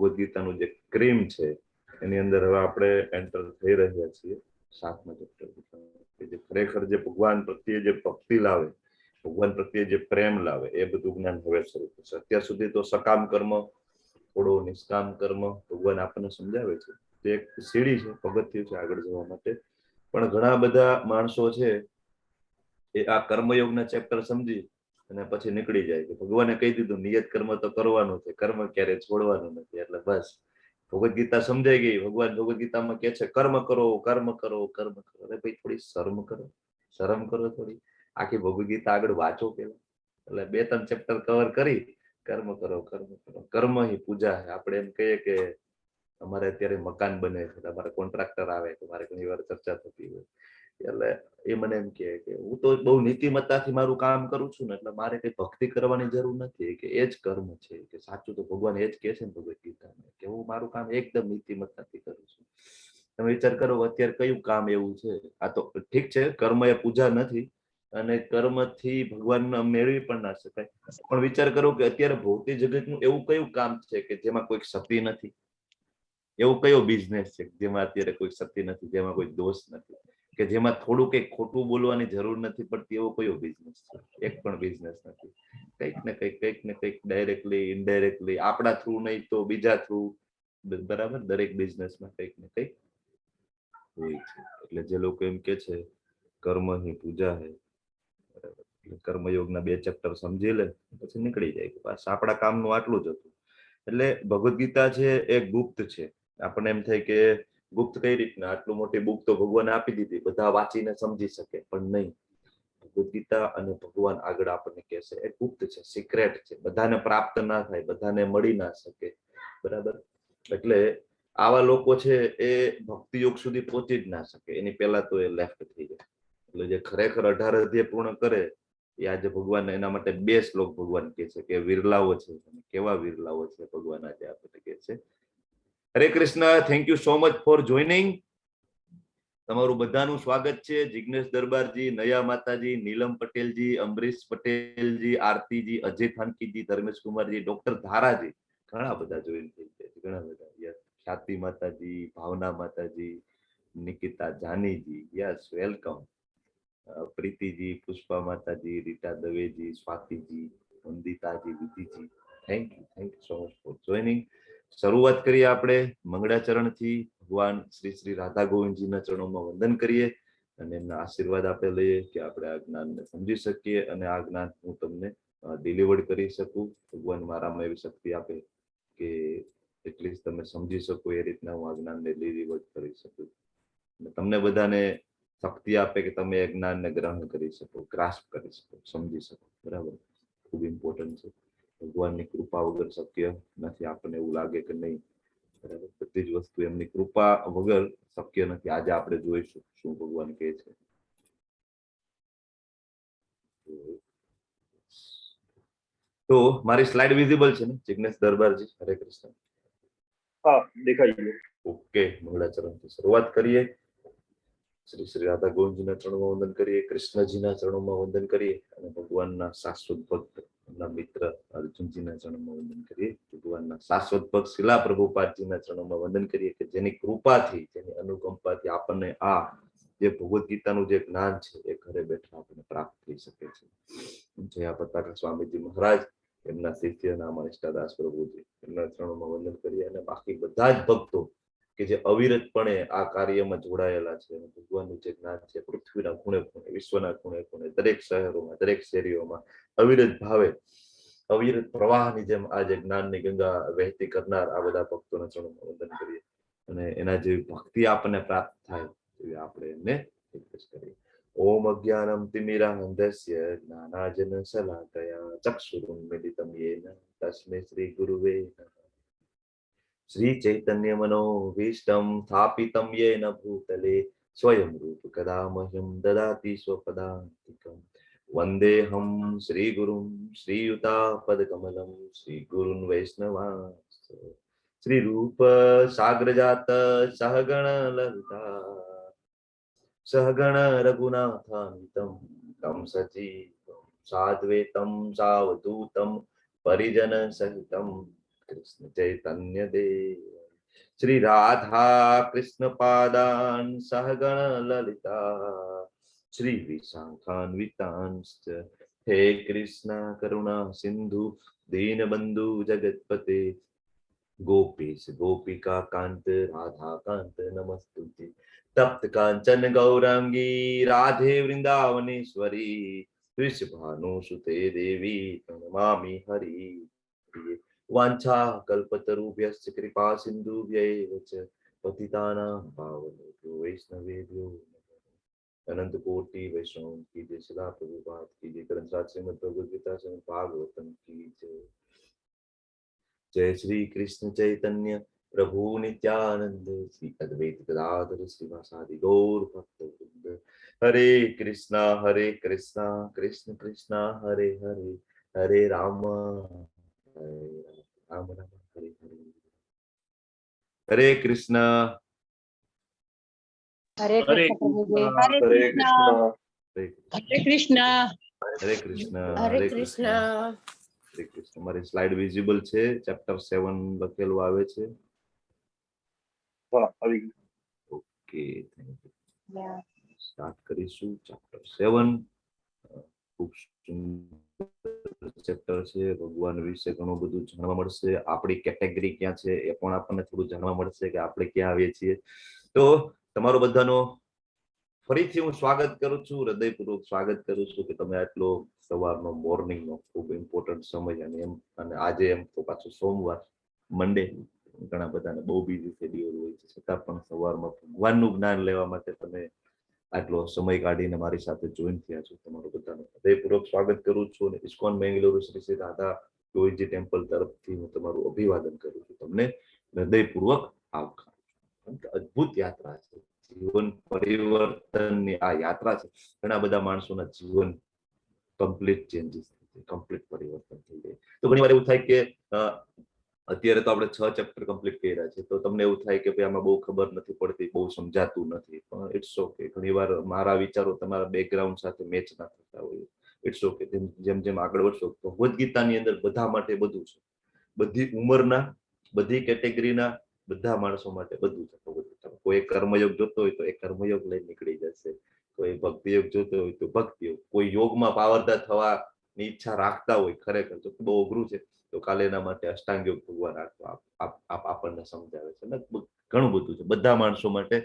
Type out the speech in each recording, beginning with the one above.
ભગવદ્ ગીતાનું જે ક્રીમ છે એની અંદર હવે આપણે એન્ટર થઈ રહ્યા છીએ 7મા ચેપ્ટર, કે જે ખરેખર જે ભગવાન પ્રત્યે જે ભક્તિ લાવે, ભગવાન પ્રત્યે જે પ્રેમ લાવે, એ બધું જ્ઞાન હવે શરૂ થશે. અત્યાર સુધી તો સકામ કર્મ, થોડો નિષ્કામ કર્મ ભગવાન આપણને સમજાવે છે, જે એક સીડી છે, પગથિયું છે આગળ જવા માટે. પણ ઘણા બધા માણસો છે એ આ કર્મયોગના ચેપ્ટર સમજી અને પછી નીકળી જાય કે ભગવાને કહી દીધું નિયત કર્મ તો કરવાનું છે, કર્મ ક્યારે છોડવાનું નથી. એટલે બસ ભગવદ્ ગીતા સમજાઈ ગઈ. ભગવાન ભગવદ્ ગીતામાં કે છે કર્મ કરો, કર્મ કરો, કર્મ કરો. અરે ભાઈ થોડી શરમ કરો, શરમ કરો થોડી. આખી ભગવદ્ ગીતા આગળ વાંચો પેલા. એટલે 2-3 ચેપ્ટર કવર કરી કર્મ કરો, કર્મ કરો. કર્મ ही પૂજા है. આપણે એમ કહીએ કે અમારે અત્યારે મકાન બને છે, અમારે કોન્ટ્રાક્ટર આવે તો મારે ઘણી વાર ચર્ચા થતી હોય, એટલે એ મને એમ કે હું તો બહુ નીતિમત્તાથી મારું કામ કરું છું ને, એટલે મારે કઈ ભક્તિ કરવાની જરૂર નથી, કે એ જ કર્મ છે, કે સાચું તો ભગવાન એ જ કહે છે ને ભગવદ્ ગીતામાં, કે હું મારું કામ એકદમ નીતિમત્તાથી કરું છું. તમે વિચાર કરો અત્યારે કયું કામ એવું છે? આ તો ઠીક છે કર્મ એ પૂજા નથી અને કર્મથી ભગવાન મેળવી પણ ના શકાય, પણ વિચાર કરો કે અત્યારે ભૌતિક જગતનું એવું કયું કામ છે કે જેમાં કોઈ સતી નથી? એવો કયો બિઝનેસ છે જેમાં અત્યારે કોઈ સતી નથી, જેમાં કોઈ દોષ નથી, કે જેમાં થોડું કંઈક ખોટું બોલવાની જરૂર નથી પડતી? એવો કયો બિઝનેસ છે? એક પણ બિઝનેસ નથી. કંઈક ને કંઈક ડાયરેક્ટલી ઇનડાયરેક્ટલી આપણા થ્રુ નહીં તો બીજા થ્રુ, બરાબર, દરેક બિઝનેસમાં કંઈક ને કંઈક હોય છે. એટલે જે લોકો એમ કે છે કર્મ ही પૂજા है, કર્મયોગના 2 ચેપ્ટર સમજી લે પછી નીકળી જાય કે બસ આપણા કામનું આટલું જ હતું. એટલે ભગવદ્ ગીતા છે એ ગુપ્ત છે. આપણને એમ થાય કે ગુપ્ત કઈ રીતના? આટલું મોટી બુક તો ભગવાને આપી દીધી, બધા વાંચીને સમજી શકે, પણ નહીં. ભગવદ્ ગીતા અને ભગવાન આગળ આપણને કહેશે એ ગુપ્ત છે, સિક્રેટ છે, બધાને પ્રાપ્ત ના થાય, બધાને મળી ના શકે, બરાબર. એટલે આવા લોકો છે એ ભક્તિ યોગ સુધી પહોંચી જ ના શકે, એની પહેલા તો એ લેફ્ટ થઈ જાય. એટલે જે ખરેખર 18 અધ્યાય પૂર્ણ કરે એ આજે ભગવાન, એના માટે 2 શ્લોક ભગવાન કહે છે કે વિરલાઓ છે. કેવા વિરલાઓ છે ભગવાન આજે આપણને કહે છે. હરે Krishna. Thank you so much for joining. તમારું બધાનું સ્વાગત છે. જિગ્નેશ દરબારજી, નયા માતાજી, નીલમ પટેલજી, અમરીશ પટેલજી, આરતીજી, અજય થાનકીજી, ધર્મેશ કુમારજી, ડોક્ટર ધારાજી, ઘણા બધા જોઈન થઈ ગયા છે, ઘણા બધા. ખ્યાતિ માતાજી, ભાવના માતાજી, નિકિતા જાનીજી, યસ વેલકમ. પ્રીતિજી, પુષ્પા માતાજી, રીટા દવેજી, સ્વાતિજી, વંદિતાજી, વિધિજી, thank you so much for joining. શરૂઆત કરીએ આપણે મંગળાચરણથી. ભગવાન શ્રી શ્રી રાધા ગોવિંદજીના ચરણોમાં વંદન કરીએ અને એમના આશીર્વાદ આપણે લઈએ કે આપણે આ જ્ઞાનને સમજી શકીએ અને આ જ્ઞાન હું તમને ડિલિવર્ડ કરી શકું. ભગવાન મારામાં એવી શક્તિ આપે કે એટલીસ્ટ તમે સમજી શકો એ રીતના હું આ જ્ઞાનને ડિલિવર્ડ કરી શકું. તમને બધાને શક્તિ આપે કે તમે એ જ્ઞાનને ગ્રહણ કરી શકો, ગ્રાસ્પ કરી શકો, સમજી શકો, બરાબર. ખૂબ ઇમ્પોર્ટન્ટ છે. ભગવાનની કૃપા વગર શક્ય નથી. આપણને એવું લાગે કે નહીં, બરાબર, બધી જ વસ્તુ એમની કૃપા વગર શક્ય નથી. આજે આપણે જોઈશું શું ભગવાન કહે છે. તો મારી સ્લાઇડ વિઝિબલ છે ને જિગ્નેશ દરબારજી? હરે કૃષ્ણ. હા, દેખાઈ ગયું. ઓકે, મંગળાચરણથી શરૂઆત કરીએ. શ્રી શ્રી રાધા ગોવિંદજીના ચરણોમાં વંદન કરીએ, કૃષ્ણજીના ચરણોમાં વંદન કરીએ અને ભગવાનના શાશ્વત ભક્ત મિત્ર અર્જુનજીના ચરણોમાં વંદન કરીએ. ભગવાનના શાશ્વત ભક્ત શિલા પ્રભુપાદજીના ચરણોમાં વંદન કરીએ કે જેની કૃપાથી, જેની અનુકંપાથી આપણને આ જે ભગવદ્ ગીતાનું જે જ્ઞાન છે એ ઘરે બેઠા આપણને પ્રાપ્ત થઈ શકે છે. જયા પતાકા સ્વામીજી મહારાજ, એમના શિષ્ય નામ નિષ્ઠાદાસ પ્રભુજી, એમના ચરણોમાં વંદન કરીએ અને બાકી બધા જ ભક્તો કે જે અવિરતપણે આ કાર્યમાં જોડાયેલા છે. ભગવાનનું જે જ્ઞાન છે પૃથ્વીના ખૂણે ખૂણે, વિશ્વના ખૂણે ખૂણે, દરેક શહેરોમાં, દરેક શેરીઓમાં અવિરત ભાવે, અવિરત પ્રવાહની જેમ આ જે જ્ઞાનની ગંગા વહેતી કરનાર આ બધા ભક્તોના ચરણોમાં વંદન કરીએ અને એના જેવી ભક્તિ આપણને પ્રાપ્ત થાય એવી આપણે એમને રિક્વેસ્ટ કરીએ. ઓમ અજ્ઞાનમ તિમિરાંધસ્ય જ્ઞાનાજન શલાકયા ચક્ષુરુન્મિલિતમ યેન તસ્મૈ શ્રી ગુરુવે નમઃ. શ્રી ચૈતન્ય મનોભીષ્ટમ સ્થાપિતમ યેન ભૂતલે સ્વયં રૂપ કદા મહ્યમ દદાતિ સ્વપદાન્તિકમ. વંદેહમ શ્રી ગુરુમ શ્રીયુતાપદકમલમ શ્રી ગુરુન વૈષ્ણવાંશ્ચ. શ્રી રૂપ સાગ્રજાત સહગણ લલિતા સહગણ રઘુનાથાન્વિતમ તમ સજીવમ સાદ્વૈતમ સાવધૂતમ પરિજન સહિતમ कृष्ण चैतन्य देव श्री राधा कृष्ण पादान सहगण ललिता श्री विशाखान्वितांश्च हे कृष्ण करुणा सिंधु दीनबंधु जगत्पते गोपीश गोपिका कांत राधा कांत नमस्तुते तप्त कांचन गौरांगी राधे वृंदावनेश्वरी वृषभानुसुते देवी प्रणमामि हरि वांछा कल्पतरुभ्यश्च कृपा सिन्धुभ्यैव च पतितानां पावनेभ्यो वैष्णवेभ्यो अनंत कोटि वैष्णव की जय सदा प्रभुपाद की जय ग्रंथराज श्रीमद् भगवद गीता श्रीमद् भागवतम की जय जय श्री कृष्ण चैतन्य प्रभु नित्यानंद श्री अद्वैत गदाधर श्रीवासादि गौर भक्तवृंद हरे कृष्णा कृष्ण कृष्णा हरे हरे हरे राम राम हरे हरे हरे कृष्ण हरे हरे कृष्ण प्रभु जी कृष्णा हरे हरे कृष्ण कृष्णा हरे कृष्ण हरे कृष्ण હરે કૃષ્ણ મારી સ્લાઇડ વિઝિબલ છે ચેપ્ટર 7 લખેલું આવે છે हाँ अभी ઓકે સ્ટાર્ટ કરીશું ચેપ્ટર 7 ખૂબ સુંદર ચેપ્ટર છે ભગવાન વિશે ઘણું બધું જાણવા મળશે આપણી કેટેગરી ક્યાં છે એ પણ આપણને થોડું જાણવા મળશે કે આપણે ક્યાં આવીએ છીએ તો તમારો બધાનો ફરીથી હું સ્વાગત કરું છું હૃદયપૂર્વક સ્વાગત કરું છું કે તમે આટલો સવારનો મોર્નિંગનો ખૂબ ઇમ્પોર્ટન્ટ સમય અને આજે એમ તો પાછું સોમવાર મંડે ઘણા બધાને બહુ બીજી શેડ્યુલ હોય છે છતાં પણ સવારમાં ભગવાનનું જ્ઞાન લેવા માટે તમે આટલો સમય કાઢીને મારી સાથે જોઈન થયા છો તમારું બધાનું હૃદયપૂર્વક સ્વાગત કરું છું અને ઇસ્કોન બેંગ્લોર શ્રી શ્રી રાધા ગોવિંદજી ટેમ્પલ તરફથી હું તમારું અભિવાદન કરું છું તમને હૃદયપૂર્વક આવકાર અદ્ભુત યાત્રા છે જીવન પરિવર્તનની આ યાત્રા છે ઘણા બધા માણસોના જીવન કમ્પ્લીટ ચેન્જીસ કમ્પ્લીટ પરિવર્તન થઈ જાય તો ઘણી વાર એવું થાય કે અત્યારે તો આપણે 6 ચેપ્ટર કમ્પ્લીટ કર્યા છે તો તમને એવું થાય કે ભાઈ આમાં બહુ ખબર નથી પડતી બહુ સમજાતું નથી પણ ઇટ્સ ઓકે ઘણી વાર મારા વિચારો તમારા બેકગ્રાઉન્ડ સાથે મેચ ના થતા હોય ઇટ્સ ઓકે જેમ જેમ આગળ વધશો ભગવદ્ ગીતાની અંદર બધા માટે બધું છે બધી ઉંમરના બધી કેટેગરીના બધા માણસો માટે બધું છે કોઈ કર્મયોગ જોતો હોય તો એ કર્મયોગ લઈને નીકળી જશે કોઈ ભક્તિયોગ જોતો હોય તો ભક્તિયોગ કોઈ યોગમાં પાવરદાર થવાની ઈચ્છા રાખતા હોય ખરેખર તો બહુ અઘરું છે તો કાલે એના માટે અષ્ટાંગ યોગ ભગવાન આપણને સમજાવે છે ઘણું બધું છે બધા માણસો માટે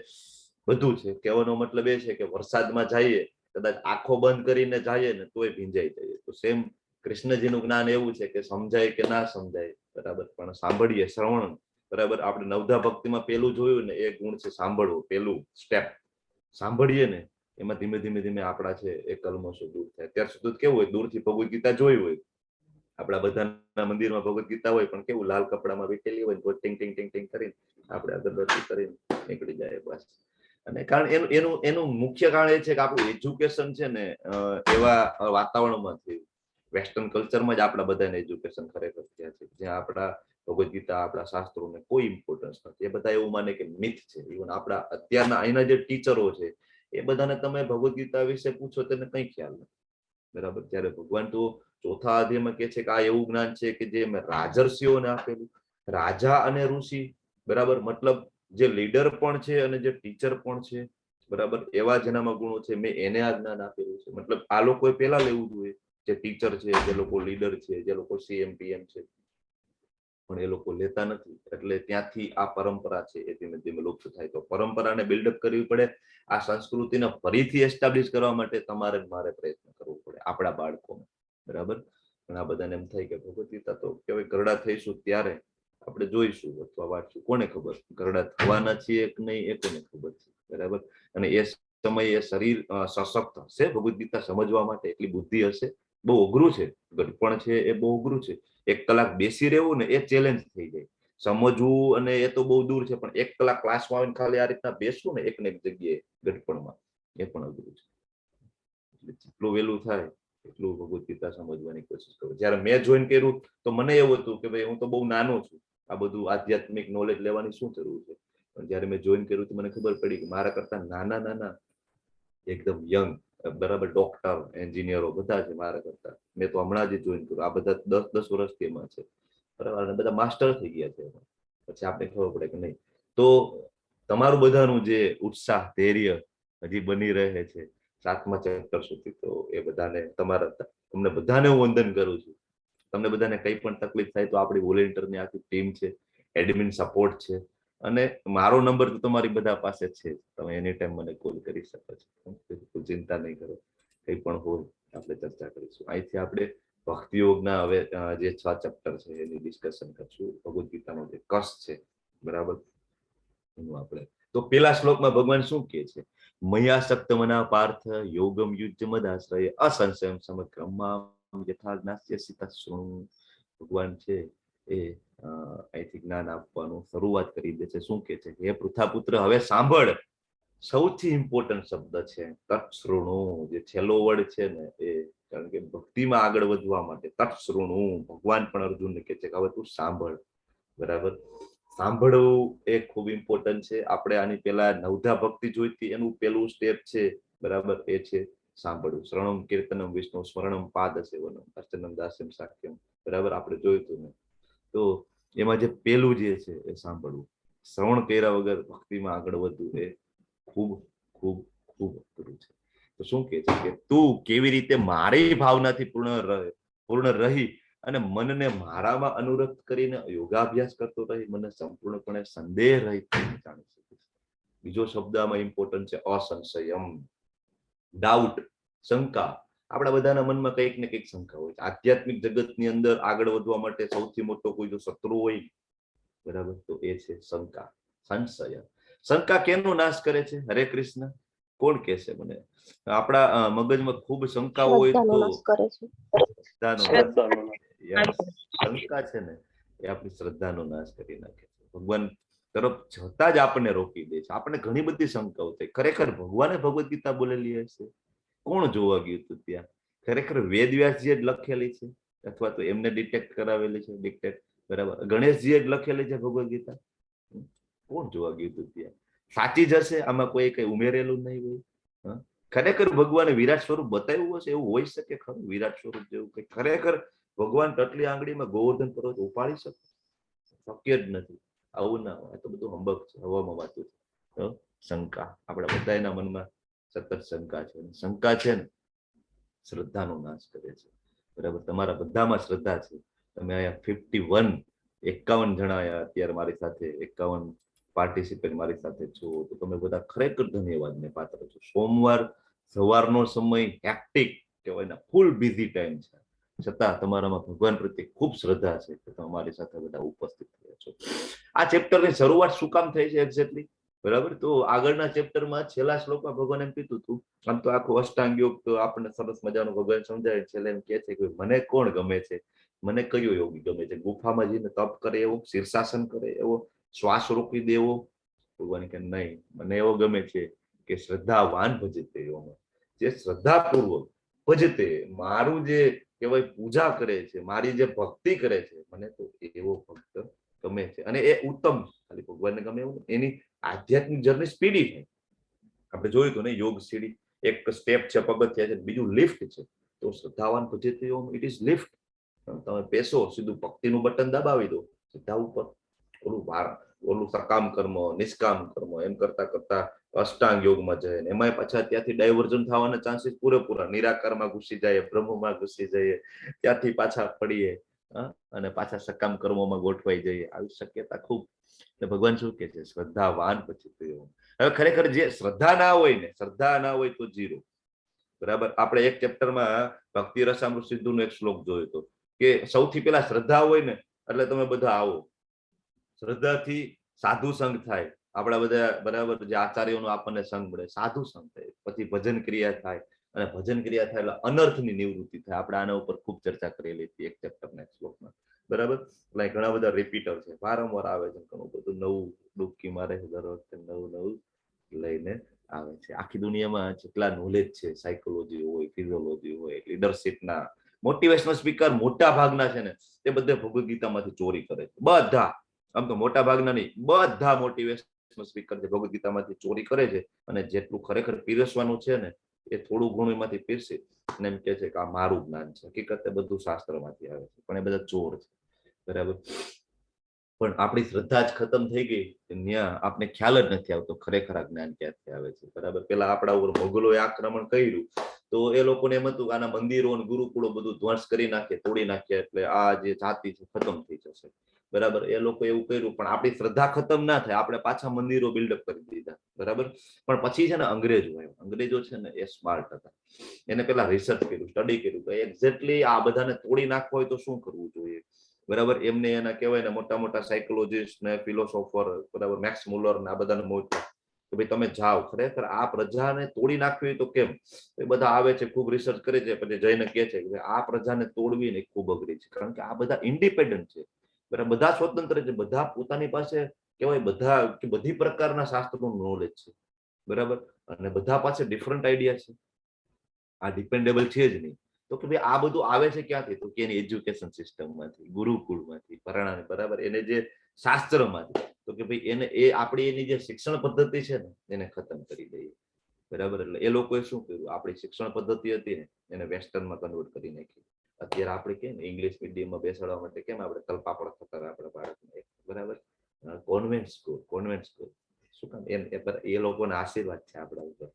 બધું છે કહેવાનો મતલબ એ છે કે વરસાદમાં જઈએ કદાચ આંખો બંધ કરીને જઈએ ને તોય ભીંજાઈ જઈએ તો સેમ કૃષ્ણજીનું જ્ઞાન એવું છે કે સમજાય કે ના સમજાય બરાબર પણ સાંભળીએ શ્રવણ બરાબર આપણે નવધા ભક્તિમાં પેલું જોયું ને એ ગુણ છે સાંભળવું પેલું સ્ટેપ સાંભળીએ ને એમાં ધીમે ધીમે ધીમે આપણા છે એ કલ્મશો દૂર થાય ત્યાર સુધી કેવું હોય દૂરથી ભગવદ્ ગીતા જોઈ હોય આપણા બધાના મંદિરમાં ભગવદ્ ગીતા હોય પણ કેવું લાલ કપડામાં બેઠેલી હોય ટિંગ ટિંગ ટિંગ ટિંગ કરીને આપણે અગરબત્તી કરીને નીકળી જાય બસ અને કારણ એનું મુખ્ય કારણ એ છે કે આપણું એજ્યુકેશન છે ને એવા વાતાવરણમાં થયું વેસ્ટર્ન કલ્ચરમાં જ આપણા બધાને એજ્યુકેશન ખરેખર થયા છે જ્યાં આપણા ભગવદ્ ગીતા આપણા શાસ્ત્રોને કોઈ ઇમ્પોર્ટન્સ નથી એ બધા એવું માને કે મિથ છે ઇવન આપણા અત્યારના અહીંના જે ટીચરો છે એ બધાને તમે ભગવદ્ ગીતા વિશે પૂછો તેને કઈ ખ્યાલ નથી બરાબર ત્યારે ભગવાન તો ચોથા અધ્યાયમાં કે છે કે આ એવું જ્ઞાન છે કે જે મેં રાજર્ષિઓને આપેલું રાજા અને ઋષિ બરાબર મતલબ જે લીડર પણ છે અને જે ટીચર પણ છે બરાબર એવા જેનામાં ગુણો છે મેં એને આ જ્ઞાન આપેલું છે મતલબ આ લોકોએ પેલા લેવું જોઈએ જે ટીચર છે જે લોકો લીડર છે જે લોકો સીએમ પીએમ છે પણ એ લોકો લેતા નથી એટલે ત્યાંથી આ પરંપરા છે એ ધીમે ધીમે લુપ્ત થાય તો પરંપરાને બિલ્ડઅપ કરવી પડે આ સંસ્કૃતિને ફરીથી એસ્ટાબ્લિશ કરવા માટે તમારે મારે પ્રયત્ન કરવો પડે આપણા બાળકોને બરાબર ઘણા બધાને એમ થાય કે ભગવદ્ ગીતા તો કેવાય ગરડા થઈશું ત્યારે આપણે જોઈશું અથવા વાંચશું કોને ખબર ગરડા થવાના છીએ કે નહીં એ કોને ખબર છે બરાબર અને એ સમયે એ શરીર સશક્ત હશે ભગવદ્ ગીતા સમજવા માટે એટલી બુદ્ધિ હશે બહુ અઘરું છે ગઢપણ છે એ બહુ અઘરું છે 1 કલાક બેસી રહેવું ને એ ચેલેન્જ થઈ જાય સમજવું અને એ તો બહુ દૂર છે પણ 1 કલાક ક્લાસમાં આવીને ખાલી આ રીતના બેસવું ને એક ને એક જગ્યાએ ગઢપણમાં એ પણ અઘરું છે એટલે જેટલું વહેલું થાય એટલું ભગવદ્ ગીતા સમજવાની કોશિશ કરું જયારે મેં જોઈન કર્યું તો મને એવું હતું કે ભાઈ હું તો બહુ નાનો છું આ બધું આધ્યાત્મિક નોલેજ લેવાની શું જરૂર છે પણ જયારે મેં જોઈન કર્યું તો મને ખબર પડી કે મારા કરતા નાના નાના એકદમ યંગ બરાબર ડોક્ટર એન્જિનિયરો બધા છે મારા કરતા મેં તો હમણાં જ જોઈન કર્યું આ બધા 10 વર્ષથી એમાં છે બરાબર, અને બધા માસ્ટર થઈ ગયા છે એમાં. પછી આપણે ખબર પડે કે નહીં. તો તમારું બધાનું જે ઉત્સાહ ધૈર્ય હજી બની રહે છે 7મા ચેપ્ટર સુધી, તો એ બધાને તમને બધાને હું વંદન કરું છું. તમને બધાને કંઈ પણ તકલીફ થાય તો આપણી વોલેન્ટિયરની આખી ટીમ છે, એડમિન સપોર્ટ છે, અને મારો નંબર તો તમારી બધા પાસે છે. તમે એની ટાઈમ મને કોલ કરી શકો છો, બિલકુલ ચિંતા નહીં કરો. કંઈ પણ હોય આપણે ચર્ચા કરીશું. અહીંથી આપણે ભક્તિ યોગના હવે જે 6 ચેપ્ટર છે એની ડિસ્કશન કરશું. ભગવદ્ ગીતાનો જે કસ છે, બરાબર, એનું આપણે તો પેલા શ્લોકમાં ભગવાન શું કહે છે? મયાસક્ત મના પાર્થ યોગમ યુજ્ય મદાશ્રય અસંશયમ સમગ્રમા યથા જ્ઞાસ્યસી તત્સૃણુ. ભગવાન છે એ અહીંથી જ્ઞાન આપવાનું શરૂઆત કરી દે છે. શું કે છે? હે પૃથાપુત્ર, હવે સાંભળ. સૌથી ઇમ્પોર્ટન્ટ શબ્દ છે તત્સૃણુ. જે છેલ્લો વર્ડ છે ને એ, કારણ કે ભક્તિમાં આગળ વધવા માટે તત્સૃણુ ભગવાન પણ અર્જુનને કહે છે કે હવે તું સાંભળ. બરાબર, સાંભળવું એ ખૂબ ઇમ્પોર્ટન્ટ છે. આપણે આની પહેલા નવધા ભક્તિ જોઈતી, એનું પેલું સ્ટેપ છે, બરાબર, એ છે સાંભળવું. શ્રવણમ કીર્તનમ વિષ્ણુ સ્મરણમ પાદ સેવનમ અર્ચનમ દાસ્યમ સાખ્યમ. બરાબર, આપણે જોયું હતું ને. તો એમાં જે પેલું જે છે એ સાંભળવું. શ્રવણ કર્યા વગર ભક્તિમાં આગળ વધવું એ ખૂબ ખૂબ ખૂબ અઘરું છે. તો શું કહે છે કે તું કેવી રીતે મારી ભાવનાથી પૂર્ણ રહી અને મનને મારામાં અનુરક્ત કરીને યોગાભ્યાસ કરતો રહી મને સંપૂર્ણપણે સંદેહ રહી જાણી શકીશ. બીજો શબ્દ આમાં ઇમ્પોર્ટન્ટ છે અસંશયમ. ડાઉટ, શંકા. આપણા બધાના મનમાં કંઈક ને કંઈક શંકા હોય છે. આધ્યાત્મિક જગતની અંદર આગળ વધવા માટે સૌથી મોટો કોઈ જો શત્રુ હોય, બરાબર, તો એ છે શંકા, સંશય. શંકા કેનો નાશ કરે છે? હરે કૃષ્ણ, કોણ કહેશે મને? આપણા મગજમાં ખૂબ શંકાઓ હોય તો શંકા છે ને એ આપણી શ્રદ્ધાનો નાશ કરી નાખે છે. ભગવાન તરફ જતા જ આપણને રોકી દે છે. આપણને ઘણી બધી શંકાઓ થાય. ખરેખર ભગવાને ભગવદ્ ગીતા બોલેલી હશે? કોણ જોવા ગયું હતું ત્યાં? ખરેખર વેદવ્યાસજીએ જ લખેલી છે અથવા તો એમને ડિટેક્ટ કરાવેલી છે? ડિક્ટેટ, બરાબર, ગણેશજીએ જ લખેલી છે ભગવદ્ ગીતા? કોણ જોવા ગયું હતું ત્યાં? સાચી જ હશે, આમાં કોઈ કઈ ઉમેરેલું નહીં હોય. ખરેખર ભગવાને વિરાટ સ્વરૂપ બતાવ્યું હશે? એવું હોઈ શકે ખરું? વિરાટ સ્વરૂપ જેવું કઈ ખરેખર ભગવાન ટટલી આંગળીમાં ગોવર્ધન પર્વત ઉપાડી શકે? શક્ય જ નથી. આવું ના હોય. તો બધું હંબક છે, હવામાં વાતું છે. શંકા આપણા બધાના મનમાં સતત શંકા છે. શંકા છે ને શ્રદ્ધાનો નાશ કરે છે. બરાબર, તમારા બધામાં શ્રદ્ધા છે. તમે અહીંયા 51 જણા આવ્યા અત્યારે મારી સાથે, 51 પાર્ટિસિપેટ મારી સાથે છો, તો તમે બધા ખરેખર ધન્યવાદને પાત્ર છો. સોમવાર સવારનો સમય હેક્ટિક કહેવાય ને, ફૂલ બિઝી ટાઈમ છે, છતાં તમારામાં ભગવાન પ્રત્યે ખૂબ શ્રદ્ધા છે કે તમે મારી સાથે બધા ઉપસ્થિત થયા છો. આ ચેપ્ટરની શરૂઆત શું કામ થઈ છે એક્ઝેક્ટલી? બરાબર, તો આગળના ચેપ્ટરમાં છેલ્લા શ્લોકમાં ભગવાન એમ કીધું હતું, આમ તો આખો અષ્ટાંગ યોગ તો આપણને સરસ મજાનો ભગવાન સમજાય. છેલ્લે એમ કહે છે કે મને કોણ ગમે છે? મને કયો યોગી ગમે છે? ગુફામાં જઈને તપ કરે એવો, શીર્ષાસન કરે એવો, શ્વાસ રોકી દેવો? ભગવાન કે નહીં, મને એવો ગમે છે કે શ્રદ્ધાવાન ભજતે એવો, જે શ્રદ્ધાપૂર્વક ભજતે, મારું જે કહેવાય પૂજા કરે છે, મારી જે ભક્તિ કરે છે, મને તો એવો ભક્ત ગમે છે. અને એ ઉત્તમ, ખાલી ભગવાનને ગમે એવું, એની આધ્યાત્મિક જર્ની સ્પીડી થાય. આપણે જોયું હતું ને, યોગ સીડી, એક સ્ટેપ છે, પગથિયા છે, બીજું લિફ્ટ છે. તો શ્રદ્ધાવાન ભજતે ઇટ ઇઝ લિફ્ટ. તમે પેસો સીધું ભક્તિનું બટન દબાવી દો સીધા ઉપર. ઓલું સકામ કર્મ, નિષ્કામ કર્મ એમ કરતા કરતા અષ્ટાંગ યોગમાં જાય, ને એમાં પાછા ત્યાંથી ડાયવર્ઝન થવાના ચાન્સીસ પૂરેપૂરા. નિરાકારમાં ઘૂસી જાય, બ્રહ્મમાં ઘૂસી જઈએ, ત્યાંથી પાછા પડીએ અને પાછા સકામ કર્મોમાં ગોઠવાઈ જઈએ. આવી શક્યતા ખૂબ. એટલે ભગવાન શું કે છે? શ્રદ્ધાવાન પછી તો એવું. હવે ખરેખર જે શ્રદ્ધા ના હોય ને, શ્રદ્ધા ના હોય તો જીરો. બરાબર, આપણે એક ચેપ્ટરમાં ભક્તિ રસામૃત સિદ્ધુનો એક શ્લોક જોયો હતો કે સૌથી પહેલા શ્રદ્ધા હોય ને એટલે તમે બધા આવો. શ્રદ્ધાથી સાધુ સંઘ થાય. આપણા બધા બરાબર જે આચાર્યોનો આપણને સંઘ મળે, સાધુ સંઘ થાય, પછી ભજન ક્રિયા થાય, અને ભજન ક્રિયા થાય એટલે અનર્થની નિવૃત્તિ થાય. આપણે આના ઉપર ખૂબ ચર્ચા કરેલી હતી એક ચેપ્ટરના એક શ્લોકમાં. બરાબર, એટલે ઘણા બધા રિપીટર છે, વારંવાર આવે છે, ઘણું બધું નવું ડૂબકી મારે છે, દર વખતે નવું નવું લઈને આવે છે. આખી દુનિયામાં જેટલા નોલેજ છે, સાયકોલોજી હોય, ફિઝિયોલોજી હોય, લીડરશિપના મોટિવેશનલ સ્પીકર મોટા ભાગના છે ને, તે બધે ભગવદ્ ગીતામાંથી ચોરી કરે છે. બધા, આમ તો મોટા ભાગના નહીં, બધા મોટિવેશનલ સ્પીકર છે ભગવદ્ ગીતામાંથી ચોરી કરે છે. અને જેટલું ખરેખર પીરસવાનું છે ને એ થોડું ઘણું એમાંથી પીરસે અને એમ કે છે કે આ મારું જ્ઞાન છે. હકીકતે બધું શાસ્ત્રમાંથી આવે છે, પણ એ બધા ચોર છે. બરાબર. પણ આપણી શ્રદ્ધા જ ખતમ થઈ ગઈ, ત્યાં આપણે ખ્યાલ જ નથી આવતો ખરેખર આ જ્ઞાન ક્યાંથી આવે છે. બરાબર. પેલા આપણા ઉપર મોગલોએ આક્રમણ કર્યું તો એ લોકોને એમ હતું કે આના મંદિરો અને ગુરુકુળો બધું ધ્વંસ કરી નાખે, તોડી નાખે, એટલે આ જે જાતિ છે ખતમ થઈ જશે. બરાબર. એ લોકો એવું કર્યું, પણ આપણી શ્રદ્ધા ખતમ ના થાય, આપણે પાછા મંદિરો બિલ્ડઅપ કરી દીધા. બરાબર. પણ પછી છે ને અંગ્રેજો આવ્યા. અંગ્રેજો છે ને એ સ્માર્ટ હતા. એને પેલા રિસર્ચ કર્યું, સ્ટડી કર્યું કે એક્ઝેક્ટલી આ બધાને તોડી નાખવા હોય તો શું કરવું જોઈએ. બરાબર. એમને એના કહેવાય ને મોટા મોટા સાયકોલોજીસ્ટ ને ફિલોસોફર, બરાબર, મેક્સ મુલર ને આ બધાને મોજ કે ભાઈ તમે જાઓ, ખરેખર આ પ્રજાને તોડી નાખવી હોય તો કેમ. એ બધા આવે છે, ખૂબ રિસર્ચ કરે છે, પછી જઈને કહે છે કે આ પ્રજાને તોડવી ને ખૂબ અઘરી છે, કારણ કે આ બધા ઇન્ડિપેન્ડન્ટ છે. બરાબર. બધા સ્વતંત્ર છે, બધા પોતાની પાસે કહેવાય બધા કે બધી પ્રકારના શાસ્ત્રોનું નોલેજ છે. બરાબર. અને બધા પાસે ડિફરન્ટ આઈડિયા છે. આ ડિપેન્ડેબલ છે જ નહીં. તો કે ભાઈ આ બધું આવે છે ક્યાંથી, તો કે એની એજ્યુકેશન સિસ્ટમમાંથી, ગુરુકુળમાંથી, પરણાને, બરાબર, એને જે શાસ્ત્રમાંથી. તો કે ભાઈ એને એ આપણી એની જે શિક્ષણ પદ્ધતિ છે ને એને ખતમ કરી દઈએ. બરાબર. એટલે એ લોકોએ શું કર્યું, આપણી શિક્ષણ પદ્ધતિ હતી ને એને વેસ્ટર્નમાં કન્વર્ટ કરી નાખી. અત્યારે આપણે કેમ ઇંગ્લિશ મીડિયમમાં બેસાડવા માટે કેમ આપણે તલપાપડ થતા આપણા બાળકને. બરાબર. Convent school, convent school. શું કામ? એ લોકોના આશીર્વાદ છે આપણા ઉપર.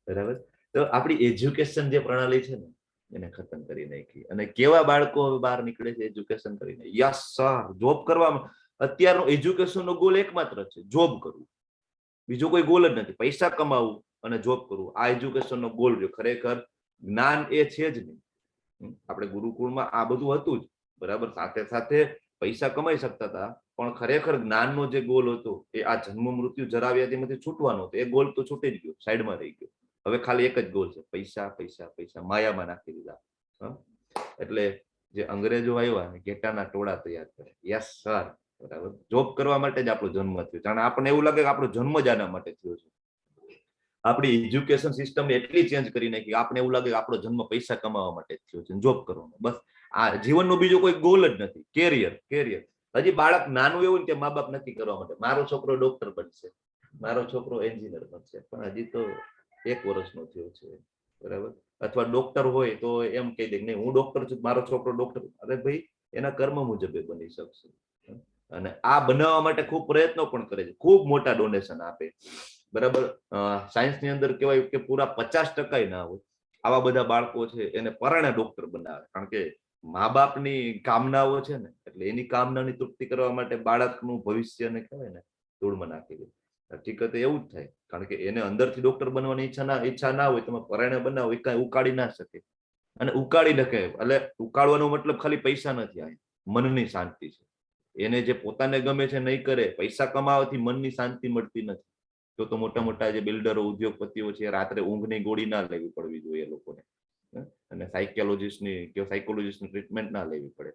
બરાબર. તો આપણી એજ્યુકેશન જે પ્રણાલી છે ને એને ખતમ કરી નાખી. અને કેવા બાળકો હવે બહાર નીકળે છે એજ્યુકેશન કરીને, યસ સર, જોબ કરવામાં. અત્યારનો એજ્યુકેશનનો ગોલ એકમાત્ર છે, જોબ કરવું. બીજો કોઈ ગોલ જ નથી. પૈસા કમાવું અને જોબ કરવું, આ એજ્યુકેશનનો ગોલ રહ્યો. ખરેખર જ્ઞાન એ છે જ નહીં. આપણે ગુરુકુળમાં આ બધું હતું જ. બરાબર. સાથે સાથે પૈસા કમાઈ શકતા હતા, પણ ખરેખર જ્ઞાનનો જે ગોલ હતો એ આ જન્મ મૃત્યુ જરા વ્યાધિમાંથી છૂટવાનો હતો. એ ગોલ તો છૂટી જ ગયો, સાઈડમાં રહી ગયો. હવે ખાલી એક જ ગોલ છે, પૈસા પૈસા પૈસા, માયામાં નાખી દીધા. એટલે જે અંગ્રેજો આવ્યા ઘેટાના ટોળા તૈયાર કરે. Yes sir. બરાબર. જોબ કરવા માટે જ આપણો જન્મ થયો. જાણે આપણને એવું લાગે કે આપણો જન્મ જ આના માટે થયો છે. આપણી એજ્યુકેશન સિસ્ટમ એટલી ચેન્જ કરી નાખી, આપણે એવું લાગે કે આપણો જન્મ પૈસા કમાવા માટે થયો છે, જોબ કરવાનો. બસ આ જીવનનો બીજો કોઈ ગોલ જ નથી. Career, career. હજી બાળક નાનું એવું કે મા બાપ નક્કી કરવા માટે, મારો છોકરો ડોક્ટર બનશે, મારો છોકરો એન્જિનિયર બનશે, પણ હજી તો 1 વર્ષનો થયો છે. બરાબર. અથવા ડોક્ટર હોય તો એમ કહી દે નહીં હું ડોક્ટર છું, મારો છોકરો ડોક્ટર. અરે ભાઈ, એના કર્મ મુજબ એ બની શકશે. અને આ બનાવવા માટે ખૂબ પ્રયત્નો પણ કરે છે, ખૂબ મોટા ડોનેશન આપે. બરાબર. સાયન્સની અંદર કહેવાય કે પૂરા 50% ના હોય આવા બધા બાળકો છે એને પરણે ડોક્ટર બનાવે. કારણ કે મા બાપની કામનાઓ છે ને, એટલે એની કામનાની તૃપ્તિ કરવા માટે બાળકનું ભવિષ્યને કહેવાય ને ધૂળમાં નાખી દે. હકીકત એવું જ થાય, કારણ કે એને અંદરથી ડોક્ટર બનવાની ઈચ્છા ના હોય, તમે પરણે બનાવો, એ કાંઈ ઉકાળી ના શકે. અને ઉકાળી નકે એટલે ઉકાળવાનો મતલબ ખાલી પૈસા નથી, આ મનની શાંતિ છે. એને જે પોતાને ગમે છે નહીં કરે, પૈસા કમાવાથી મનની શાંતિ મળતી નથી. તો મોટા મોટા જે બિલ્ડરો, ઉદ્યોગપતિઓ છે, રાત્રે ઊંઘની ગોળી ના લેવી પડવી જોઈએ એ લોકોને. અને સાયકોલોજીસ્ટની ટ્રીટમેન્ટ ના લેવી પડે.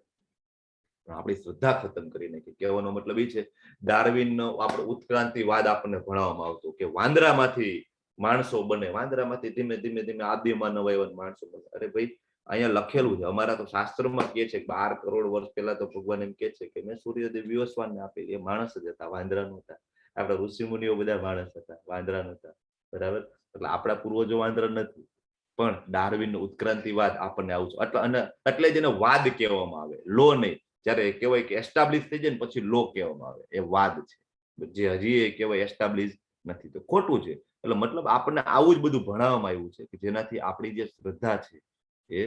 આપણી શ્રદ્ધા ખતમ કરી નાખી. કહેવાનો મતલબ એ છે, ડાર્વિનનો આપણે ઉત્ક્રાંતિવાદ આપણને ભણાવવામાં આવતો કે વાંદરામાંથી માણસો બને, વાંદરામાંથી ધીમે ધીમે ધીમે આદિમાનવ આવ્યા માણસો બને. અરે ભાઈ, અહીંયા લખેલું છે, અમારા તો શાસ્ત્રમાં કહે છે 12 કરોડ વર્ષ પહેલા તો ભગવાન એમ કહે છે કે મેં સૂર્યદેવ વિવસ્વાનને આપેલી. એ માણસ જ હતા, વાંદરા નહોતા. આપણા ઋષિ મુનિઓ બધા માણસ હતા, વાંદરા નહોતા. બરાબર. એટલે આપણા પૂર્વજો વાંદરા નથી. પણ ડાર્વિનનો ઉત્ક્રાંતિવાદ આપણને આવું છે. એટલે જ એને વાદ કહેવામાં આવે, લો નહીં. જ્યારે કહેવાય કે એસ્ટાબ્લિશ થઈ જાય ને પછી લો કહેવામાં આવે, એ વાદ છે. જે હજી એ કહેવાય એસ્ટાબ્લિશ નથી, તો ખોટું છે. એટલે મતલબ આપણને આવું જ બધું ભણાવવામાં આવ્યું છે કે જેનાથી આપણી જે શ્રદ્ધા છે એ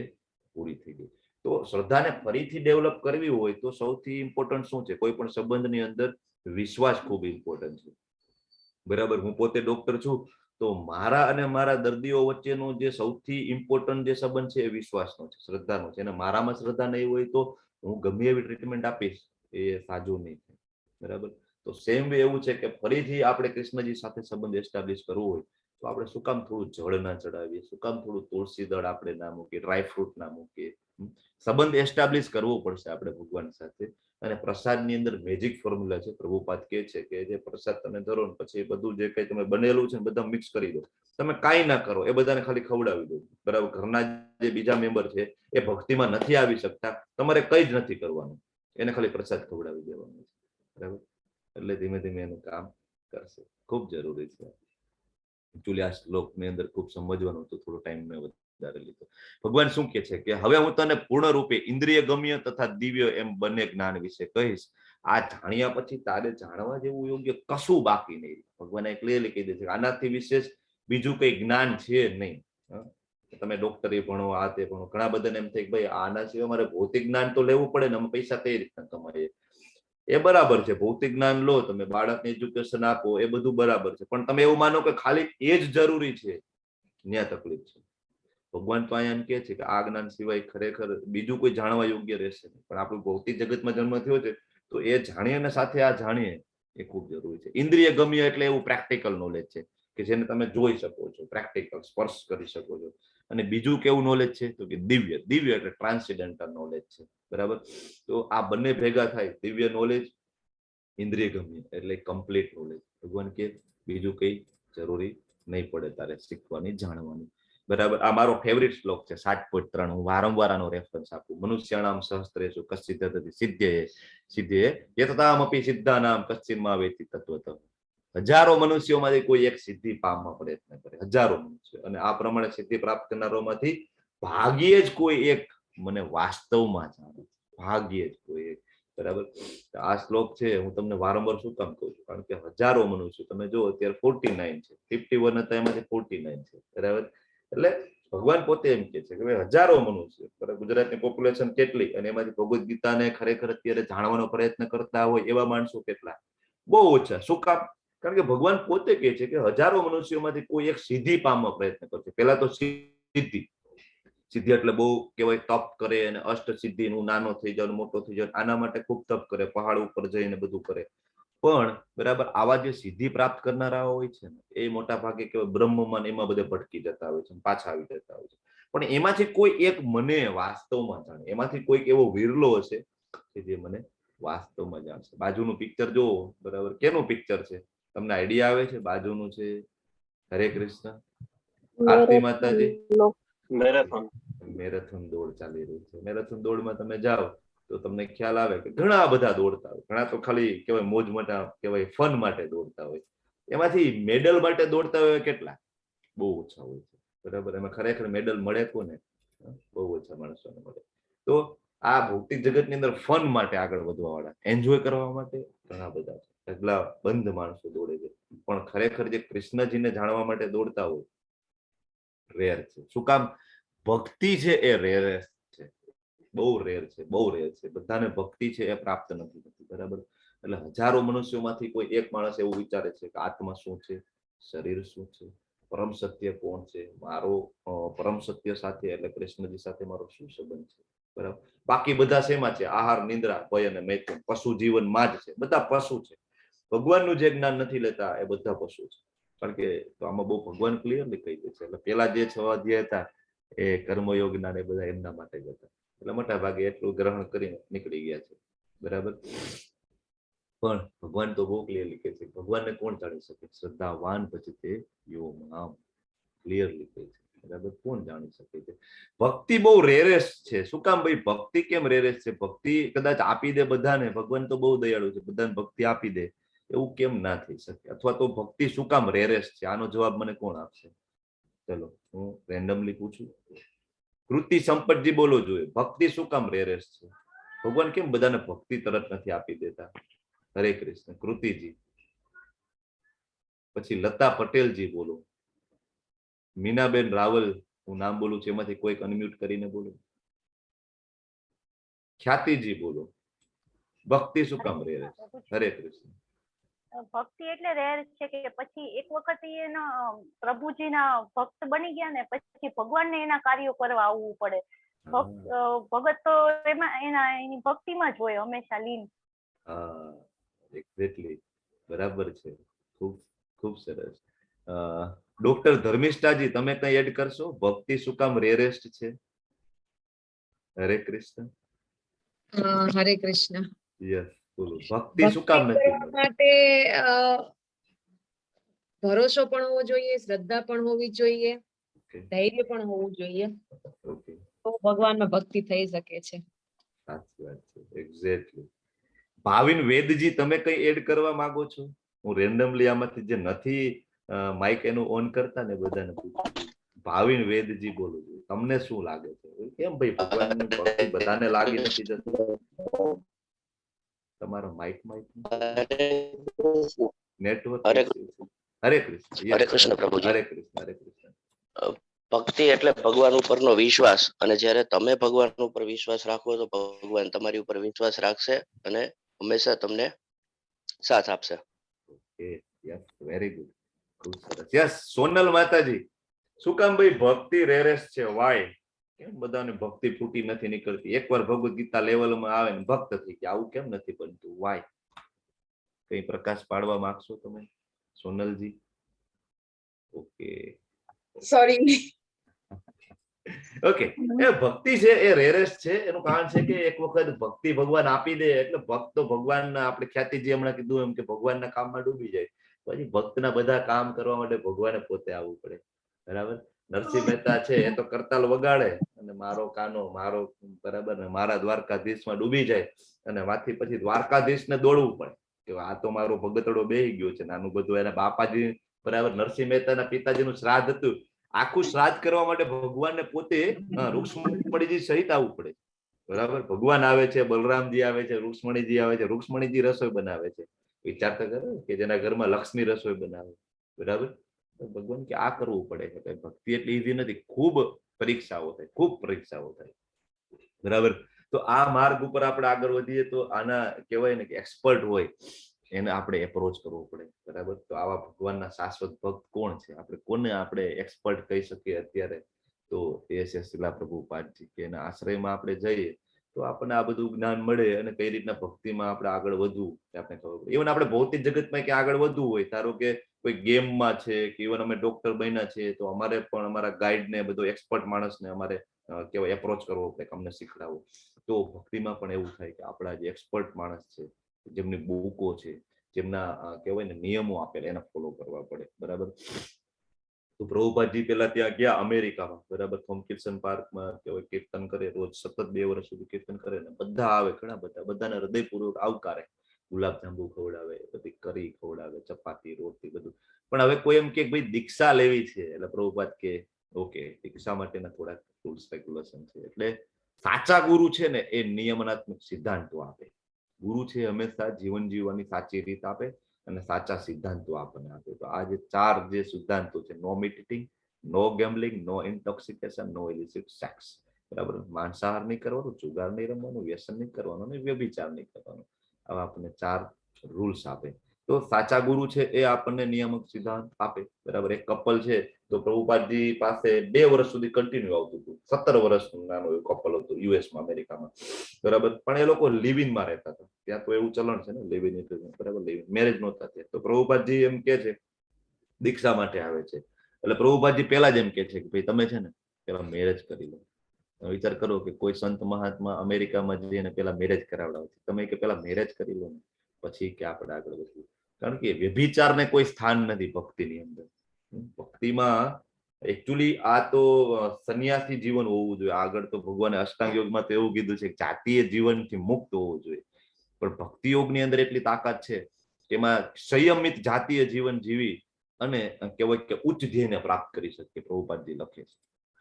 પૂરી થઈ ગઈ. તો શ્રદ્ધાને ફરીથી ડેવલપ કરવી હોય તો સૌથી ઇમ્પોર્ટન્ટ શું છે? કોઈ પણ સંબંધની અંદર વિશ્વાસ ખૂબ ઇમ્પોર્ટન્ટ છે. બરાબર. હું પોતે ડોક્ટર છું, તો મારા અને મારા દર્દીઓ વચ્ચેનો જે સૌથી ઇમ્પોર્ટન્ટ જે સંબંધ છે એ વિશ્વાસનો છે, શ્રદ્ધાનો છે. અને મારામાં શ્રદ્ધા નહીં હોય તો હું ગમે એવી ટ્રીટમેન્ટ આપીશ, એ સાજું નહીં થાય. બરાબર. તો સેમ વે એવું છે કે ફરીથી આપણે કૃષ્ણજી સાથે સંબંધ એસ્ટાબ્લિશ કરવો હોય તો આપણે શું કામ થોડું જળ ના ચડાવીએ, શું કામ થોડું તુલસી દળ આપણે ના મૂકીએ, ડ્રાય ફ્રૂટ ના મૂકીએ. સંબંધ એસ્ટાબ્લિશ કરવો પડશે આપણે ભગવાન સાથે. અને પ્રસાદની અંદર મેજિક ફોર્મ્યુલા છે. પ્રભુપાદ કહે છે કે જે પ્રસાદ તમે ધરો ને પછી બધું જે કંઈ તમે બનેલું છે ને બધા મિક્સ કરી દો. તમે કાંઈ ના કરો, એ બધાને ખાલી ખવડાવી દો. બરાબર. ઘરના જે બીજા મેમ્બર છે એ ભક્તિમાં નથી આવી શકતા, તમારે કંઈ જ નથી કરવાનું, એને ખાલી પ્રસાદ ખવડાવી દેવાનો છે. બરાબર. એટલે ધીમે ધીમે એનું કામ કરશે. ખૂબ જરૂરી છે. એકચ્યુઅલી આ શ્લોકની અંદર ખૂબ સમજવાનું તો થોડો ટાઈમ મેં ઉધારે લીધો. ભગવાન શું કે છે કે હવે હું તને પૂર્ણ રૂપે ઇન્દ્રિય ગમ્ય તથા દિવ્ય એમ બંને જ્ઞાન વિશે કહીશ. આ જાણ્યા પછી તારે જાણવા જેવું યોગ્ય કશું બાકી નહીં. ભગવાને ક્લિયરલી કહી દે છે આનાથી વિશેષ બીજું કઈ જ્ઞાન છે નહીં. તમે ડોક્ટરી ભણો, આ તે ભણો, ઘણા બધાને એમ થાય કે ભાઈ આના સિવાય મારે ભૌતિક જ્ઞાન તો લેવું પડે ને, અમે પૈસા કઈ રીતના કમાઈએ. એ બરાબર છે, ભૌતિક જ્ઞાન લો, તમે બાળકને એજ્યુકેશન આપો, એ બધું બરાબર છે, પણ તમે એવું માનો કે ખાલી એ જ જરૂરી છે, ત્યાં તકલીફ છે. ભગવાન તો અહીંયા એમ કે છે કે આ જ્ઞાન સિવાય ખરેખર બીજું કોઈ જાણવા યોગ્ય રહેશે નહીં. પણ આપણું ભૌતિક જગતમાં જન્મ થયો છે તો એ જાણીએ ને સાથે આ જાણીએ એ ખૂબ જરૂરી છે. ઇન્દ્રિય ગમ્ય એટલે એવું પ્રેક્ટિકલ નોલેજ છે કે જેને તમે જોઈ શકો છો, પ્રેક્ટિકલ સ્પર્શ કરી શકો છો. અને બીજું કેવું નોલેજ છે તો કે દિવ્ય. દિવ્ય એટલે ટ્રાન્સેન્ડેન્ટલ નોલેજ છે, બરાબર. તો આ બંને ભેગા થાય, દિવ્ય નોલેજ, ઇન્દ્રિય ગમ્ય એટલે કમ્પ્લીટ નોલેજ. ભગવાન કે બીજું કઈ જરૂરી નહીં પડે તારે શીખવાની, જાણવાની, બરાબર. આ મારો ફેવરિટ શ્લોક છે 7.3. હું વારંવાર આનો રેફરન્સ આપું. મનુષ્યાણામ સહસ્ત્રેષુ કશ્ચિદ તદતિ સિદ્ધયે સિદ્ધયે યતતામપી સિદ્ધાનામ કશ્ચિન્મા વેતિ તત્વતઃ. હજારો મનુષ્યોમાંથી કોઈ એક સિદ્ધિ પામવા પ્રયત્ન કરે, હજારો મનુષ્યો, અને આ પ્રમાણે સિદ્ધિ પ્રાપ્ત કરનારોમાંથી ભાગ્યે જ કોઈ એક મને વાસ્તવમાં જાણે, ભાગ્યે જ કોઈ એક, બરાબર. આ શ્લોક છે હું તમને વારંવાર શું કામ કહું છું, કારણ કે હજારો મનુષ્યો, તમે જો અત્યારે 49 છે, 51 હતા એમાંથી 49 છે, બરાબર. એટલે ભગવાન પોતે એમ કે છે કે ભાઈ હજારો મનુષ્યો, બરાબર. ગુજરાતની પોપ્યુલેશન કેટલી, અને એમાંથી ભગવદ્ ગીતાને ખરેખર અત્યારે જાણવાનો પ્રયત્ન કરતા હોય એવા માણસો કેટલા? બહુ ઓછા. શું કામ? કારણ કે ભગવાન પોતે કહે છે કે હજારો મનુષ્યોમાંથી કોઈ એક સિદ્ધિ પામવા પ્રયત્ન કરશે. પહેલા તો સિદ્ધિ, સિદ્ધિ એટલે બહુ કહેવાય તપ કરે, અને અષ્ટ સિદ્ધિ, હું નાનો થઈ જાઉં, મોટો થઈ જાઉં, આના માટે ખૂબ તપ કરે, પહાડ ઉપર જઈને બધું કરે. પણ બરાબર આવા જે સિદ્ધિ પ્રાપ્ત કરનારા હોય છે ને એ મોટા ભાગે કેવાય બ્રહ્મમાં એમાં બધે ભટકી જતા હોય છે, પાછા આવી જતા હોય છે. પણ એમાંથી કોઈ એક મને વાસ્તવમાં જાણે, એમાંથી કોઈક એવો વિરલો હશે કે જે મને વાસ્તવમાં જાણશે. બાજુનું પિક્ચર જોવો, બરાબર. કેનું પિક્ચર છે તમને આઈડિયા આવે છે? બાજુનું છે હરે કૃષ્ણ, આરતી માતાજી, મેરેથોન. મેરેથોન દોડ ચાલી રહી છે. મેરેથોન દોડમાં તમે જાઓ તો તમને ખ્યાલ આવે કે ઘણા બધા દોડતા હોય. ઘણા તો ખાલી કહેવાય મોજ મટા, કહેવાય ફન માટે દોડતા હોય. એમાંથી મેડલ માટે દોડતા હોય કેટલા? બહુ ઓછા હોય છે, બરાબર. એમાં ખરેખર મેડલ મળે કોને? બહુ ઓછા માણસોને મળે. તો આ ભૌતિક જગતની અંદર ફન માટે આગળ વધવા વાળા, એન્જોય કરવા માટે ઘણા બધા છે, એટલા બંધ માણસો દોડે છે. પણ ખરેખર જે કૃષ્ણજીને જાણવા માટે દોડતા હોય રેર છે. શું કામ? ભક્તિ છે એ રેર છે, બહુ રેર છે, બહુ રેર છે. બધાને ભક્તિ છે એ પ્રાપ્ત નથી થતી, બરાબર. એટલે હજારો મનુષ્યોમાંથી કોઈ એક માણસ એવું વિચારે છે કે આત્મા શું છે, શરીર શું છે, પરમ સત્ય કોણ છે, મારો પરમ સત્ય સાથે એટલે કૃષ્ણજી સાથે મારો શું સંબંધ છે, બરાબર. બાકી બધા શેમાં છે? આહાર, નિંદ્રા, ભય અને મૈથુન, પશુ જીવનમાં જ છે. બધા પશુ છે. ભગવાનનું જે જ્ઞાન નથી લેતા એ બધા પશુ છે. કારણ કે તો આમાં બહુ ભગવાન ક્લિયરલી કહી દે છે. એટલે પેલા જે 6 અધ્યાય હતા એ કર્મયોગના ને બધા એમના માટે જ હતા. એટલે મોટા ભાગે એટલું ગ્રહણ કરીને નીકળી ગયા છે, બરાબર. પણ ભગવાન તો બહુ ક્લિયરલી કહે છે, ભગવાનને કોણ જાણી શકે? શ્રદ્ધાવાન ભજતે યો મામ, ક્લિયરલી કહે છે, બરાબર. કોણ જાણી શકે છે? ભક્તિ બહુ રેરેસ્ટ છે. શું કામ ભાઈ? ભક્તિ કેમ રેરેસ્ટ છે? ભક્તિ કદાચ આપી દે બધાને, ભગવાન તો બહુ દયાળુ છે, બધાને ભક્તિ આપી દે, એવું કેમ ના થઈ શકે? અથવા તો ભક્તિ શું કામ રેરેસ્ટ છે? આનો જવાબ મને કોણ આપશે? ચલો હું રેન્ડમલી પૂછું. કૃતિ સંપતજી બોલો જોઈએ, ભક્તિ શું કામ રેરેસ્ટ છે? ભગવાન કેમ બધાને ભક્તિ તરત નથી આપી દેતા? હરે કૃષ્ણ. કૃતિજી. પછી લતા પટેલજી બોલો. મીનાબેન રાવલ, હું નામ બોલું છું એમાંથી કોઈક અનમ્યુટ કરીને બોલો. ખ્યાતિજી બોલો. ભક્તિ શું કામ રેરેસ્ટ? હરે કૃષ્ણ. ભક્તિ એટલે રેર છે કે પછી એક વખત એના પ્રભુજીના ભક્ત બની ગયા ને પછી ભગવાનને એના કાર્યો કરવા આવવું પડે. ભગત તો એમાં એની ભક્તિમાં જ હોય હંમેશા લીન. હા, એક્ઝેક્ટલી, બરાબર છે. ખૂબ ખૂબ સરસ. ડોક્ટર ધર્મિષ્ઠાજી, તમે કઈ એડ કરશો? ભક્તિ શું કામ રેરેસ્ટ છે? હરે કૃષ્ણ. હરે કૃષ્ણ. યસ, બોલો. ભક્તિ શું કામ નથી માટે ભરોસો પણ હોવો જોઈએ, શ્રદ્ધા પણ હોવી જોઈએ, ધૈર્ય પણ હોવું જોઈએ, તો ભગવાનમાં ભક્તિ થઈ શકે છે. સાચી વાત છે, એક્ઝેક્ટલી. ભાવિન વેદજી, તમે કઈ એડ કરવા માંગો છો? હું રેન્ડમલી આમાંથી જે નથી માઇક એનું ઓન કરતા ને બધાને પૂછું. ભાવિન વેદજી બોલું છું. તમને શું લાગે છે? કેમ ભાઈ ભગવાનની ભક્તિ બધાને લાગી નથી જતી? તમારો માઇક નેટવર્ક. હરે હરે કૃષ્ણ. હરે કૃષ્ણ પ્રભુજી. હરે કૃષ્ણ. હરે કૃષ્ણ. ભક્તિ એટલે ભગવાન ઉપરનો વિશ્વાસ, અને જ્યારે તમે ભગવાન ઉપર વિશ્વાસ રાખો તો ભગવાન તમારી ઉપર વિશ્વાસ રાખશે અને હંમેશા તમને સાથ આપશે. Yes, very good. ખૂબ સરસ. યસ, સોનલ માતાજી, શું કામ ભાઈ ભક્તિ રેરેસ છે? વાય? કેમ બધાને ભક્તિ ફૂટી નથી નીકળતી? એકવાર ભગવદ ગીતા લેવલમાં આવે ને ભક્ત થઈ ગયા, આવું કેમ નથી બનતું? વાય? કઈ પ્રકાશ પાડવા માંગશો તમે સોનલજી? Okay, sorry. ઓકે. એ ભક્તિ છે એ રેરેસ છે. એનું કારણ છે કે એક વખત ભક્તિ ભગવાન આપી દે એટલે ભક્ત તો ભગવાનના, આપણે ખ્યાતિજી હમણાં કીધું એમ કે ભગવાનના કામમાં ડૂબી જાય. પછી ભક્તના બધા કામ કરવા માટે ભગવાને પોતે આવવું પડે. બરાબર? નરસિંહ મહેતા છે એ તો કરતાલ વગાડે અને મારો કાનો મારો, બરાબર ને, મારા દ્વારકાધીશમાં ડૂબી જાય અને વાથી પછી દ્વારકાધીશને દોડવું પડે કે આ તો મારો ભગતડો બેહી ગયો છે. નાનું બધું એના બાપાજી, બરાબર, નરસિંહ મહેતાના પિતાજીનું શ્રાદ્ધ હતું. આખું શ્રાદ્ધ કરવા માટે ભગવાનને પોતે રૂક્ષ્મણીજી સહિત આવવું પડે. બરાબર? ભગવાન આવે છે, બલરામજી આવે છે, રૂક્ષ્મણીજી આવે છે. રૂક્ષ્મણીજી રસોઈ બનાવે છે. વિચાર તો કરો કે જેના ઘરમાં લક્ષ્મી રસોઈ બનાવે. બરાબર? ભગવાન કે આ કરવું પડે છે. ભક્તિ એટલી ઈઝી નથી. ખૂબ પરીક્ષાઓ થાય, ખૂબ પરીક્ષાઓ થાય. બરાબર? તો આ માર્ગ ઉપર આપણે આગળ વધીએ તો આના કહેવાય ને કે એક્સપર્ટ હોય એને આપણે એપ્રોચ કરવો પડે. બરાબર? તો આવા ભગવાનના શાશ્વત ભક્ત કોણ છે? આપણે કોને આપણે એક્સપર્ટ કહી શકીએ અત્યારે? તો એ છે શિલા પ્રભુપાદજી, કે એના આશ્રયમાં આપણે જઈએ તો આપણને આ બધું જ્ઞાન મળે અને કઈ રીતના ભક્તિમાં આપણે આગળ વધવું આપણે ખબર પડે. ઇવન આપણે ભૌતિક જગતમાં ક્યાં આગળ વધવું હોય, ધારો કે કોઈ ગેમમાં છે કે ઇવન અમે ડોક્ટર બન્યા છે તો અમારે પણ અમારા ગાઈડને, બધો એક્સપર્ટ માણસને અમારે કહેવાય એપ્રોચ કરવો પડે, અમને શીખડાવવું. તો ભક્તિમાં પણ એવું થાય કે આપણા જે એક્સપર્ટ માણસ છે, જેમની બુકો છે, જેમના કહેવાય ને નિયમો આપેલા, એને ફોલો કરવા પડે. બરાબર? તો પ્રભુપાદજી પેલા ત્યાં ગયા અમેરિકામાં. બરાબર? થોમ્કિન્સન પાર્કમાં કહેવાય કીર્તન કરે, રોજ સતત 2 વર્ષ સુધી કીર્તન કરે ને બધા આવે, ઘણા બધા, બધાને હૃદયપૂર્વક આવકારે. ગુલાબ જાંબુ ખવડાવે, બધી કરી ખવડાવે, ચપાતી, રોટી, બધું. પણ હવે કોઈ એમ કે ભાઈ દીક્ષા લેવી છે, એટલે પ્રભુપાદ કે ઓકે, દીક્ષા માટેના થોડાક રૂલ્સ રેગ્યુલેશન છે. એટલે સાચા ગુરુ છે ને એ નિયમનાત્મક સિદ્ધાંતો આપે. ગુરુ છે હંમેશા જીવન જીવવાની સાચી રીત આપે અને સાચા સિદ્ધાંતો આપણને આપે. તો આ જે 4 જે સિદ્ધાંતો છે, નો મીટ ઇટિંગ, નો ગેમ્બલિંગ, નો ઇન્ટોક્સિકેશન, નો ઇલિસિટ સેક્સ. બરાબર? માંસાહાર નહીં કરવાનું, જુગાર નહીં રમવાનું, વ્યસન નહીં કરવાનું અને વ્યભિચાર નહીં કરવાનું. આવા આપણને 4 રૂલ્સ આપે. તો સાચા ગુરુ છે એ આપણને નિયામક સિદ્ધાંત આપે. બરાબર? એક કપલ છે તો પ્રભુપાદજી પાસે 2 વર્ષ સુધી કન્ટિન્યુ આવતું હતું. 17 વર્ષનું નાનું એવું કપલ હતું યુએસમાં, અમેરિકામાં. બરાબર? પણ એ લોકો લિવ ઇનમાં રહેતા હતા. ત્યાં તો એવું ચલણ છે ને, લિવ ઇન. બરાબર? લિવ ઇન, મેરેજ નહોતા થયા. તો પ્રભુપાદજી એમ કે છે, દીક્ષા માટે આવે છે. એટલે પ્રભુપાદજી પહેલા જ એમ કે છે કે ભાઈ તમે છે ને પેલા મેરેજ કરી લો. વિચાર કરો કે કોઈ સંત મહાત્મા અમેરિકામાં જઈને પેલા મેરેજ કરાવડાવે છે. તમે કે પેલા મેરેજ કરી લો ને પછી કે આપણે આગળ વધવું. કારણ કે વ્યભિચારને કોઈ સ્થાન નથી ભક્તિની અંદર. ભક્તિમાં એકચ્યુઅલી આ તો સંન્યાસી જીવન હોવું જોઈએ. આગળ તો ભગવાને અષ્ટાંગ યોગમાં તો એવું કીધું છે કે જાતીય જીવનથી મુક્ત હોવું જોઈએ. પણ ભક્તિ યોગની અંદર એટલી તાકાત છે કે એમાં સંયમિત જાતીય જીવન જીવી અને કહેવાય કે ઉચ્ચ ધ્યેયને પ્રાપ્ત કરી શકીએ. પ્રભુપાદજી લખે છે.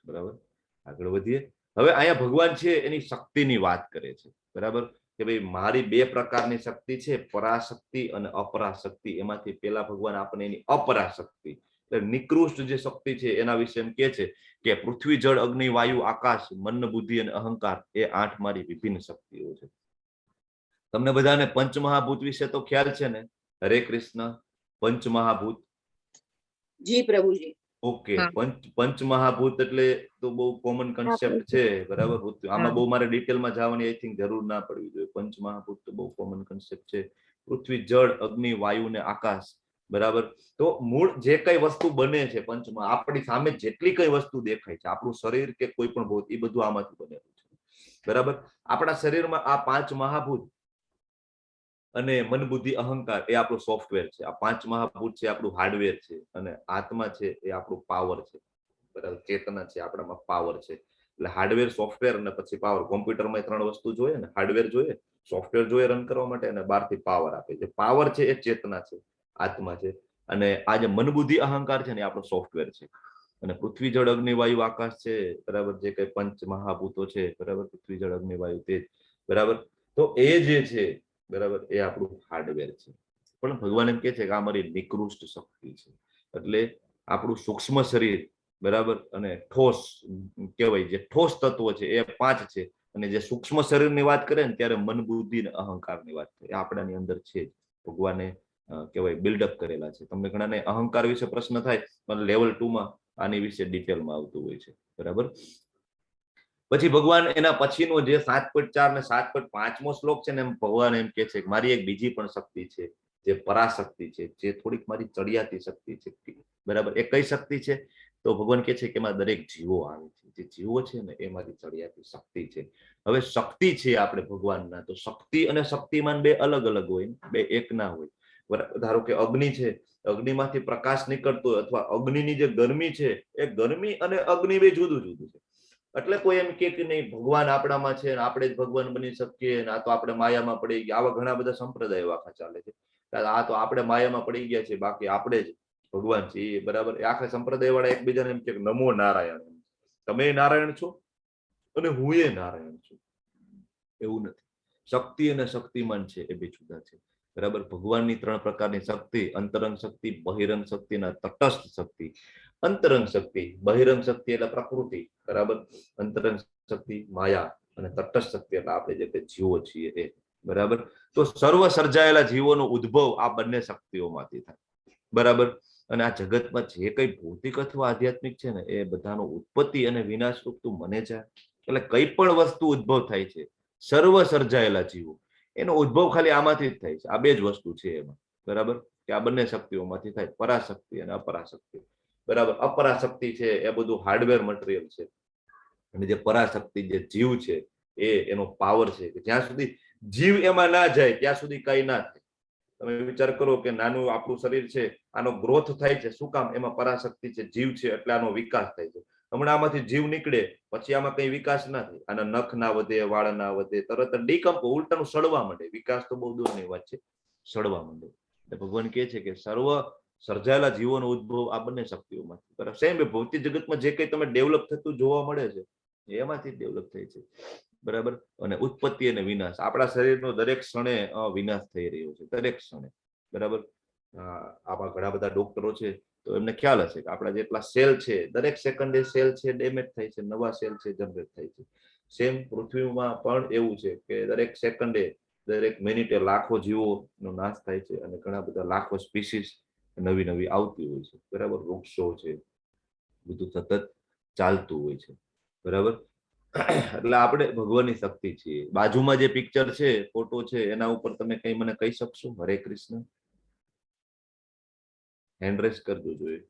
બરાબર? આગળ વધીએ. હવે અહીંયા ભગવાન છે એની શક્તિની વાત કરે છે. બરાબર? કે ભાઈ મારી 2 પ્રકારની શક્તિ છે, પરાશક્તિ અને અપરાશક્તિ. એમાંથી પેલા ભગવાન આપણને એની અપરાશક્તિ, એટલે નિકૃષ્ટ જે શક્તિ છે એના વિશે એમ કે છે કે પૃથ્વી, જળ, અગ્નિ, વાયુ, આકાશ, મન, બુદ્ધિ અને અહંકાર એ 8 મારી વિભિન્ન શક્તિઓ છે. તમને બધાને પંચમહાભૂત વિશે તો ખ્યાલ છે ને? હરે કૃષ્ણ. પંચમહાભૂત. જી પ્રભુજી. ઓકે. પંચમહાભૂત એટલે તો બહુ કોમન કન્સેપ્ટ છે. બરાબર? આમાં બહુ મારે ડિટેલમાં જવાની આઈ થિંક જરૂર ના પડવી જોઈએ. પંચમહાભૂત તો બહુ કોમન કન્સેપ્ટ છે. પૃથ્વી, જળ, અગ્નિ, વાયુ ને આકાશ. બરાબર? તો મૂળ જે કઈ વસ્તુ બને છે પંચમાં, આપણી સામે જેટલી કઈ વસ્તુ દેખાય છે, આપણું શરીર કે કોઈ પણ ભૂત, એ બધું આમાંથી બનેલું છે. બરાબર? આપણા શરીરમાં આ 5 મહાભૂત અને મન, બુદ્ધિ, અહંકાર એ આપણું સોફ્ટવેર છે. આ 5 મહાભૂત છે આપણું હાર્ડવેર છે અને આત્મા છે એ આપણું પાવર છે. બરાબર? ચેતના છે આપણામાં પાવર છે. એટલે હાર્ડવેર, સોફ્ટવેર અને પછી પાવર. કોમ્પ્યુટરમાં 3 વસ્તુ જોઈએ ને, હાર્ડવેર જોઈએ, સોફ્ટવેર જોઈએ રન કરવા માટે, અને બહારથી પાવર આપે છે. પાવર છે એ ચેતના છે, આત્મા છે. અને આ જે મન, બુદ્ધિ, અહંકાર છે ને એ આપણો સોફ્ટવેર છે. અને પૃથ્વી જળ અગ્નિ વાયુ આકાશ છે, બરાબર, જે કઈ પંચ મહાભૂતો છે, બરાબર, પૃથ્વી જળ અગ્નિ વાયુ તેજ, બરાબર. તો એ જે છે, બરાબર, એ આપણું હાર્ડવેર છે. પણ ભગવાન એમ કે છે કે આ મારી નિકૃષ્ટ શક્તિ છે. એટલે આપણું સૂક્ષ્મ શરીર, બરાબર, અને ઠોસ કહેવાય, જે ઠોસ તત્વો છે એ 5 છે. અને જે સૂક્ષ્મ શરીરની વાત કરે ને ત્યારે મન, બુદ્ધિ અને અહંકારની વાત કરે, આપણાની અંદર છે. ભગવાને કહેવાય બિલ્ડઅપ કરેલા છે. તમને ઘણાને અહંકાર વિશે પ્રશ્ન થાય પણ લેવલ 2 માં આની વિશે ડિટેલમાં આવતું હોય છે, બરાબર. પછી ભગવાન એના પછીનો જે 7.4 ને 7.5મો શ્લોક છે ને, એમ ભગવાન એમ કે છે કે મારી એક બીજી પણ શક્તિ છે, જે પરાશક્તિ છે, જે થોડીક મારી ચડિયાતી શક્તિ છે, બરાબર. એ કઈ શક્તિ છે? તો ભગવાન કે છે કે એમાં દરેક જીવો આવે છે. જે જીવો છે ને એ મારી ચડિયાતી શક્તિ છે. હવે શક્તિ છે આપણે ભગવાનના, તો શક્તિ અને શક્તિમાન બે અલગ અલગ હોય, બે એક ના હોય. ધારો કે અગ્નિ છે, અગ્નિમાંથી પ્રકાશ નીકળતો હોય, અથવા અગ્નિની જે ગરમી છે, એ ગરમી અને અગ્નિ બે જુદું જુદું છે. એટલે કોઈ એમ કે નહીં ભગવાન આપણામાં છે, આપણે જ ભગવાન બની શકીએ, આ તો આપણે માયામાં પડી ગયા. આવા ઘણા બધા સંપ્રદાયો આખા ચાલે છે. આ તો આપણે માયામાં પડી ગયા છે, બાકી આપણે જ ભગવાન છીએ, બરાબર. એ આખા સંપ્રદાય વાળા એકબીજાને એમ કે નમો નારાયણ, તમે નારાયણ છો અને હું એ નારાયણ છું. એવું નથી. શક્તિ અને શક્તિમાન છે એ બે જુદા છે, બરાબર. ભગવાનની 3 પ્રકારની શક્તિ: અંતરંગ શક્તિ, બહિરંગ શક્તિ અને તટસ્થ શક્તિ. અંતરંગ શક્તિ, બહિરંગ શક્તિ એટલે પ્રકૃતિ, બરાબર. અંતરંગ શક્તિ માયા, અને તટસ્થ શક્તિ એટલે આપણે જે જીવો છીએ એ, બરાબર. તો સર્વ સર્જાયેલા જીવોનો ઉદ્ભવ આ બંને શક્તિઓમાંથી થાય, બરાબર. અને આ જગતમાં જે કઈ ભૌતિક અથવા આધ્યાત્મિક છે ને, એ બધાનો ઉત્પત્તિ અને વિનાશ રૂપ તું મને છે. એટલે કઈ પણ વસ્તુ ઉદ્ભવ થાય છે, સર્વ સર્જાયેલા જીવો, એનો ઉદ્ભવ ખાલી આમાંથી જ થાય છે. આ બે જ વસ્તુ છે એમાં, બરાબર. કે આ બંને શક્તિઓમાંથી થાય, પરાશક્તિ અને અપરાશક્તિ, બરાબર. અપરાશક્તિ છે એ બધું હાર્ડવેર મટીરિયલ છે, અને જે પરાશક્તિ જે જીવ છે એ એનો પાવર છે. કે જ્યાં સુધી જીવ એમાં ના જાય ત્યાં સુધી કઈ ના થાય. તમે વિચાર કરો કે નાનું આપણું શરીર છે, આનો ગ્રોથ થાય છે, શું કામ? એમાં પરાશક્તિ છે, જીવ છે, એટલે આનો વિકાસ થાય છે. હમણાં આમાંથી જીવ નીકળે પછી આમાં કઈ વિકાસ ના થાય, આના નખ ના વધે, વાળ ના વધે, તરત જ ડીકમ્પો, ઉલટાનું સડવા માંડે. વિકાસ તો બહુ દૂરની વાત છે, સડવા માંડે. ભગવાન કહે છે કે સર્વ સર્જાયેલા જીવોનો ઉદ્ભવ આ બંને શક્તિઓમાંથી, બરાબર. સેમ ભૌતિક જગતમાં જે કઈ તમે ડેવલપ થતું જોવા મળે છે એમાંથી ડેવલપ થાય છે, બરાબર. અને ઉત્પત્તિ અને વિનાશ, આપણા શરીરનો દરેક ક્ષણે વિનાશ થઈ રહ્યો છે, દરેક ક્ષણે, બરાબર. આમાં ઘણા બધા ડોક્ટરો છે તો એમને ખ્યાલ હશે કે આપણા જેટલા સેલ છે, દરેક સેકન્ડે સેલ છે ડેમેજ થાય છે, નવા સેલ છે જનરેટ થાય છે. સેમ પૃથ્વીમાં પણ એવું છે કે દરેક સેકન્ડે, દરેક મિનિટે લાખો જીવોનો નાશ થાય છે, અને ઘણા બધા લાખો સ્પીસીસ નવી નવી આવતી હોય છે, બરાબર. વૃક્ષો છે, બધું સતત ચાલતું હોય છે, બરાબર. એટલે આપણે ભગવાનની શક્તિ છીએ. બાજુમાં જે પિક્ચર છે, ફોટો છે, એના ઉપર તમે કઈ મને કહી શકશો? હરે કૃષ્ણ, હેન્ડ રેસ કરજો જોઈએ.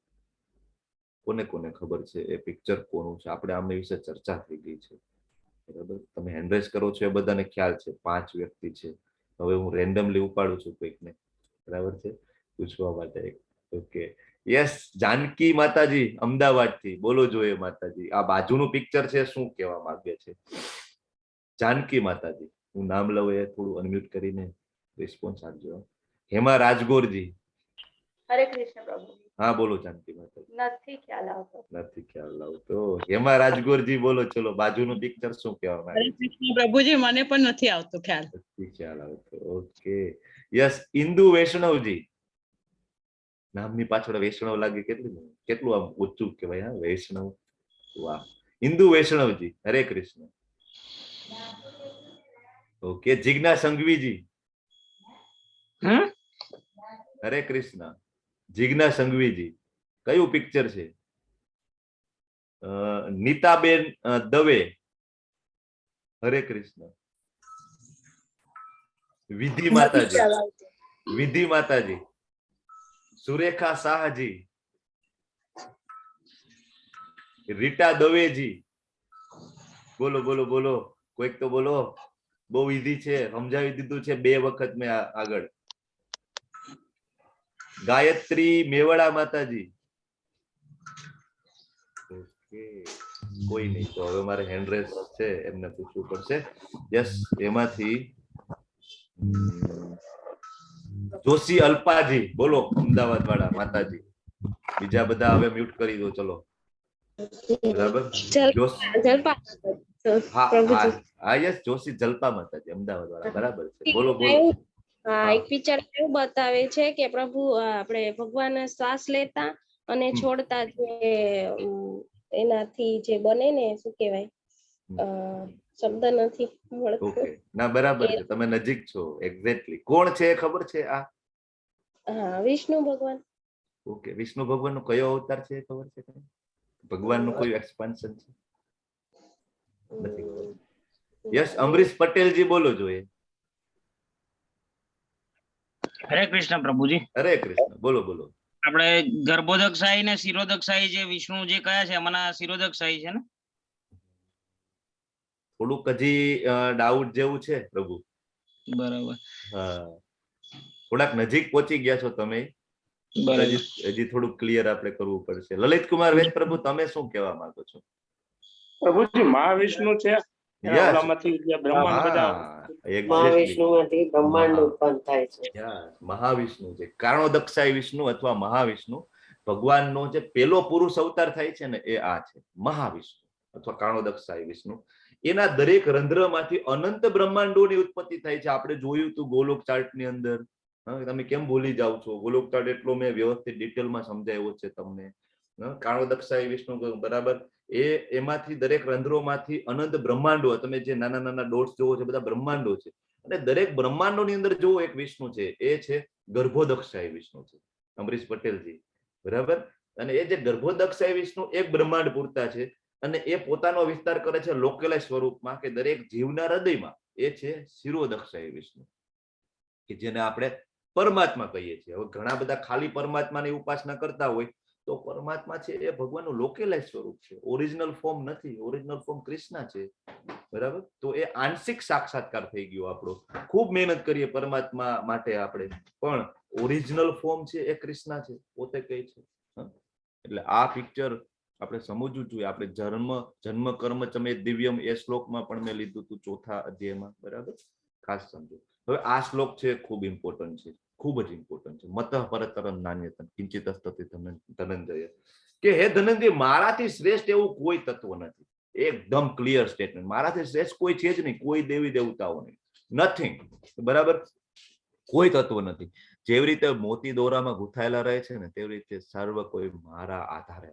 કોને કોને ખબર છે એ પિક્ચર કોનું છે? આપણે આમની વિશે ચર્ચા થઈ ગઈ છે, બરાબર. તમે હેન્ડ રેસ કરો છો એ બધાને ખ્યાલ છે, 5 વ્યક્તિ છે. હવે હું રેન્ડમલી ઉપાડું છું કોઈકને, બરાબર છે, પૂછવા માટે. ઓકે, યસ, જાનકી માતાજી અમદાવાદ થી, બોલો જોઈએ માતાજી. આ બાજુનું પિક્ચર છે, શું કહેવા માંગે છે જાનકી માતાજી? હું નામ લઉં એ થોડું અનમ્યુટ કરીને રિસ્પોન્સ આપજો. હેમા રાજગોરજી. હરે કૃષ્ણ પ્રભુ. હા બોલો જાનકી માતાજી. નથી ખ્યાલ આવતો. નથી ખ્યાલ આવતો. હેમા રાજગોરજી બોલો. ચલો, બાજુનું પિક્ચર શું કહેવા માંગે છે? કૃષ્ણ પ્રભુજી, મને પણ નથી આવતો ખ્યાલ. નથી ખ્યાલ આવતો. ઓકે, યસ, ઇન્દુ વૈષ્ણવજી. નામની પાછળ વૈષ્ણવ લાગે, કેટલું આમ ઊંચું કહેવાય. હા, વૈષ્ણવ, વાહ. ઇન્દુ વૈષ્ણવજી, હરે કૃષ્ણ. ઓકે, જિજ્ઞા સંઘવીજી. હરે કૃષ્ણ. જિજ્ઞા સંઘવીજી, કયું પિક્ચર છે? નીતાબેન દવે, હરે કૃષ્ણ. વિધિ માતાજી, વિધિ માતાજી. સુરેખા શાહજી, રીટા દવેજી. બોલો બોલો બોલો, કોઈક તો બોલો. બહુ ઈઝી છે, સમજાવી દીધું છે 2 વખત મેં આગળ. ગાયત્રી મેવાડા માતાજી. ઓકે, કોઈ નહીં. તો હવે મારે હેન્ડ રેસ છે, એમને પૂછવું પડશે. યસ, એમાંથી જોશી અલ્પાજી, બોલો, અમદાવાદ વાળા માતાજી. બીજા બધા હવે મ્યુટ કરી દો. ચલો, બરાબર. જલપા હા પ્રભુજી. હા યસ, જોશી જલપા માતાજી, અમદાવાદ વાળા. બરાબર છે, બોલો બોલો. એવું- હા, હા. એક પિક્ચર એવું બતાવે છે કે પ્રભુ આપણે ભગવાન શ્વાસ લેતા અને હમ. છોડતા જે એનાથી જે બને ને શું કહેવાય અ, શબ્દ નથી મળતો. ઓકે, ના બરાબર છે, તમે નજીક છો. એક્ઝેક્ટલી કોણ છે એ ખબર છે આ? હા, વિષ્ણુ ભગવાન. ઓકે, વિષ્ણુ ભગવાન નો કયો અવતાર છે એ ખબર છે તમને? ભગવાન નું કોઈ એક્સપાન્શન છે? નથી ખબર. યસ, અમરીશ પટેલજી બોલો જોઈએ. હરે કૃષ્ણ પ્રભુજી. હરે કૃષ્ણ, બોલો બોલો. આપણે ગર્ભોદકશાહી ને શિરોદકશાહી જે વિષ્ણુ જે કયા છે એમાંના શિરોદકશાહી છે ને? થોડુંક હજી ડાઉટ જેવું છે પ્રભુ. બરાબર હા, થોડાક નજીક પહોંચી ગયા છો તમે. બરાબર. હજી થોડુંક ક્લિયર આપણે કરવું પડશે. લલિત કુમાર વેદ પ્રભુ, તમે શું કહેવા માંગો છો? પ્રભુજી મહાવિષ્ણુ છે એના યસ, ઓલામાંથી જે બ્રહ્માંડ બધા મહાવિષ્ણુમાંથી બ્રહ્માંડ ઉત્પન્ન થાય છે. મહાવિષ્ણુ છે, કારણોદક્ષાય વિષ્ણુ અથવા મહાવિષ્ણુ. ભગવાનનો જે પેલો પુરુષ અવતાર થાય છે ને એ આ છે મહાવિષ્ણુ અથવા કારણોદક્ષાય વિષ્ણુ. એના દરેક રંધ્રમાંથી અનંત બ્રહ્માંડોની ઉત્પત્તિ થાય છે. આપણે જોયું તું ગોલોક ચાર્ટ ની અંદર. તમે કેમ ભૂલી જાવ છો? ગોલોક ચાર્ટ એટલો મેં વ્યવસ્થિત ડિટેલમાં સમજાવ્યો છે તમને. કારણોદક્ષાય વિષ્ણુ, બરાબર. એમાંથી દરેક રંધ્રોમાંથી અનંત બ્રહ્માંડો, તમે જે નાના નાના ડોટ્સ જોવો છો બધા બ્રહ્માંડો છે. અને દરેક બ્રહ્માંડોની અંદર જો એક વિષ્ણુ છે, એ છે ગર્ભોદક્ષાય વિષ્ણુ છે, અમરીશ પટેલજી. બરાબર. અને એ જે ગર્ભોદક્ષાય વિષ્ણુ એક બ્રહ્માંડ પૂરતા છે. અને એ પોતાનો વિસ્તાર કરે છે લોકેલાઇઝ સ્વરૂપમાં, કે દરેક જીવના હૃદયમાં. એ છે શિરોદક્ષાય વિષ્ણુ, કે જેને આપણે પરમાત્મા કહીએ છીએ. હવે ઘણા બધા ખાલી પરમાત્માની ઉપાસના કરતા હોય તો પરમાત્મા છે એ ભગવાનનું લોકેલાઇઝ સ્વરૂપ છે, ઓરિજિનલ ફોર્મ નથી. ઓરિજિનલ ફોર્મ કૃષ્ણ છે. બરાબર. તો એ આંશિક સાક્ષાત્કાર થઈ ગયો આપણો. ખૂબ મહેનત કરીએ પરમાત્મા માટે આપણે, પણ ઓરિજિનલ ફોર્મ છે એ કૃષ્ણ છે, પોતે કહે છે. એટલે આ પિક્ચર આપણે સમજવું જોઈએ. આપણે જન્મ કર્મ ચમે દિવ્યમ એ શ્લોકમાં પણ મેં લીધું હતું, ચોથા અધ્યાયમાં. બરાબર, ખાસ સમજો. હવે આ શ્લોક છે ખૂબ ઇમ્પોર્ટન્ટ છે, ખૂબ જ ઇમ્પોર્ટન્ટ છે. મતઃ પરતરમ નાન્યતમ કિંચિત અસ્તિ ધનંજય, કે હે ધનંજય, મારાથી શ્રેષ્ઠ એવું કોઈ તત્વ નથી. એકદમ ક્લિયર સ્ટેટમેન્ટ. મારાથી શ્રેષ્ઠ કોઈ છે જ નહીં, કોઈ દેવી દેવતાઓ નહીં, નથિંગ. બરાબર, કોઈ તત્વ નથી. જેવી રીતે મોતી દોરામાં ગૂંથાયેલા રહે છે ને, તેવી રીતે સર્વ કોઈ મારા આધારે,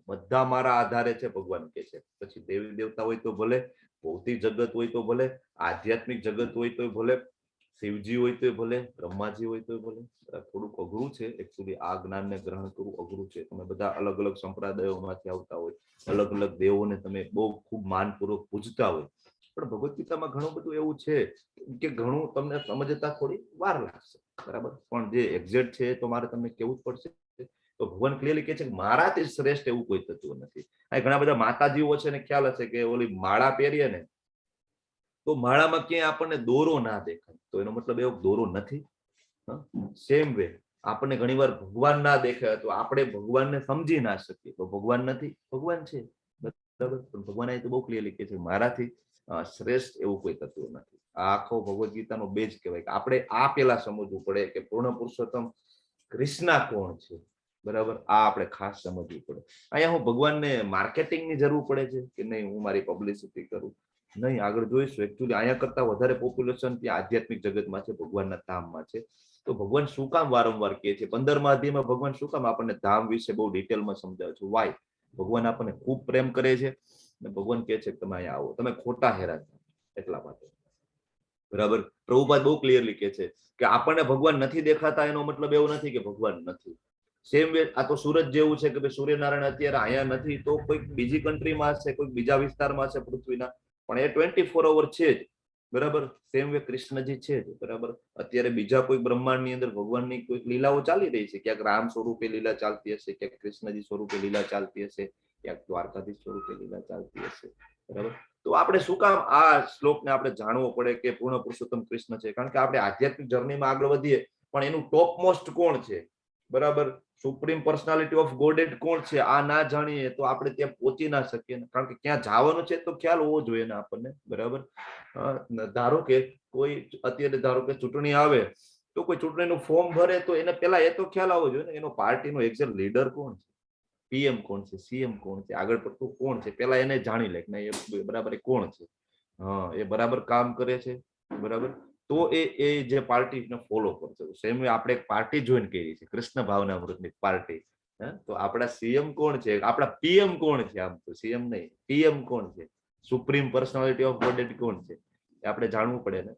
બધા મારા આધારે છે, ભગવાન કે છે. પછી દેવી દેવતા હોય તો ભલે, ભૌતિક જગત હોય તો ભલે, આધ્યાત્મિક જગત હોય તો ભલે, શિવજી હોય તો ભલે, બ્રહ્માજી હોય તો ભલે. થોડુંક અઘરું છે એકચ્યુઅલી આ જ્ઞાનને ગ્રહણ કરવું અઘરું છે. તમે બધા અલગ અલગ સંપ્રદાયોમાંથી આવતા હોય, અલગ અલગ દેવોને તમે બહુ ખૂબ માનપૂર્વક પૂજતા હોય, પણ ભગવદ ગીતામાં ઘણું બધું એવું છે કે ઘણું તમને સમજતા થોડી વાર લાગશે. બરાબર, પણ જે એક્ઝેક્ટ છે તો મારે તમને કેવું જ પડશે. તો ભગવાન ક્લિયરલી કહે છે કે મારાથી શ્રેષ્ઠ એવું કોઈ તત્વ નથી. આ ઘણા બધા માતાજીઓ છે ને, ખ્યાલ હશે કે ઓલી માળા પહેરીએ ને તો માળામાં ક્યાંય આપણને દોરો ના દેખાય, તો એનો મતલબ એવો દોરો નથી. સેમ વે આપણને ઘણીવાર ભગવાન ના દેખાય તો આપણે ભગવાનને સમજી ના શકીએ, તો ભગવાન નથી, ભગવાન છે. બરાબર, પણ ભગવાન અહીં તો બહુ ક્લિયરલી કહે છે મારાથી શ્રેષ્ઠ એવું કોઈ તત્વ નથી. આ આખો ભગવદ ગીતાનો બેઝ કહેવાય. કે આપણે આ પેલા સમજવું પડે કે પૂર્ણ પુરુષોત્તમ કૃષ્ણ કોણ છે. બરાબર, આ આપણે ખાસ સમજવું પડે. અહીંયા હું ભગવાનને માર્કેટિંગની જરૂર પડે છે કે નહીં, હું મારી પબ્લિસિટી કરું? નહીં, આગળ જોઈશું. એકચ્યુઅલી અહીંયા કરતા વધારે પોપ્યુલેશન ત્યાં આધ્યાત્મિક જગતમાં છે, ભગવાનના ધામમાં છે. તો ભગવાન શું કામ વારંવાર કહે છે? 15મા અધ્યાયમાં ભગવાન શું કામ આપણને ધામ વિશે બહુ ડિટેલમાં સમજાવે છે? વાય? ભગવાન આપણને ખૂબ પ્રેમ કરે છે અને ભગવાન કહે છે કે તમે અહીંયા આવો, તમે ખોટા હેરાન થાઓ એટલા માટે. બરાબર, પ્રભુપાદ બહુ ક્લિયરલી કહે છે કે આપણને ભગવાન નથી દેખાતા એનો મતલબ એવો નથી કે ભગવાન નથી. સેમ વે આ તો સુરત જેવું છે કે ભાઈ સૂર્યનારાયણ અત્યારે અહીંયા નથી તો કોઈક બીજી કન્ટ્રીમાં હશે, કોઈક બીજા વિસ્તારમાં હશે પૃથ્વીના, પણ એ 24 અવર છે જ. બરાબર, સેમ વે કૃષ્ણજી છે જ. બરાબર, અત્યારે બીજા કોઈ બ્રહ્માંડની અંદર ભગવાનની કોઈક લીલાઓ ચાલી રહી છે. ક્યાંક રામ સ્વરૂપે લીલા ચાલતી હશે, ક્યાંક કૃષ્ણજી સ્વરૂપે લીલા ચાલતી હશે, ક્યાંક દ્વારકાધીશ સ્વરૂપે લીલા ચાલતી હશે. બરાબર, તો આપણે શું કામ આ શ્લોકને આપણે જાણવો પડે કે પૂર્ણ પુરુષોત્તમ કૃષ્ણ છે? કારણ કે આપણે આધ્યાત્મિક જર્નીમાં આગળ વધીએ પણ એનું ટોપ મોસ્ટ કોણ છે, બરાબર, સુપ્રીમ પર્સનાલિટી ઓફ ગોડેડ કોણ છે, આ ના જાણીએ તો આપણે ત્યાં પહોંચી ના શકીએ. કારણ કે ક્યાં જવાનું છે તો ખ્યાલ હોવો જોઈએ ને આપણને. બરાબર, ધારો કે કોઈ અત્યારે ધારો કે ચૂંટણી આવે તો કોઈ ચૂંટણીનું ફોર્મ ભરે તો એને પેલા એ તો ખ્યાલ આવવો જોઈએ ને એનો પાર્ટીનો એક્ઝેક્ટ લીડર કોણ છે. પીએમ કોણ છે, સીએમ કોણ છે, આગળ પડતું કોણ છે, પેલા એને જાણી લે કે એ બરાબર એ કોણ છે, હા એ બરાબર કામ કરે છે, બરાબર, તો એ જે પાર્ટીને ફોલો કરશે. સેમ આપણે એક પાર્ટી જોઈન કરી છે, કૃષ્ણ ભાવનામૃતની પાર્ટી. તો આપણા સીએમ કોણ છે, આપણા પીએમ કોણ છે, આમ તો સીએમ નહીં, પીએમ કોણ છે, સુપ્રીમ પર્સનાલિટી ઓફ બોડી કોણ છે, એ આપણે જાણવું પડે ને.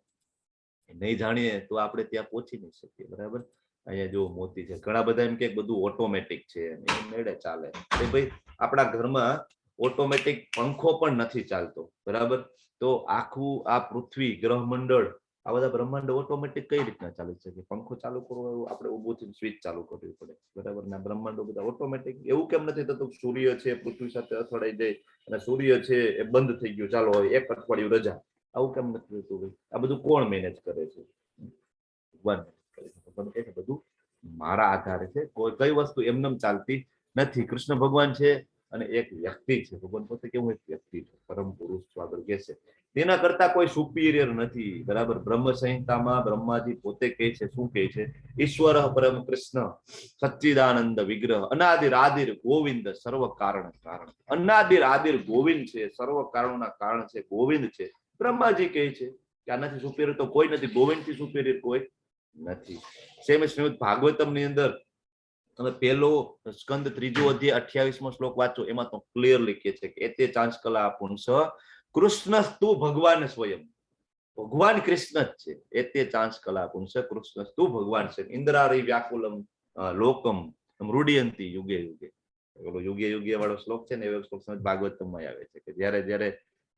નહીં જાણીએ તો આપણે ત્યાં પહોંચી નહીં શકીએ, બરાબર. અહીંયા જો મોતી છે, ઘણા બધા એમ કે બધું ઓટોમેટિક છે, એમ મેળે ચાલે. ભાઈ આપણા ઘરમાં ઓટોમેટિક પંખો પણ નથી ચાલતો, બરાબર, તો આખું આ પૃથ્વી ગ્રહ મંડળ આ બધા બ્રહ્માંડ ઓટોમેટિક કઈ રીતના ચાલી શકે? પંખો ચાલુ કરવો આપણે ઉભું થઈને સ્વિચ ચાલુ કરવી પડે, બરાબર. ના બ્રહ્માંડો બધા ઓટોમેટિક એવું કેમ નથી થતું? સૂર્ય છે પૃથ્વી સાથે અથડાઈ જાય અને સૂર્ય છે એ બંધ થઈ ગયું, ચાલો હવે 1 અઠવાડિયું રજા, આવું કેમ નથી થતું? ભાઈ આ બધું કોણ મેનેજ કરે છે? ભગવાન કહે છે બધું મારા આધારે છે, કોઈ કઈ વસ્તુ એમનેમ ચાલતી નથી. કૃષ્ણ ભગવાન છે અને એક વ્યક્તિ છે, ભગવાન પોતે કેવું એક વ્યક્તિ છે, પરમ પુરુષ છે, આગળ કહે છે તેના કરતા કોઈ સુપિરિયર નથી, બરાબર. બ્રહ્મ સંહિતામાં બ્રહ્માજી પોતે કહે છે, શું કહે છે? ઈશ્વર પરમ કૃષ્ણ સચ્ચિદાનંદ વિગ્રહ અનાદિર આદિર ગોવિંદ સર્વ કારણ કારણ. અનાદિર આદિર ગોવિંદ છે, સર્વ કારણોના કારણ છે, ગોવિંદ છે. બ્રહ્માજી કહે છે કે આનાથી સુપિરિયર તો કોઈ નથી, ગોવિંદ થી સુપિરિયર કોઈ નથી. સેમ શ્રીમદ ભાગવતમ ની અંદર તમે પહેલો સ્કંદ 3જો અધ્યાય 28મો શ્લોક વાંચો, એમાં તો ક્લિયરલી કહે છે કે એતે ચાંચ કલા પુંસ કૃષ્ણસ્તુ ભગવાન સ્વયં. ભગવાન કૃષ્ણ જ છે, એતે ચાંચ કલા પુંસ કૃષ્ણસ્તુ ભગવાન છે. ઇન્દ્રારી વ્યાકુલમ લોકમ મૃડયંતી યુગે યુગે. ઓલો યુગે યુગે વાળો શ્લોક છે ને, એવો શ્લોક શ્રીમદ ભાગવતમમાં આવે છે કે જ્યારે જ્યારે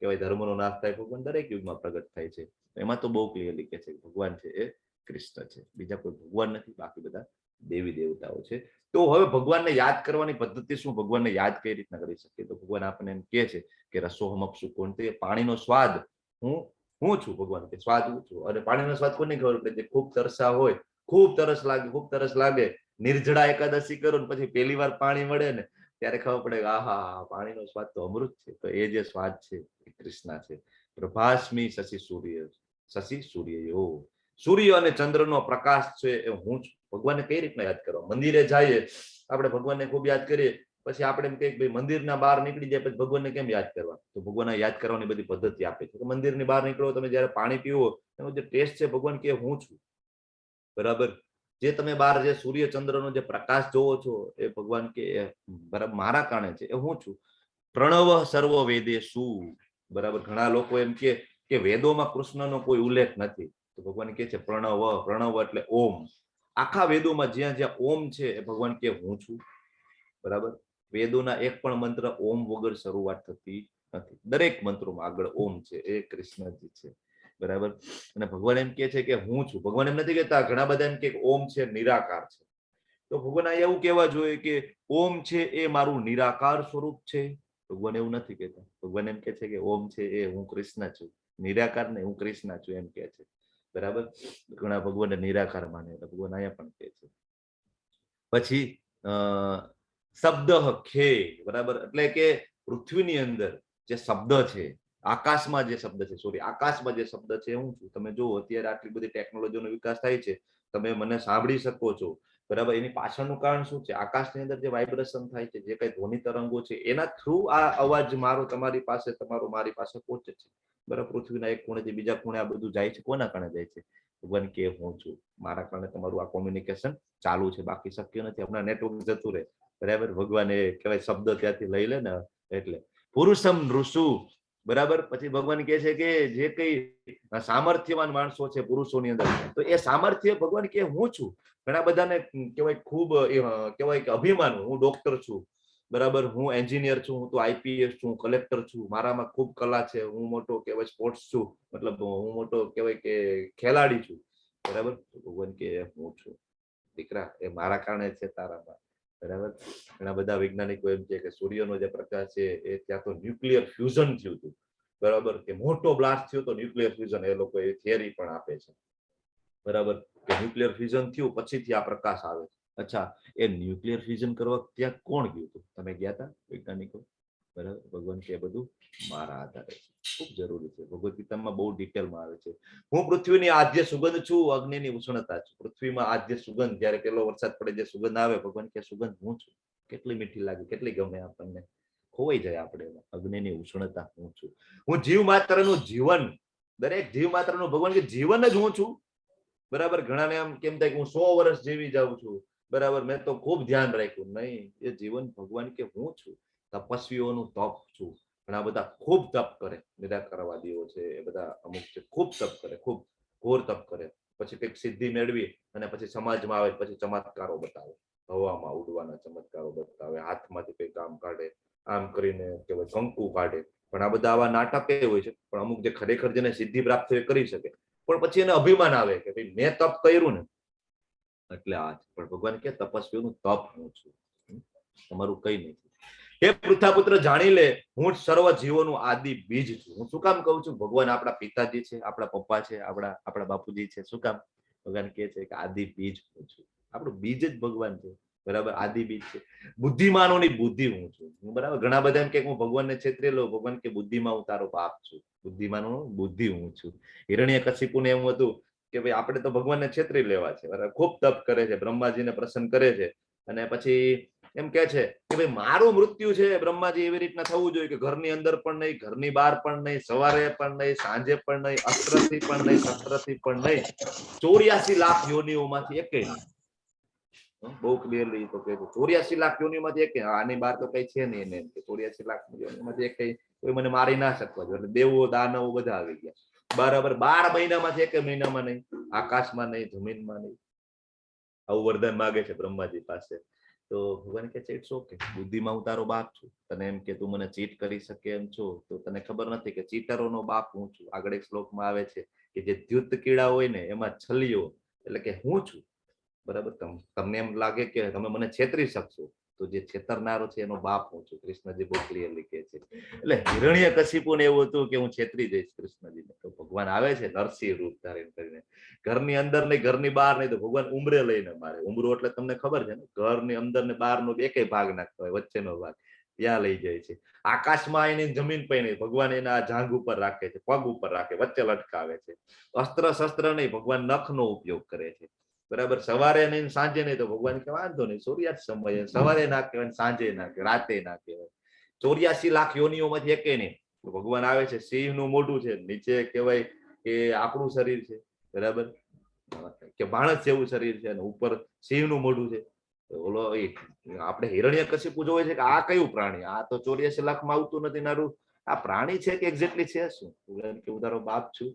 કહેવાય ધર્મનો નાશ થાય, ભગવાન દરેક યુગમાં પ્રગટ થાય છે. એમાં તો બહુ ક્લિયરલી કહે છે કે ભગવાન છે એ કૃષ્ણ છે, બીજા કોઈ ભગવાન નથી, બાકી બધા દેવી દેવતાઓ છે. તો હવે ભગવાનને યાદ કરવાની પદ્ધતિ શું? ભગવાનને યાદ કઈ રીતના કરી શકીએ? તો ભગવાન આપણને એમ કહે છે કે રસોહમ અપસુ કોણ, તે પાણીનો સ્વાદ હું છું. ભગવાન કે સ્વાદ હું છું. અને પાણીનો સ્વાદ કોને ખબર પડે? જે ખૂબ તરસા હોય, ખૂબ તરસ લાગે, નિર્જળા એકાદશી કરો ને પછી પહેલી વાર પાણી મળે ને ત્યારે ખબર પડે કે આહા પાણીનો સ્વાદ તો અમૃત છે. તો એ જે સ્વાદ છે એ કૃષ્ણ છે. પ્રભાસ્મી શશી સૂર્ય યો, સૂર્ય અને ચંદ્રનો પ્રકાશ છે એ હું છું. ભગવાનને કઈ રીતના યાદ કરવા? મંદિરે જઈએ આપણે, ભગવાનને ખૂબ યાદ કરીએ, પછી આપણે એમ કહીએ ભાઈ મંદિરના બહાર નીકળી જાય પછી ભગવાનને કેમ યાદ કરવા? તો ભગવાનને યાદ કરવાની બધી પદ્ધતિ આપે છે. મંદિરની બહાર નીકળો, તમે જયારે પાણી પીવો એનો જે ટેસ્ટ છે, ભગવાન કે હું છું, બરાબર. જે તમે બહાર જે સૂર્ય ચંદ્રનો જે પ્રકાશ જોવો છો એ ભગવાન કે બરાબર મારા કારણે છે, એ હું છું. પ્રણવ સર્વ વેદે શું, બરાબર. ઘણા લોકો એમ કે વેદોમાં કૃષ્ણનો કોઈ ઉલ્લેખ નથી, તો ભગવાન કે છે પ્રણવ, પ્રણવ એટલે ઓમ. આખા વેદોમાં જ્યાં જ્યાં ઓમ છે એ ભગવાન કે હું છું, બરાબર. વેદોના એક પણ મંત્ર ઓમ વગર શરૂઆત થતી નથી, દરેક મંત્રોમાં આગળ ઓમ છે, એ કૃષ્ણજી છે, બરાબર. અને ભગવાન એમ કે છે કે હું છું. ભગવાન એમ નથી કહેતા, ઘણા બધા એમ કે ઓમ છે નિરાકાર છે, તો ભગવાન અહીંયા એવું કહેવા જોઈએ કે ઓમ છે એ મારું નિરાકાર સ્વરૂપ છે. ભગવાન એવું નથી કહેતા. ભગવાન એમ કે છે કે ઓમ છે એ હું કૃષ્ણ છું, નિરાકાર ને હું કૃષ્ણ છું એમ કે છે, બરાબર. ઘણા ભગવાનને નિરાકાર માને, ભગવાન અહીંયા પણ કહે છે. પછી શબ્દ ખે, બરાબર, એટલે કે પૃથ્વીની અંદર જે શબ્દ છે, આકાશમાં જે શબ્દ છે, સોરી આકાશમાં જે શબ્દ છે હું છું. તમે જુઓ અત્યારે આટલી બધી ટેકનોલોજીનો વિકાસ થાય છે, તમે મને સાંભળી શકો છો, બરાબર. એની પાછળનું કારણ શું છે? આકાશની અંદર જે વાઇબ્રેશન થાય છે, જે કઈ ધ્વનિ તરંગો છે, એના થ્રુ આ અવાજ મારો તમારી પાસે, તમારો મારી પાસે પહોંચે છે, બરાબર. પૃથ્વીના એક ખૂણેથી બીજા ખૂણે આ બધું જાય છે, કોના કારણે જાય છે? ભગવાન કે હું છું, મારા કારણે તમારું આ કોમ્યુનિકેશન ચાલુ છે, બાકી શક્ય નથી. હમણાં નેટવર્ક જતું રહે, બરાબર. ભગવાન એ કહેવાય શબ્દ ત્યાંથી લઈ લે ને, એટલે પુરુષમ ઋષુ, બરાબર. પછી ભગવાન કહે છે કે જે કઈ સામર્થ્યવાન માણસો છે પુરુષોની અંદર, તો એ સામર્થ્ય ભગવાન કે હું છું. ઘણા બધાને કહેવાય ખૂબ કહેવાય કે અભિમાન, હું ડોક્ટર છું, બરાબર, હું એન્જિનિયર છું, હું તો આઈપીએસ છું, કલેક્ટર છું, મારામાં ખૂબ કલા છે, હું મોટો કહેવાય સ્પોર્ટ્સ છું, મતલબ હું મોટો કહેવાય કે ખેલાડી છું, બરાબર. ભગવાન કે હું છું દીકરા, એ મારા કારણે છે તારામાં, બરાબર. ઘણા બધા વૈજ્ઞાનિકો એમ છે કે સૂર્યનો જે પ્રકાશ છે એ ત્યાં તો ન્યુક્લિયર ફ્યુઝન થયું હતું, બરાબર, કે મોટો બ્લાસ્ટ થયો તો ન્યુક્લિયર ફ્યુઝન, એ લોકો એ થિયરી પણ આપે છે, બરાબર, કે ન્યુક્લિયર ફ્યુઝન થયું પછીથી આ પ્રકાશ આવે છે. અચ્છા, એ ન્યુક્લિયર ફ્યુઝન કરવા ત્યાં કોણ ગયું હતું? તમે ગયા હતા વૈજ્ઞાનિકો, બરાબર. ભગવાન કે બધું મારા આધારે છે, ખૂબ જરૂરી છે. ભગવદ ગીતામાં બહુ ડિટેલમાં આવે છે. હું પૃથ્વીની આદ્ય સુગંધ છું, અગ્નિની ઉષ્ણતા છું. પૃથ્વીમાં આદ્ય સુગંધ, જયારે પેલો વરસાદ પડે જે સુગંધ આવે, ભગવાન કે સુગંધ હું છું, કેટલી મીઠી લાગે, કેટલી ગમે આપણને, ખોવાઈ જાય આપણે એમાં. અગ્નિની ઉષ્ણતા હું છું, હું જીવ માત્રનું જીવન, દરેક જીવ માત્રનું ભગવાન કે જીવન જ હું છું. બરાબર, ઘણાને આમ કેમ થાય કે હું 100 વર્ષ જીવી જાઉં છું, બરાબર, મેં તો ખૂબ ધ્યાન રાખ્યું. નહીં, એ જીવન ભગવાન કે હું છું. તપસ્વીઓનું તપ છું. ઘણા બધા ખૂબ તપ કરે, નિરાકારવાદીઓ છે એ બધા અમુક છે, ખૂબ તપ કરે, ખૂબ ઘોર તપ કરે, પછી કંઈક સિદ્ધિ મેળવી અને પછી સમાજમાં આવે, પછી ચમત્કારો બતાવે, હવામાં ઉડવાના ચમત્કારો બતાવે, હાથમાંથી કંઈ કામ કાઢે, આમ કરીને કહેવાય કંકુ કાઢે. પણ આ બધા આવા નાટક એ હોય છે. પણ અમુક જે ખરેખર જેને સિદ્ધિ પ્રાપ્ત થઈ કરી શકે, પણ પછી એને અભિમાન આવે કે ભાઈ મેં તપ કર્યું ને એટલે આ. પણ ભગવાન કે તપસ્વીઓનું તપ હું છું, તમારું કઈ નથી. હે પૃથ્વાપુત્ર જાણી લે, હું જ સર્વ જીવોનું આદિ બીજ છું. હું શું કામ કહું છું? ભગવાન આપણા પિતાજી છે, આપણા પપ્પા છે, આપણા બાપુજી છે. શું કામ? ભગવાન કહે છે કે આદિ બીજ હું છું. આપણું બીજ જ ભગવાન છે, બરાબર, આદિ બીજ છે. બુદ્ધિમાનોની બુદ્ધિ હું છું. બરાબર, ઘણા બધા એમ કે હું ભગવાનને છેતરી લઉં. ભગવાન કે બુદ્ધિમાં હું તારો બાપ છું, બુદ્ધિમાનો બુદ્ધિ હું છું. હિરણ્યકશિપુને એમ હતું કે ભાઈ આપણે તો ભગવાનને છેતરી લેવા છે, બરાબર, ખૂબ તપ કરે છે, બ્રહ્માજીને પ્રસન્ન કરે છે, અને પછી એમ કે છે કે ભાઈ મારું મૃત્યુ છે બ્રહ્માજી એવી રીતના થવું જોઈએ કે ઘરની અંદર પણ નહીં, ઘરની બહાર પણ નહીં, સવારે પણ નહીં, સાંજે પણ નહીં, અસ્ત્રથી પણ નહીં, શસ્ત્રથી પણ નહીં, 84 લાખ યોનિઓમાંથી એકે નહીં. બહુ ક્લિયરલી તો કે 84 લાખ યોનિઓમાંથી એકે, આની બહાર તો કઈ છે નહીં એને, 84 લાખ યોનિઓમાંથી એકે કોઈ મને મારી ના શકવા જોઈએ. એટલે દેવો દાનવો બધા આવી ગયા, બરાબર. 12 મહિનામાંથી એકે મહિનામાં નહીં, આકાશમાં નહીં, જમીનમાં નહીં. આવું વરદાન માગે છે બ્રહ્માજી પાસે. તો ભગવાન કે છે ઇટ્સ ઓકે, બુદ્ધિમાં હું તારો બાપ છું. તને એમ કે તું મને ચીટ કરી શકે એમ છો, તો તને ખબર નથી કે ચીટરોનો બાપ હું છું. આગળ એક શ્લોકમાં આવે છે કે જે દ્યુત કીડા હોય ને એમાં છલિયો એટલે કે હું છું, બરાબર. તમને એમ લાગે કે તમે મને છેતરી શકશો, તો જે છેતરનારો છે એનો બાપ હું છું. કૃષ્ણજી બહુ ક્લિયરલી કહે છે. એટલે હિરણ્યકશિપુને એવું હતું કે હું છેતરી જઈશ કૃષ્ણજીને, તો ભગવાન આવે છે નરસિંહ રૂપ ધારણ કરીને. ઘરની અંદર નહીં, ઘરની બહાર નહીં, તો ભગવાન ઉંબરે લઈને મારે. ઉંબરો એટલે તમને ખબર છે ને, ઘરની અંદર ને બહાર નો એકે ભાગ નાખતો હોય, વચ્ચેનો ભાગ ત્યાં લઈ જાય છે. આકાશમાં આવીને જમીન પર નહીં, ભગવાન એના જાંઘ ઉપર રાખે છે, પગ ઉપર રાખે, વચ્ચે લટકાવે છે. અસ્ત્ર શસ્ત્ર નહીં, ભગવાન નખનો ઉપયોગ કરે છે, બરાબર. સવારે નહીં, સાંજે નહીં, તો ભગવાન કે વાંધો નહીં, સૂર્યાસ્ત સમયે સવારે ના કહેવાય, સાંજે ના કહેવાય, રાતે ના કહેવાય. 84 લાખ યોનિઓમાંથી એકે નહીં. ભગવાન આવે છે, સિંહનું મોઢું છે, નીચે કહેવાય કે આપણું શરીર છે, બરાબર, કે માણસ જેવું શરીર છે, અને ઉપર સિંહનું મોઢું છે. ઓલો આપણે હિરણ્યકશિપુ જોવે છે કે આ કયું પ્રાણી? આ તો 84 લાખમાં આવતું નથી. નારું આ પ્રાણી છે કે એક્ઝેક્ટલી છે શું? કે હું તારો બાપ છું,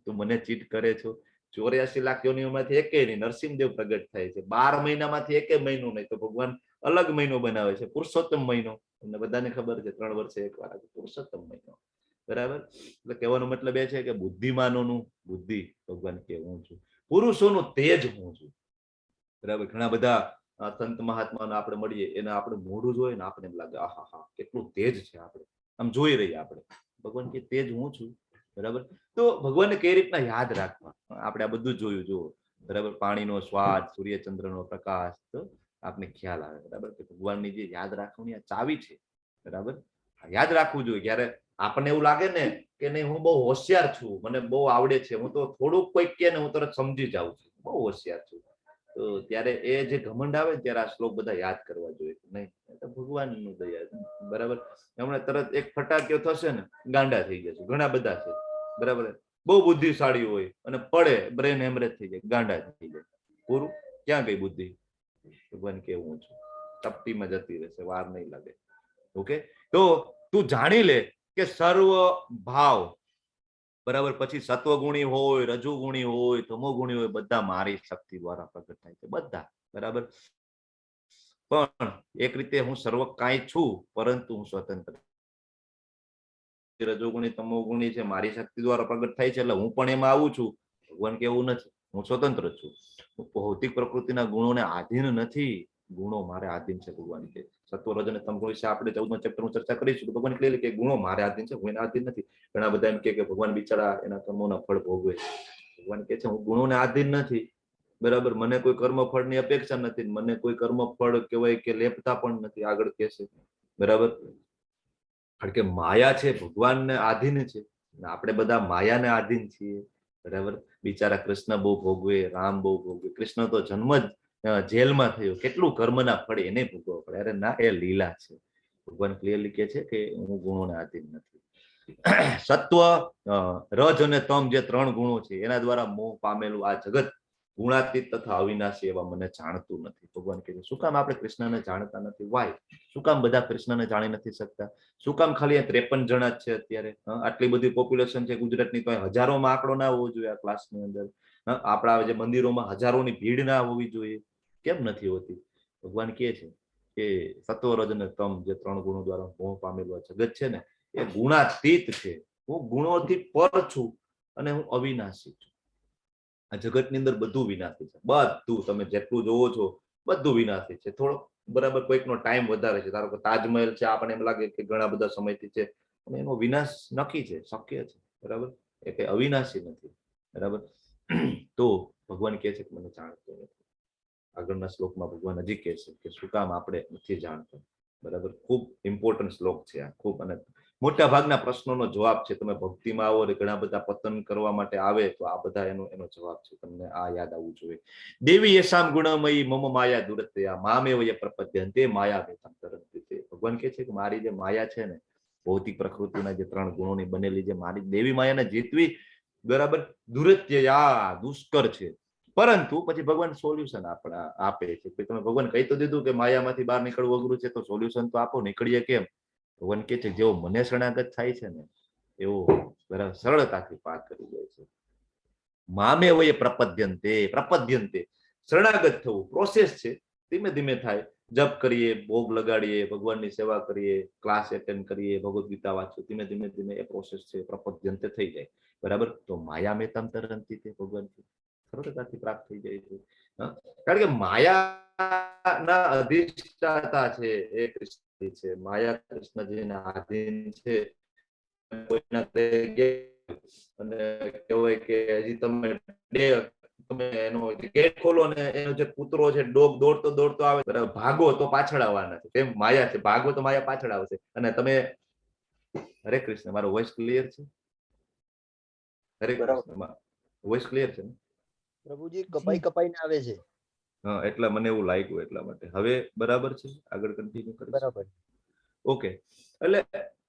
તું મને ચીટ કરે છો. 84 લાખ યોનિઓમાંથી એકે નહીં. નરસિંહદેવ પ્રગટ થાય છે. 12 મહિનામાંથી એકે મહિનો નહીં, તો ભગવાન અલગ મહિનો બનાવે છે, પુરુષોત્તમ મહિનો. તમને બધાને ખબર છે 3 વર્ષે એકવાર આવે પુરુષોત્તમ મહિનો, બરાબર. એટલે કહેવાનો મતલબ એ છે કે બુદ્ધિમાનોનું બુદ્ધિ ભગવાન કે હું છું. પુરુષોનું તેજ હું છું, બરાબર. ઘણા બધા સંત મહાત્માઓને આપણે મળીએ, એને આપણે મોઢું જોઈએ ને આપણે એમ લાગે આહા હા કેટલું તેજ છે, આપણે આમ જોઈ રહીએ આપણે. ભગવાન કે તેજ હું છું, બરાબર. તો ભગવાનને કઈ રીતના યાદ રાખવા, આપણે આ બધું જોયું જુઓ, બરાબર. પાણીનો સ્વાદ, સૂર્યચંદ્રનો પ્રકાશ, તો આપને ખ્યાલ આવે, બરાબર, કે ભગવાનની જે યાદ રાખવાની આ ચાવી છે, બરાબર. યાદ રાખવું જોઈએ. જ્યારે આપણને એવું લાગે ને કે નહીં હું બહુ હોશિયાર છું, મને બહુ આવડે છે, હું તો થોડુંક કોઈક કે ને હું તરત સમજી જાઉં છું, બહુ હોશિયાર છું, તો ત્યારે એ જે ઘમંડ આવે ને ત્યારે આ શ્લોક બધા યાદ કરવા જોઈએ. નહીં ભગવાનનું દયા, બરાબર. હમણાં તરત એક ફટાક્યો થશે ને ગાંડા થઈ જશે, ઘણા બધા છે, બરાબર. બહુ બુદ્ધિશાળી હોય અને પડે બ્રેન હેમરેજ થઈ જાય, ગાંડા થઈ જાય, પૂરું. ક્યાં ગઈ બુદ્ધિ? ભગવાન કેવું છું, તપતીમાં જતી રહેશે, વાર નહીં લાગે. ઓકે, તો તું જાણી લે કે સર્વ ભાવ, બરાબર, પછી સત્વગુણી હોય, રજોગુણી હોય, તમોગુણી હોય, બધા મારી શક્તિ દ્વારા પ્રગટ થાય છે, બધા, બરાબર. પણ એક રીતે હું સર્વ કાંઈ છું, પરંતુ હું સ્વતંત્ર. રજોગુણી તમોગુણી છે, મારી શક્તિ દ્વારા પ્રગટ થાય છે, એટલે હું પણ એમાં આવું છું. ભગવાન કે એવું નથી, હું સ્વતંત્ર છું. હું ભૌતિક પ્રકૃતિના ગુણોને આધીન નથી, ગુણો મારે આધીન છે. ભગવાન કે સત્વ રજ અને તમ ગુણ વિશે આપણે 14મા ચેપ્ટરમાં ચર્ચા કરીશું. તો ભગવાન ક્લિયરલી કે ગુણો મારે આધીન છે, હું એના આધીન નથી. ઘણા બધા એમ કે ભગવાન બિચારા એના કર્મોના ફળ ભોગવે. ભગવાન કે છે હું ગુણોને આધીન નથી, બરાબર. મને કોઈ કર્મ ફળની અપેક્ષા નથી, મને કોઈ કર્મ ફળ કહેવાય કે લેપતા પણ નથી. આગળ કે છે, બરાબર. કારણ કે માયા છે ભગવાનને આધીન છે, આપણે બધા માયાને આધીન છીએ, બરાબર. બિચારા કૃષ્ણ બહુ ભોગવે, રામ બહુ ભોગવે. કૃષ્ણ તો જન્મ જ જેલમાં થયો, કેટલું કર્મના ફળ એને ભોગવવા પડે, અરે ના, એ લીલા છે. ભગવાન ક્લિયરલી કહે છે કે હું ગુણોને આધીન નથી. સત્વ, રજ અને તમ જે 3 ગુણો છે એના દ્વારા મોહ પામેલું આ જગત ગુણાતીત તથા અવિનાશી એવા મને જાણતું નથી. ભગવાન કહે છે શું કામ આપણે કૃષ્ણને જાણતા નથી? વાય? શું કામ બધા કૃષ્ણને જાણી નથી શકતા? શું કામ ખાલી 53 જણા જ છે અત્યારે? આટલી બધી પોપ્યુલેશન છે ગુજરાતની, તો હજારોમાં આંકડો ના હોવો જોઈએ આ ક્લાસની અંદર. આપણા જે મંદિરોમાં હજારોની ભીડ ના હોવી જોઈએ, કેમ નથી હોતી? ભગવાન કહે છે કે સત્વ, રજ અને તમ જે 3 ગુણો દ્વારા મોહ પામેલું આ જગત છે ને એ ગુણાતીત છે. હું ગુણોથી પર છું અને હું અવિનાશી છું. આ જગતની અંદર બધું વિનાશી છે, બધું તમે જેટલું જોવો છો બધું વિનાશી છે. થોડો બરાબર કોઈકનો ટાઈમ વધારે છે, ધારો કે તાજમહેલ છે, આપણને એમ લાગે કે ઘણા બધા સમયથી છે, અને એનો વિનાશ નક્કી છે, શક્ય છે, બરાબર? એ કઈ અવિનાશી નથી, બરાબર? તો ભગવાન કહે છે કે મને જાણતો નથી. આગળના શ્લોકમાં ભગવાન હજી કહે છે કે શું કામ આપણે નથી જાણતા, બરાબર? ખૂબ ઇમ્પોર્ટન્ટ શ્લોક છે આ, ખૂબ. અને મોટા ભાગના પ્રશ્નોનો જવાબ છે. તમે ભક્તિમાં આવો અને ઘણા બધા પતન કરવા માટે આવે તો આ બધા એનો જવાબ છે. તમને આ યાદ આવવું જોઈએ. દેવી યશામ ગુણમયી મમ માયા દુરત્યા મામેવ ય પ્રપદ્યન્તે માયા વેતામ તરંતિ. ભગવાન કહે છે કે મારી જે માયા છે ને, ભૌતિક પ્રકૃતિના જે 3 ગુણોની બનેલી જે મારી દેવી માયાને જીતવી, બરાબર, દુરત્યા દુષ્કર છે. પરંતુ પછી ભગવાન સોલ્યુશન આપે છે. તમે ભગવાન કહી તો દીધું કે માયામાંથી બહાર નીકળવું અઘરું છે, તો સોલ્યુશન તો આપો, નીકળીએ કેમ? ભગવાન કહે છે જેવો મને શરણાગત થાય છે ને એવો બરાબર સરળતાથી પાર કરી જાય છે. મામે વયે પ્રપદ્યન્તે, શરણાગત થવું પ્રોસેસ છે, ધીમે ધીમે થાય. જપ કરીએ, ભોગ લગાડીએ, ભગવાનની સેવા કરીએ, ક્લાસ એટેન્ડ કરીએ, ભગવદ ગીતા વાંચીએ, ધીમે ધીમે ધીમે એ પ્રોસેસ છે, પ્રપદ્યન્તે થઈ જાય, બરાબર? તો માયા મેતામ તરંતિ તે ભગવાન સરળતાથી પ્રાપ્ત થઈ જાય છે. કારણ કે માયાના અધિષ્ઠાતા છે એ કૃષ્ણ છે. માયા કૃષ્ણજીના આધીન છે. કોઈના અને કહેવાય કે હજી તમે એનો ગેટ ખોલો ને એનો જે કૂતરો છે ડોગ દોડતો દોડતો આવે, બરાબર, ભાગો તો પાછળ આવવાના છે. એમ માયા છે, ભાગો તો માયા પાછળ આવશે. અને તમે, હરે કૃષ્ણ, મારો વોઇસ ક્લિયર છે? હરે કૃષ્ણ, વોઇસ ક્લિયર છે ને? પ્રભુજી કપાઈ કપાઈને આવે છે. હા, એટલા મને એવું લાગ્યું, એટલા માટે. હવે બરાબર છે? આગળ કન્ટિન્યુ કરીશ. બરાબર. ઓકે. એટલે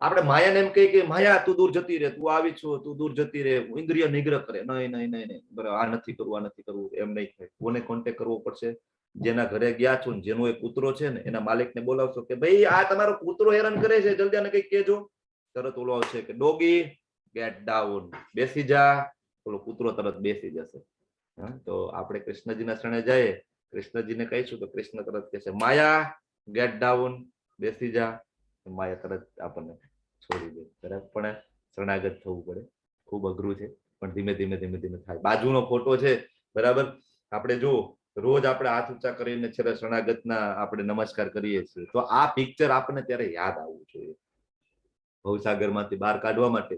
આપણે માયાને એમ કહીએ કે માયા તું દૂર જતી રહે, તું આવી છો, તું દૂર જતી રહે, ઇન્દ્રિય નિગ્રહ કરે. નહીં નહીં નહીં નહીં, બરાબર, આ નથી કરવું, આ નથી કરવું, એમ નહીં થાય. કોને કોન્ટેક્ટ કરવો પડશે? જેના ઘરે ગયા છો ને જેનો એ કૂતરો છે ને એના માલિકને બોલાવશો કે ભાઈ આ તમારો કૂતરો હેરાન કરે છે, જલ્દી આને કંઈક કહેજો. તરત ઓલો આવશે કે ડોગી ગેટ ડાઉન, બેસી જા. ઓલો કૂતરો તરત બેસી જશે. તો આપણે કૃષ્ણજીના શરણે જઈએ, કૃષ્ણજીને કહીશું તો કૃષ્ણ તરત કહેશે માયા ગેટ ડાઉન, બેસી જા. માયા તરત આપણને છોડી દે, બરાબર? પણ શરણાગત થવું પડે, ખૂબ અઘરું છે, પણ ધીમે ધીમે ધીમે ધીમે થાય. બાજુનો ફોટો છે, બરાબર? આપણે જો રોજ આપણે હાથ ઊંચા કરીને છેલ્લે શરણાગતના આપણે નમસ્કાર કરીએ છીએ, તો આ પિક્ચર આપણને ત્યારે યાદ આવવું જોઈએ. ભવસાગરમાંથી બહાર કાઢવા માટે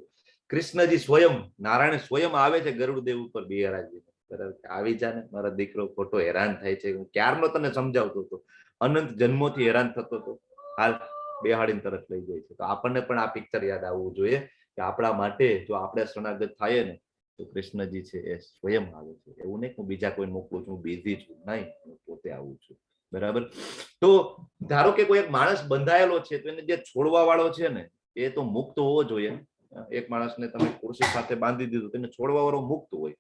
કૃષ્ણજી સ્વયં, નારાયણ સ્વયં આવે છે ગરુડદેવ ઉપર બિરાજીને, બરાબર? આવી જા ને મારા દીકરો, ખોટો હેરાન થાય છે, હું ક્યારનો તને સમજાવતો હતો, અનંત જન્મોથી હેરાન થતો હતો, હાલ બેહાડીને તરત લઈ જાય છે. તો આપણને પણ આ પિક્ચર યાદ આવવું જોઈએ કે આપણા માટે જો આપણે શરણાગત થાય ને તો કૃષ્ણજી છે એ સ્વયં આવે છે. એવું નહીં હું બીજા કોઈ મોકલું છું, બિઝી છું, નહીં, હું પોતે આવું છું, બરાબર? તો ધારો કે કોઈ એક માણસ બંધાયેલો છે તો એને જે છોડવા વાળો છે ને એ તો મુક્ત હોવો જોઈએ. એક માણસને તમે ખુરશી સાથે બાંધી દીધું, તેને છોડવા વાળો મુક્ત હોય,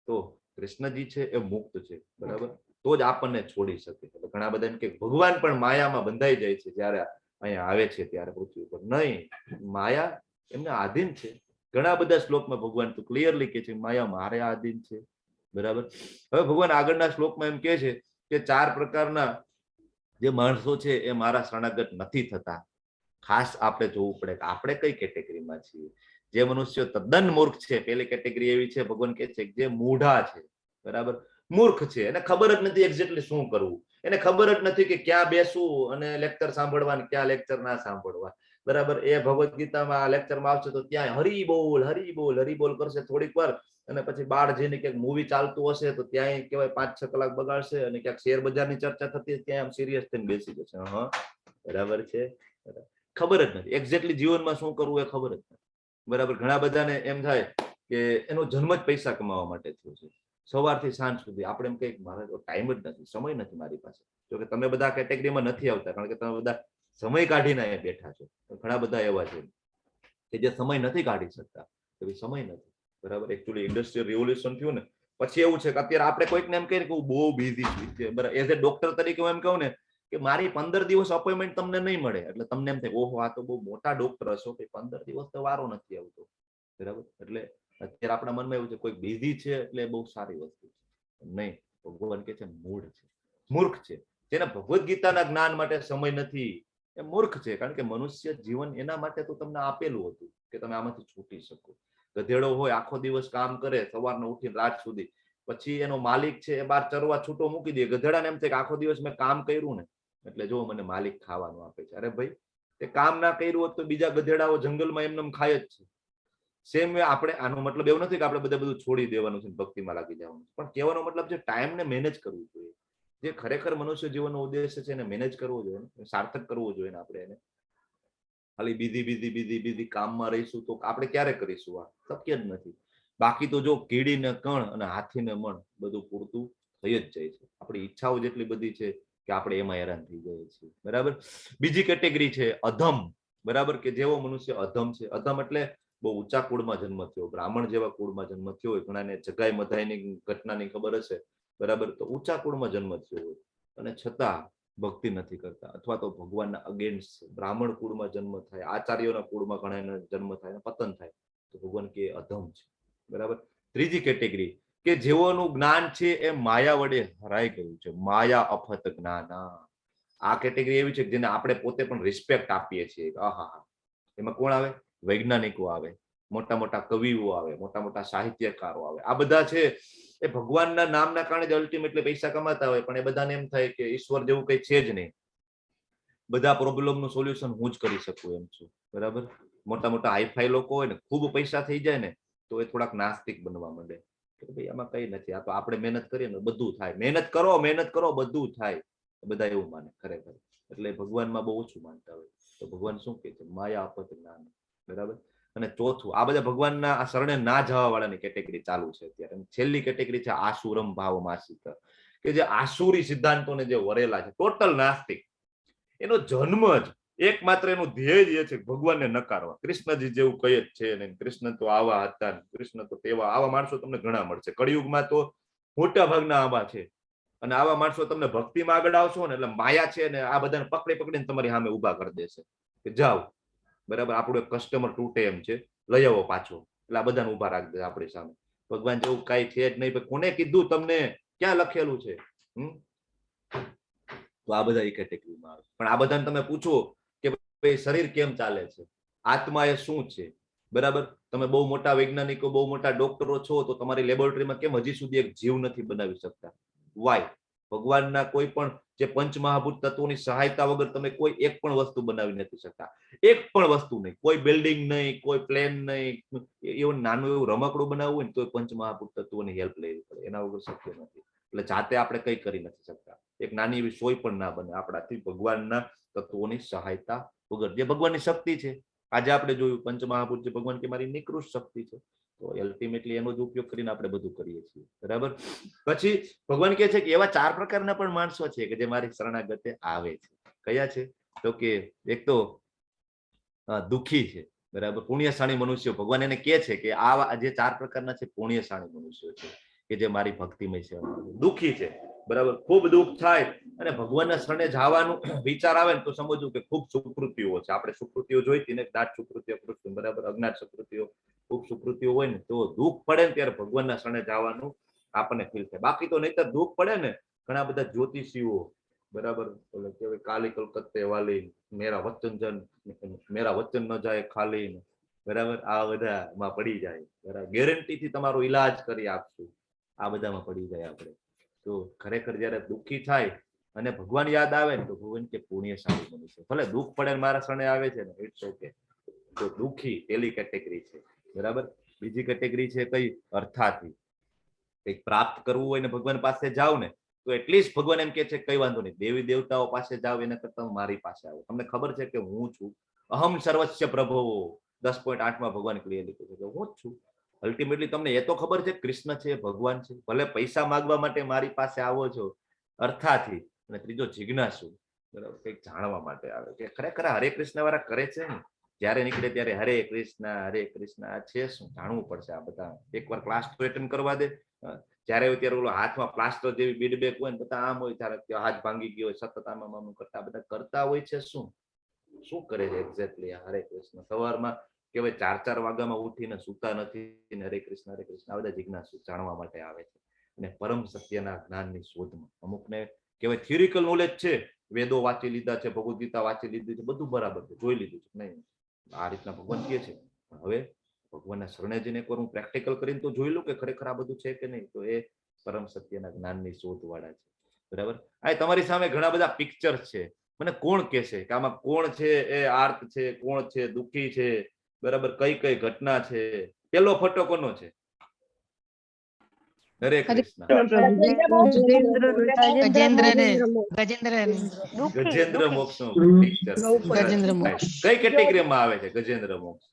તો કૃષ્ણજી છે એ મુક્ત છે, બરાબર? તો જ આપણને છોડી શકે. ઘણા બધા એમ કે ભગવાન પણ માયામાં બંધાઈ જાય છે જયારે અહીંયા આવે છે ત્યારે પૃથ્વી ઉપર. નહીં, માયા એમને આધીન છે. ઘણા બધા શ્લોકમાં ભગવાન તો ક્લિયરલી કહે છે માયા મારે આધીન છે, બરાબર? હવે ભગવાન આગળના શ્લોકમાં એમ કહે છે કે 4 પ્રકારના જે માણસો છે એ મારા શરણાગત નથી થતા. ખાસ આપણે જોવું પડે કે આપણે કઈ કેટેગરીમાં છીએ. જે મનુષ્યો તદ્દન મૂર્ખ છે, પેલી કેટેગરી એવી છે, ભગવાન કહે છે જે મૂઢા છે, બરાબર? મૂર્ખ છે, એને ખબર જ નથી એક્ઝેક્ટલી શું કરવું, એને ખબર જ નથી કે ક્યાં બેસવું અને લેક્ચર સાંભળવા ને ક્યાં લેક્ચર ના સાંભળવા, બરાબર? એ ભગવદ ગીતામાં લેક્ચરમાં આવશે તો ત્યાં હરી બોલ કરશે થોડીક વાર, અને પછી બહાર જઈને ક્યાંક મૂવી ચાલતું હશે તો ત્યાં કહેવાય 5-6 કલાક બગાડશે, અને ક્યાંક શેર બજારની ચર્ચા થતી ત્યાં આમ સિરિયસ થઈને બેસી જશે. હા, બરાબર છે, ખબર જ નથી એક્ઝેક્ટલી જીવનમાં શું કરવું એ ખબર જ નથી, બરાબર? ઘણા બધાને એમ થાય કે એનો જન્મ જ પૈસા કમાવા માટે થયો છે. સવારથી સાંજ સુધી આપણે એમ કહીએ મારે તો ટાઈમ જ નથી, સમય નથી મારી પાસે. જો કે તમે બધા કેટેગરીમાં નથી આવતા, કારણ કે તમે બધા સમય કાઢીને અહીંયા બેઠા છો. ઘણા બધા એવા છે કે જે સમય નથી કાઢી શકતા, તો એ સમય નથી. બરાબર, એકચ્યુઅલી ઇન્ડસ્ટ્રીયલ રિવોલ્યુશન થયું ને પછી એવું છે કે અત્યારે આપણે કોઈકને એમ કહીએ કે હું બહુ બિઝી છું, બરાબર, એઝ એ ડોક્ટર તરીકે હું એમ કહું ને કે મારી 15 દિવસ અપોઇન્ટમેન્ટ તમને નહીં મળે, એટલે તમને એમ થાય ઓહો આ તો બહુ મોટા ડોક્ટર હશો કે 15 દિવસ તો વારો નથી આવતો. બરાબર, એટલે અત્યારે આપણા મનમાં એવું છે કોઈ બિઝી છે એટલે બહુ સારી વસ્તુ છે. નહીં, ભગવાન કે છે મૂળ છે, મૂર્ખ છે. જેને ભગવદ્ ગીતાના જ્ઞાન માટે સમય નથી એ મૂર્ખ છે, કારણ કે મનુષ્ય જીવન એના માટે તો તમને આપેલું હતું કે તમે આમાંથી છૂટી શકો. ગધેડો હોય આખો દિવસ કામ કરે સવારનો ઉઠીને રાત સુધી, પછી એનો માલિક છે એ બહાર ચરવા છૂટો મૂકી દે. ગધેડાને એમ થાય કે આખો દિવસ મેં કામ કર્યું ને એટલે જો મને માલિક ખાવાનું આપે છે. અરે ભાઈ, તે કામ ના કર્યું હોત તો બીજા ગધેડાઓ જંગલમાં એમને ખાય જ છે. સેમ વે આપણે, આનો મતલબ એવું નથી કે આપણે બધું છોડી દેવાનું છે, ભક્તિમાં લાગી જવાનું, પણ કહેવાનો મતલબ છે ટાઈમને મેનેજ કરવું જોઈએ. જે ખરેખર મનુષ્ય જીવનનો ઉદ્દેશ્ય છે એને મેનેજ કરવો જોઈએ, સાર્થક કરવો જોઈએ ને. આપણે એને ખાલી બીજી કામમાં રહીશું તો આપણે ક્યારે કરીશું? આ શક્ય જ નથી. બાકી તો જો કીડીને કણ અને હાથીને મણ બધું પૂરતું થઈ જ જાય છે. આપણી ઈચ્છાઓ જેટલી બધી છે કે આપણે એમાં હેરાન થઈ જઈએ છીએ. બરાબર, બીજી કેટેગરી છે અધમ. બરાબર, કે જેવો મનુષ્ય અધમ છે. અધમ એટલે બહુ ઊંચા કુળમાં જન્મ થયો, બ્રાહ્મણ જેવા કુળમાં જન્મ થયો હોય, ઘણાને જગાઈ મધાઈની ઘટનાની ખબર હશે. બરાબર, તો ઊંચા કુળમાં જન્મ થયો હોય અને છતાં ભક્તિ નથી કરતા, અથવા તો ભગવાનના અગેન્સ્ટ બ્રાહ્મણ કુળમાં જન્મ થાય, આચાર્યોના કુળમાં ઘણા જન્મ થાય, પતન થાય, તો ભગવાન કે અધમ છે. બરાબર, ત્રીજી કેટેગરી કે જેઓનું જ્ઞાન છે એ માયા વડે હરાઈ ગયું છે, માયા અફત જ્ઞાન. આ કેટેગરી એવી છે કે જેને આપણે પોતે પણ રિસ્પેક્ટ આપીએ છીએ. આહા, એમાં કોણ આવે? વૈજ્ઞાનિકો આવે, મોટા મોટા કવિઓ આવે, મોટા મોટા સાહિત્યકારો આવે. આ બધા છે એ ભગવાનના નામના કારણે જ અલ્ટિમેટલી પૈસા કમાતા હોય, પણ એ બધાને એમ થાય કે ઈશ્વર જેવું કઈ છે જ નહીં, બધા પ્રોબ્લેમનું સોલ્યુશન હું જ કરી શકું એમ છું. બરાબર, મોટા મોટા હાઈફાઈ લોકો હોય ને, ખૂબ પૈસા થઈ જાય ને તો એ થોડાક નાસ્તિક બનવા માંડે કે ભાઈ આમાં કઈ નથી, આ તો આપણે મહેનત કરીએ ને બધું થાય. મહેનત કરો બધું થાય, બધા એવું માને ખરેખર. એટલે ભગવાનમાં બહુ ઓછું માનતા હોય. તો ભગવાન શું કહે છે? માયા અપત જ્ઞાન. બરાબર, અને ચોથું, આ બધા ભગવાનના આ શરણે ના જવા વાળાની કેટેગરી ચાલુ છે અત્યારે. છેલ્લી કેટેગરી છે આસુરમ ભાવ માસિક, કે જે આસુરી સિદ્ધાંતોને જે વરેલા છે, ટોટલ નાસ્તિક. એનો જન્મ જ એકમાત્ર એનું ધ્યેય એ છે ભગવાનને નકારવા. કૃષ્ણજી જેવું કહે જ છે ને, કૃષ્ણ તો આવા હતા, કૃષ્ણ તો તેવા. આવા માણસો તમને ઘણા મળશે કળિયુગમાં, તો મોટા ભાગના આવા છે. અને આવા માણસો તમને ભક્તિમાં આગળ આવશો ને એટલે માયા છે ને આ બધાને પકડીને તમારી સામે ઉભા કરી દેશે કે જાઓ. બરાબર, આપણું એક કસ્ટમર તૂટે એમ છે, લઈ આવો પાછો, એટલે આ બધાને ઉભા રાખી દે આપણી સામે. ભગવાન જેવું કઈ છે જ નહીં. કોને કીધું તમને? ક્યાં લખેલું છે? તો આ બધા એ કેટેગરીમાં આવે. પણ આ બધાને તમે પૂછો કે ભાઈ શરીર કેમ ચાલે છે, આત્મા એ શું છે? બરાબર, તમે બહુ મોટા વૈજ્ઞાનિકો, બહુ મોટા ડોક્ટરો છો, તો તમારી લેબોરેટરીમાં કેમ હજી સુધી એક જીવ નથી બનાવી શકતા? વાય? ભગવાનના કોઈ પણ જે પંચમહાભૂત તત્વોની સહાયતા વગર તમે કોઈ એક પણ વસ્તુ બનાવી નથી શકતા. એક પણ વસ્તુ નહીં, કોઈ બિલ્ડિંગ નહીં, કોઈ પ્લેન નહીં, એવું નાનું એવું રમકડું બનાવવું હોય ને તો પંચમહાભૂત તત્વોની હેલ્પ લેવી પડે, એના વગર શક્ય નથી. એટલે જાતે આપણે કઈ કરી નથી શકતા. એક નાની એવી સોય પણ ના બને આપણાથી ભગવાનના તત્વોની સહાયતા વગર. જે ભગવાનની શક્તિ છે, આજે આપણે જોયું પંચમહાભૂત જે ભગવાન કે મારી નિકૃષ્ટ શક્તિ છે, તો અલ્ટિમેટલી એનો જ ઉપયોગ કરીને આપણે બધું કરીએ છીએ. બરાબર, પછી ભગવાન કહે છે કે એવા 4 પ્રકારના પણ માણસો છે કે જે મારી શરણાગતે આવે છે. કયા છે? તો કે એક તો દુઃખી છે. બરાબર, પુણ્યશાળી મનુષ્યો. ભગવાન એને કહે છે કે આ જે 4 પ્રકારના છે પુણ્યશાળી મનુષ્યો છે કે જે મારી ભક્તિમય સેવા. દુઃખી છે, બરાબર, ખૂબ દુઃખ થાય અને ભગવાનના શરણે જવાનું વિચાર આવે ને તો સમજવું કે ખૂબ સુકૃતિઓ છે. આપણે સુકૃતિઓ જોઈતી ને, દાટ સુકૃતિઓ, બરાબર, અજ્ઞાત સુકૃતિઓ, ખૂબ સુકૃતિઓ હોય ને તો દુઃખ પડે ને ત્યારે ભગવાનના શરણે જવાનું આપણને ફીલ થાય. બાકી તો નહીતર દુઃખ પડે ને, ઘણા બધા જ્યોતિષીઓ, બરાબર, કેવાય કાલી કલકત્તે વાલી, મેરા વચન ન જાય ખાલી, બરાબર, આ બધામાં પડી જાય. બરાબર, ગેરંટીથી તમારો ઈલાજ કરી આપશું, આ બધામાં પડી જાય આપણે. તો ખરેખર જયારે દુઃખી થાય અને ભગવાન યાદ આવે ને તો ભગવાન કે પુણ્યશાળી મનુષ્ય. ભલે દુઃખ પડે મારા શરણે આવે છે ને, ઇટ્સ ઓકે. તો દુઃખી પેલી કેટેગરી છે. બરાબર, બીજી કેટેગરી છે કઈ? અર્થાથી. કંઈક પ્રાપ્ત કરવું હોય ને ભગવાન પાસે જાવ ને તો એટલીસ્ટ ભગવાન એમ કે છે કઈ વાંધો નહીં, દેવી દેવતાઓ પાસે જાવ એના કરતા મારી પાસે આવો. તમને ખબર છે કે હું છું, અહમ સર્વસ્ય પ્રભવો. 10.8 ભગવાન ક્લિયર લીધું છે કે હું જ છું. અલ્ટિમેટલી તમને એ તો ખબર છે કૃષ્ણ છે, ભગવાન છે. ભલે પૈસા માંગવા માટે મારી પાસે આવો છો અર્થાથી, અને ત્રીજો જિજ્ઞાસુ, બરાબર, કંઈક જાણવા માટે આવે કે ખરેખર હરે કૃષ્ણ વાળા કરે છે ને, જ્યારે નીકળે ત્યારે હરે કૃષ્ણ આ છે શું, જાણવું પડશે. આ બધા એકવાર ક્લાસ તો એટેન્ડ કરવા દે. જ્યારે હોય ત્યારે ઓલો હાથમાં પ્લાસ્ટર જેવી બીડબેક હોય ને બધા આમ હોય, ત્યારે હાથ ભાંગી ગયો હોય, સતત આમ કરતા બધા કરતા હોય છે. શું કરે છે એક્ઝેક્ટલી હરે કૃષ્ણ? સવારમાં કેવાય 4 વાગ્યામાં ઉઠીને સુતા નથી ને હરે કૃષ્ણ આ બધા જિજ્ઞાસુ જાણવા માટે આવે છે. અને પરમ સત્યના જ્ઞાનની શોધમાં અમુકને કહેવાય થિયરિકલ નોલેજ છે, વેદો વાંચી લીધા છે, ભગવદ ગીતા વાંચી લીધી છે, બધું બરાબર છે, જોઈ લીધું છે, નહીં આ રીતના ભગવાન કહે છે. પણ હવે ભગવાનના શરણે જઈને એકવાર હું પ્રેક્ટિકલ કરીને તો જોઈ લઉં કે ખરેખર આ બધું છે કે નહીં. તો એ પરમ સત્યના જ્ઞાનની શોધ વાળા છે, બરાબર. આ તમારી સામે ઘણા બધા પિક્ચર છે. મને કોણ કહેશે કે આમાં કોણ છે એ આર્ત છે, કોણ છે દુઃખી છે, બરાબર, કઈ કઈ ઘટના છે? પેલો ફોટો કોનો છે? હરે કૃષ્ણ. ગજેન્દ્ર મોક્ષ નું પિક્ચર. કઈ કેટેગરીમાં આવે છે ગજેન્દ્ર મોક્ષ?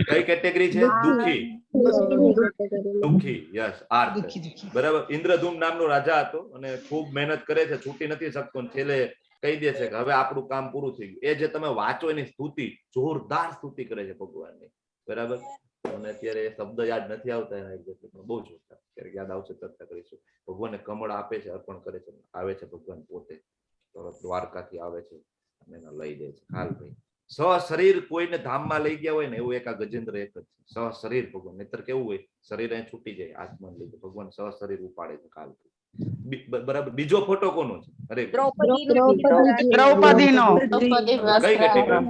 કઈ કેટેગરી છે? દુઃખી. યસ, આર્ત, બરાબર. ઇન્દ્રધૂમ નામનો રાજા હતો અને ખૂબ મહેનત કરે છે, છૂટી નથી શકતો, છેલ્લે કહી દે છે કે હવે આપણું કામ પૂરું થઈ ગયું. એ જે તમે વાંચો એની સ્તુતિ, જોરદાર સ્તુતિ કરે છે ભગવાનની, બરાબર. અને અત્યારે એ શબ્દ યાદ નથી આવતા એના એક્ઝેક્ટલી, પણ બહુ જોરદાર. ક્યારેક યાદ આવશે ચર્ચા કરીશું. ભગવાનને કમળ આપે છે, અર્પણ કરે છે, આવે છે ભગવાન પોતે દ્વારકાથી આવે છે અને એને લઈ દે છે. હાલ ભાઈ, સશરીર કોઈને ધામમાં લઈ ગયા હોય ને એવું એક આ ગજેન્દ્ર એક જ છે, સશરીર ભગવાન. નહીતર કેવું હોય, શરીર અહીં છૂટી જાય, આત્મા લઈ જાય, ભગવાન સશરીર ઉપાડે છે કાલથી. બરાબર. બીજો ફોટો કોનો છે? અરે દ્રૌપદીનો. કઈ કેટેગરી?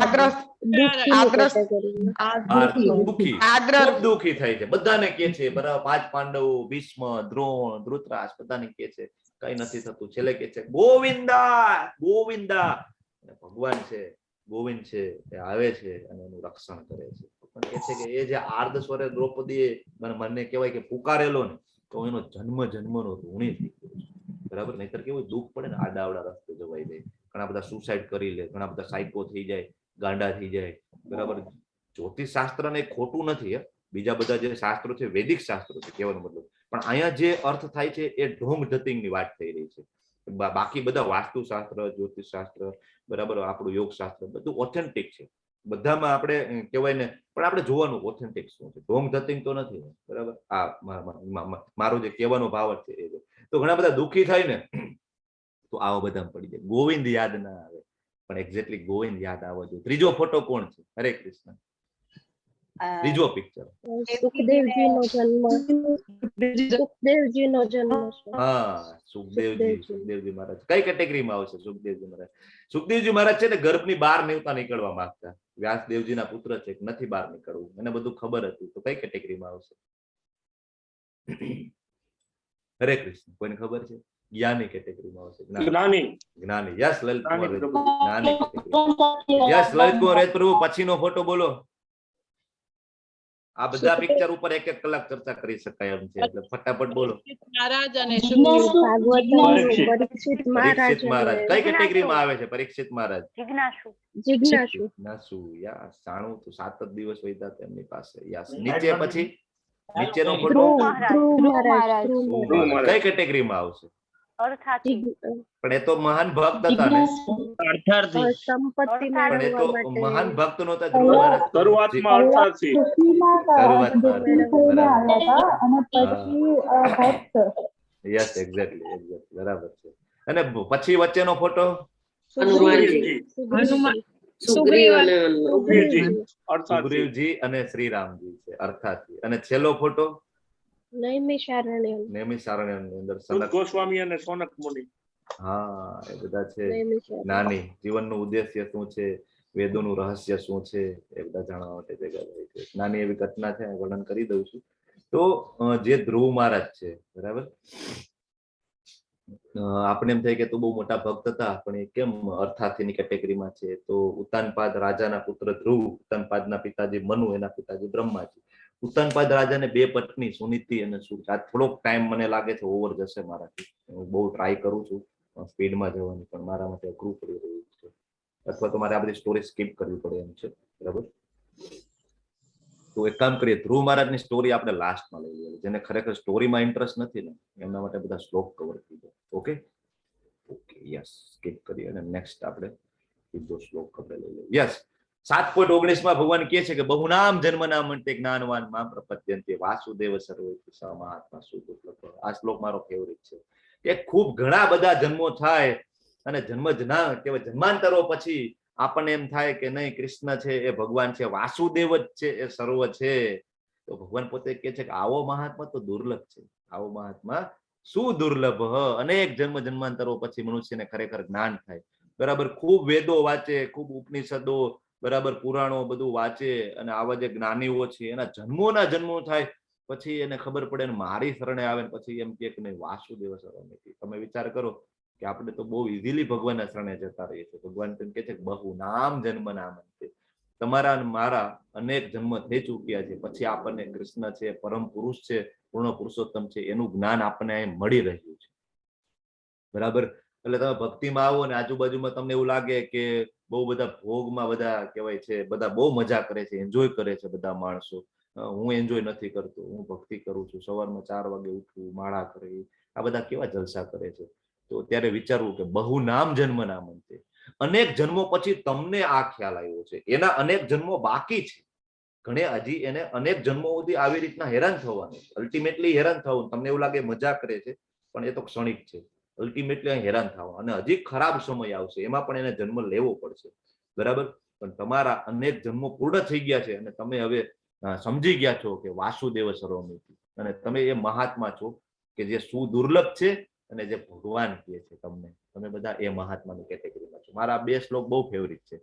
દુઃખી થાય છે, બધાને કે છે, બરાબર. 5 પાંડવો, ભીષ્મ, દ્રોણ, ધૃતરાષ્ટ્ર, બધાને કે છે, કઈ નથી થતું. છેલ્લે કે છે ગોવિંદા ગોવિંદા. ભગવાન છે, ગોવિંદ છે, એ આવે છે અને એનું રક્ષણ કરે છે. પણ કે છે કે એ જે આર્ધ સ્વરે દ્રૌપદીએ મને કહેવાય કે પુકારેલો ને, તો એનો જન્મનો ઋણી થઈ ગયો, બરાબર. નહીતર કેવું દુઃખ પડે ને, આડાવડા રસ્તે જવાઈ જાય, ઘણા બધા સુસાઇડ કરી લે, ઘણા બધા સાયકો થઈ જાય, ગાંડા થઈ જાય, બરાબર. જ્યોતિષ શાસ્ત્ર ને ખોટું નથી, બીજા બધા જે શાસ્ત્રો છે વૈદિક શાસ્ત્રો છે કહેવાનો મતલબ. પણ અહીંયા જે અર્થ થાય છે એ ઢોંગ ધતિંગની વાત થઈ રહી છે. બાકી બધા વાસ્તુશાસ્ત્ર, જ્યોતિષ શાસ્ત્ર, બરાબર, આપણું યોગ શાસ્ત્ર બધું ઓથેન્ટિક છે. બધામાં આપણે કહેવાય ને, પણ આપણે જોવાનું ઓથેન્ટિક શું છે, ઢોંગ ધતિંગ તો નથી, બરાબર. આ મારો જે કહેવાનો ભાવ છે એ છે. તો ઘણા બધા દુઃખી થાય ને તો આવા બધા પડી જાય. ગોવિંદ યાદ ના આવે, પણ એક્ઝેક્ટલી ગોવિંદ યાદ આવવો જોઈએ. ત્રીજો ફોટો કોણ છે? હરે કૃષ્ણ. ત્રીજો પિક્ચર સુખદેવજીનો જન્મ. હા, સુખદેવજી મહારાજ. કઈ કેટેગરીમાં આવશે સુખદેવજી મહારાજ? સુખદેવજી મહારાજ છે ને ઘરની બહાર નહોતા નીકળવા માંગતા. વ્યાસદેવજીના પુત્ર છે, નથી બહાર નીકળવું, એને બધું ખબર હતી. તો કઈ કેટેગરીમાં આવશે? હરે કૃષ્ણ. કોઈને ખબર છે? જ્ઞાની કેટેગરીમાં આવશે. જ્ઞાની. યસ, લલિત કુમાર. જ્ઞાની કેટેગરી. યસ, લલિત કુમાર પ્રભુ. પછીનો ફોટો બોલો. આ બધા પિક્ચર ઉપર 1 કલાક ચર્ચા કરી શકાય એમ છે, એટલે ફટાફટ બોલો. મહારાજ અને પરીક્ષિત મહારાજ. કઈ કેટેગરીમાં આવે છે પરીક્ષિત મહારાજ? જિજ્ઞાસુ. યા, જાણવું તો 7 જ દિવસ વૈતા તેમની પાસે. યસ. નીચે પછી નીચેનો ફોટો કઈ કેટેગરીમાં આવશે? પણ એ તો મહાન ભક્ત હતા ને. પણ એ તો મહાન ભક્ત નહોતા. ધ્રુવ મહારાજ શરૂઆતમાં અર્થાર્થી. યસ, એક્ઝેક્ટલી, બરાબર છે. અને પછી વચ્ચેનો ફોટો? સુગ્રીવજી અને શ્રીરામજી છે, અર્થાથી. અને છેલ્લો ફોટો? નૈમિષારણ્યની અંદર સનક ગોસ્વામી અને સોનક મુનિ. હા, એ બધા છે. નાની જીવનનો ઉદ્દેશ્ય શું છે, વેદોનું રહસ્ય શું છે, એ બધા જાણવા માટે ભેગા થાય છે. નાની એવી ઘટના છે, વર્ણન કરી દઉં છું. તો જે ધ્રુવ મહારાજ છે, બરાબર, આપણે એમ થાય કે તો બહુ મોટા ભક્ત હતા, પણ એ કેમ અર્થાર્થીની કેટેગરીમાં છે? તો ઉત્તાનપાદ રાજાના પુત્ર ધ્રુવ, ઉત્તાનપાદના પિતાજી મનુ, એના પિતાજી બ્રહ્માજી. ઉત્તાનપાદ રાજાને 2 પત્ની, સુનીતિ અને સુરત. આ થોડોક ટાઈમ મને લાગે છે ઓવર જશે મારાથી. હું બહુ ટ્રાય કરું છું સ્પીડમાં જવાની, પણ મારા માટે અઘરું પડી રહ્યું છે, અથવા તો મારે આ બધી સ્ટોરી સ્કીપ કરવી પડે એમ છે, બરાબર. તો એક કામ કરીએ, ધ્રુવ મહારાજની સ્ટોરી આપણે લાસ્ટમાં લઈ લઈએ. જેને ખરેખર સ્ટોરીમાં ઇન્ટરેસ્ટ નથી ને એમના માટે બધા શ્લોક કવર થઈ જાય. ઓકે ઓકે યસ, સ્કીપ કરીએ અને નેક્સ્ટ આપણે સીધો શ્લોક આપણે લઈ લઈએ. યસ, 7.19 માં ભગવાન કહે છે કે બહુનામ જન્મના મંતે જ્ઞાનવાન મામ પ્રપદ્યન્તે વાસુદેવ સર્વેતિ સ મહાત્મા સુદુર્લભ. આ શ્લોક મારો ફેવરિટ છે કે ખૂબ ઘણા બધા જન્મો થાય અને જન્માંતરો પછી આપણને એમ થાય કે નહીં, કૃષ્ણ છે એ ભગવાન છે, વાસુદેવ જ છે એ સર્વ છે. તો ભગવાન પોતે કહે છે કે આવો મહાત્મા તો દુર્લભ છે, આવો મહાત્મા શું દુર્લભ. અનેક જન્માંતરો પછી મનુષ્યને ખરેખર જ્ઞાન થાય. બરાબર, ખૂબ વેદો વાંચે, ખૂબ ઉપનિષદો, બરાબર, પુરાણો બધું વાંચે અને આવા જે જ્ઞાનીઓ છે એના જન્મો થાય પછી એને ખબર પડે ને મારી શરણે આવે ને પછી એમ કે નહીં વાસુદેવ શરણે. તમે વિચાર કરો કે આપણે તો બહુ ઇઝીલી ભગવાનના શરણે જતા રહીએ છીએ. ભગવાન તેમ કે છે કે બહુ નામ જન્મ નામ, તમારા અને મારા અનેક જન્મ થઈ ચૂક્યા છે, પછી આપણને કૃષ્ણ છે, પરમ પુરુષ છે, પૂર્ણ પુરુષોત્તમ છે, એનું જ્ઞાન આપણને અહીં મળી રહ્યું છે. બરાબર, એટલે તમે ભક્તિમાં આવો ને આજુબાજુમાં તમને એવું લાગે કે બહુ બધા ભોગમાં બધા કહેવાય છે, બધા બહુ મજા કરે છે, એન્જોય કરે છે બધા માણસો. હું એન્જોય નથી કરતો, હું ભક્તિ કરું છું, સવારમાં 4 વાગે ઉઠવું, માળા કરી, આ બધા કેવા જલસા કરે છે. તો ત્યારે વિચારવું કે બહુ નામ જન્મ ના મંતે, અનેક જન્મો પછી તમને આ ખ્યાલ આવ્યો છે. એના અનેક જન્મો બાકી છે, ઘણે હજી એને અનેક જન્મો સુધી આવી રીતના હેરાન થવાનું, અલ્ટિમેટલી હેરાન થવાનું. તમને એવું લાગે મજા કરે છે પણ એ તો ક્ષણિક છે. અલ્ટિમેટલી હેરાન થવાનું અને હજી ખરાબ સમય આવશે, એમાં પણ એને જન્મ લેવો પડશે. બરાબર, પણ તમારા અનેક જન્મો પૂર્ણ થઈ ગયા છે અને તમે હવે સમજી ગયા છો કે વાસુદેવ સર્વમિતિ, અને તમે એ મહાત્મા છો કે જે સુદુર્લભ છે અને જે ભગવાન કહે છે તમને, તમે બધા એ મહાત્માની કેટેગરીમાં છો. મારા 2 શ્લોક બહુ ફેવરિટ છે.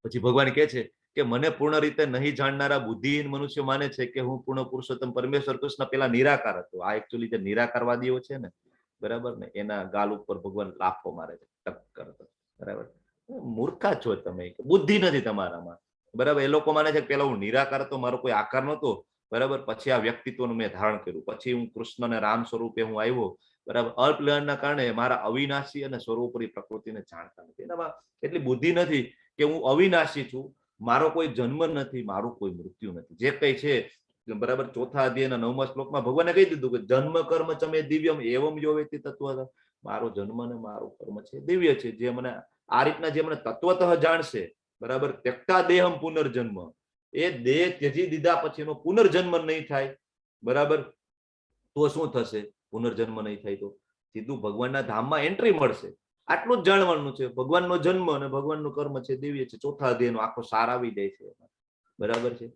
પછી ભગવાન કહે છે કે મને પૂર્ણ રીતે નહીં જાણનારા બુદ્ધિહીન મનુષ્ય માને છે કે હું પૂર્ણ પુરુષોત્તમ પરમેશ્વર કૃષ્ણ પેલા નિરાકાર હતો. આ એકચ્યુઅલી જે નિરાકારવાદીઓ છે ને, બરાબર ને, એના ગાલ ઉપર ભગવાન લાફો મારે છે, ટક કરતો. બરાબર, મૂર્ખા છો તમે, બુદ્ધિ નથી તમારામાં. બરાબર, એ લોકો માને છે કે પેલા હું નિરાકાર હતો, મારો કોઈ આકાર નહોતો. બરાબર, પછી આ વ્યક્તિત્વનું મેં ધારણ કર્યું, પછી હું કૃષ્ણ અને રામ સ્વરૂપે હું આવ્યો. બરાબર, અલ્પલયનના કારણે મારા અવિનાશી અને સર્વોપરી પ્રકૃતિને જાણતા નથી. એનામાં એટલી બુદ્ધિ નથી કે હું અવિનાશી છું, મારો કોઈ જન્મ નથી, મારું કોઈ મૃત્યુ નથી. જે કઈ છે, બરાબર, 4થા અધ્યાયના 9મા શ્લોકમાં ભગવાને કહી દીધું કે જન્મ કર્મ ચમે દિવ્યમ એવમ યો વેતિ તત્વ. મારો જન્મ અને મારું કર્મ છે દિવ્ય છે. જે મને આ રીતના જે મને તત્વતઃ જાણશે, બરાબર, ત્યક્તા દેહમ પુનર્જન્મ, એ દેહ ત્યજી દીધા પછી એનો પુનર્જન્મ નહીં થાય. બરાબર, તો શું થશે? પુનર્જન્મ નહીં થાય તો સીધું ભગવાનના ધામમાં એન્ટ્રી મળશે. આટલું જ જાણવાનું છે. ભગવાનનો જન્મ અને ભગવાનનું કર્મ છે દિવ્ય છે. 4થા અધ્યાયનો આખો સાર આવી જાય છે. બરાબર છે.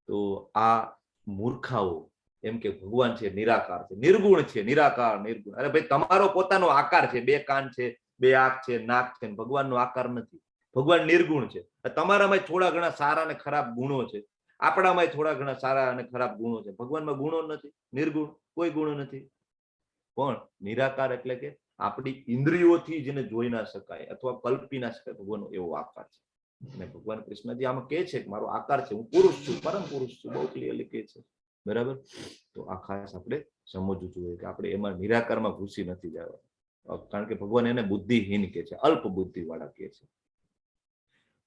તો આ મૂર્ખાઓ એમ કે ભગવાન છે નિરાકાર છે, નિર્ગુણ છે, નિરાકાર નિર્ગુણ. અરે ભાઈ, તમારો પોતાનો આકાર છે, 2 કાન છે, 2 આંખ છે, નાક છે, ભગવાનનો આકાર નથી. ભગવાન નિર્ગુણ છે. તમારામાં થોડા ઘણા સારા અને ખરાબ ગુણો છે, આપણામાં થોડા ઘણા સારા અને ખરાબ ગુણો છે. ભગવાનમાં ગુણો નથી, નિર્ગુણ, કોઈ ગુણો નથી. પણ નિરાકાર એટલે કે આપણી ઇન્દ્રિયોથી જેને જોઈ ના શકાય અથવા કલ્પી ના શકાય, ભગવાનનો એવો આકાર છે. અને ભગવાન કૃષ્ણજી આમાં કહે છે કે મારો આકાર છે, હું પુરુષ છું, પરમ પુરુષ છું, બહુ ક્લિયરલી કહે છે. બરાબર, તો આ ખાસ આપણે સમજવું જોઈએ કે આપણે એમાં નિરાકારમાં ઘૂસી નથી જવા, કારણ કે ભગવાન એને બુદ્ધિહીન કહે છે, અલ્પ બુદ્ધિ વાળા કહે છે.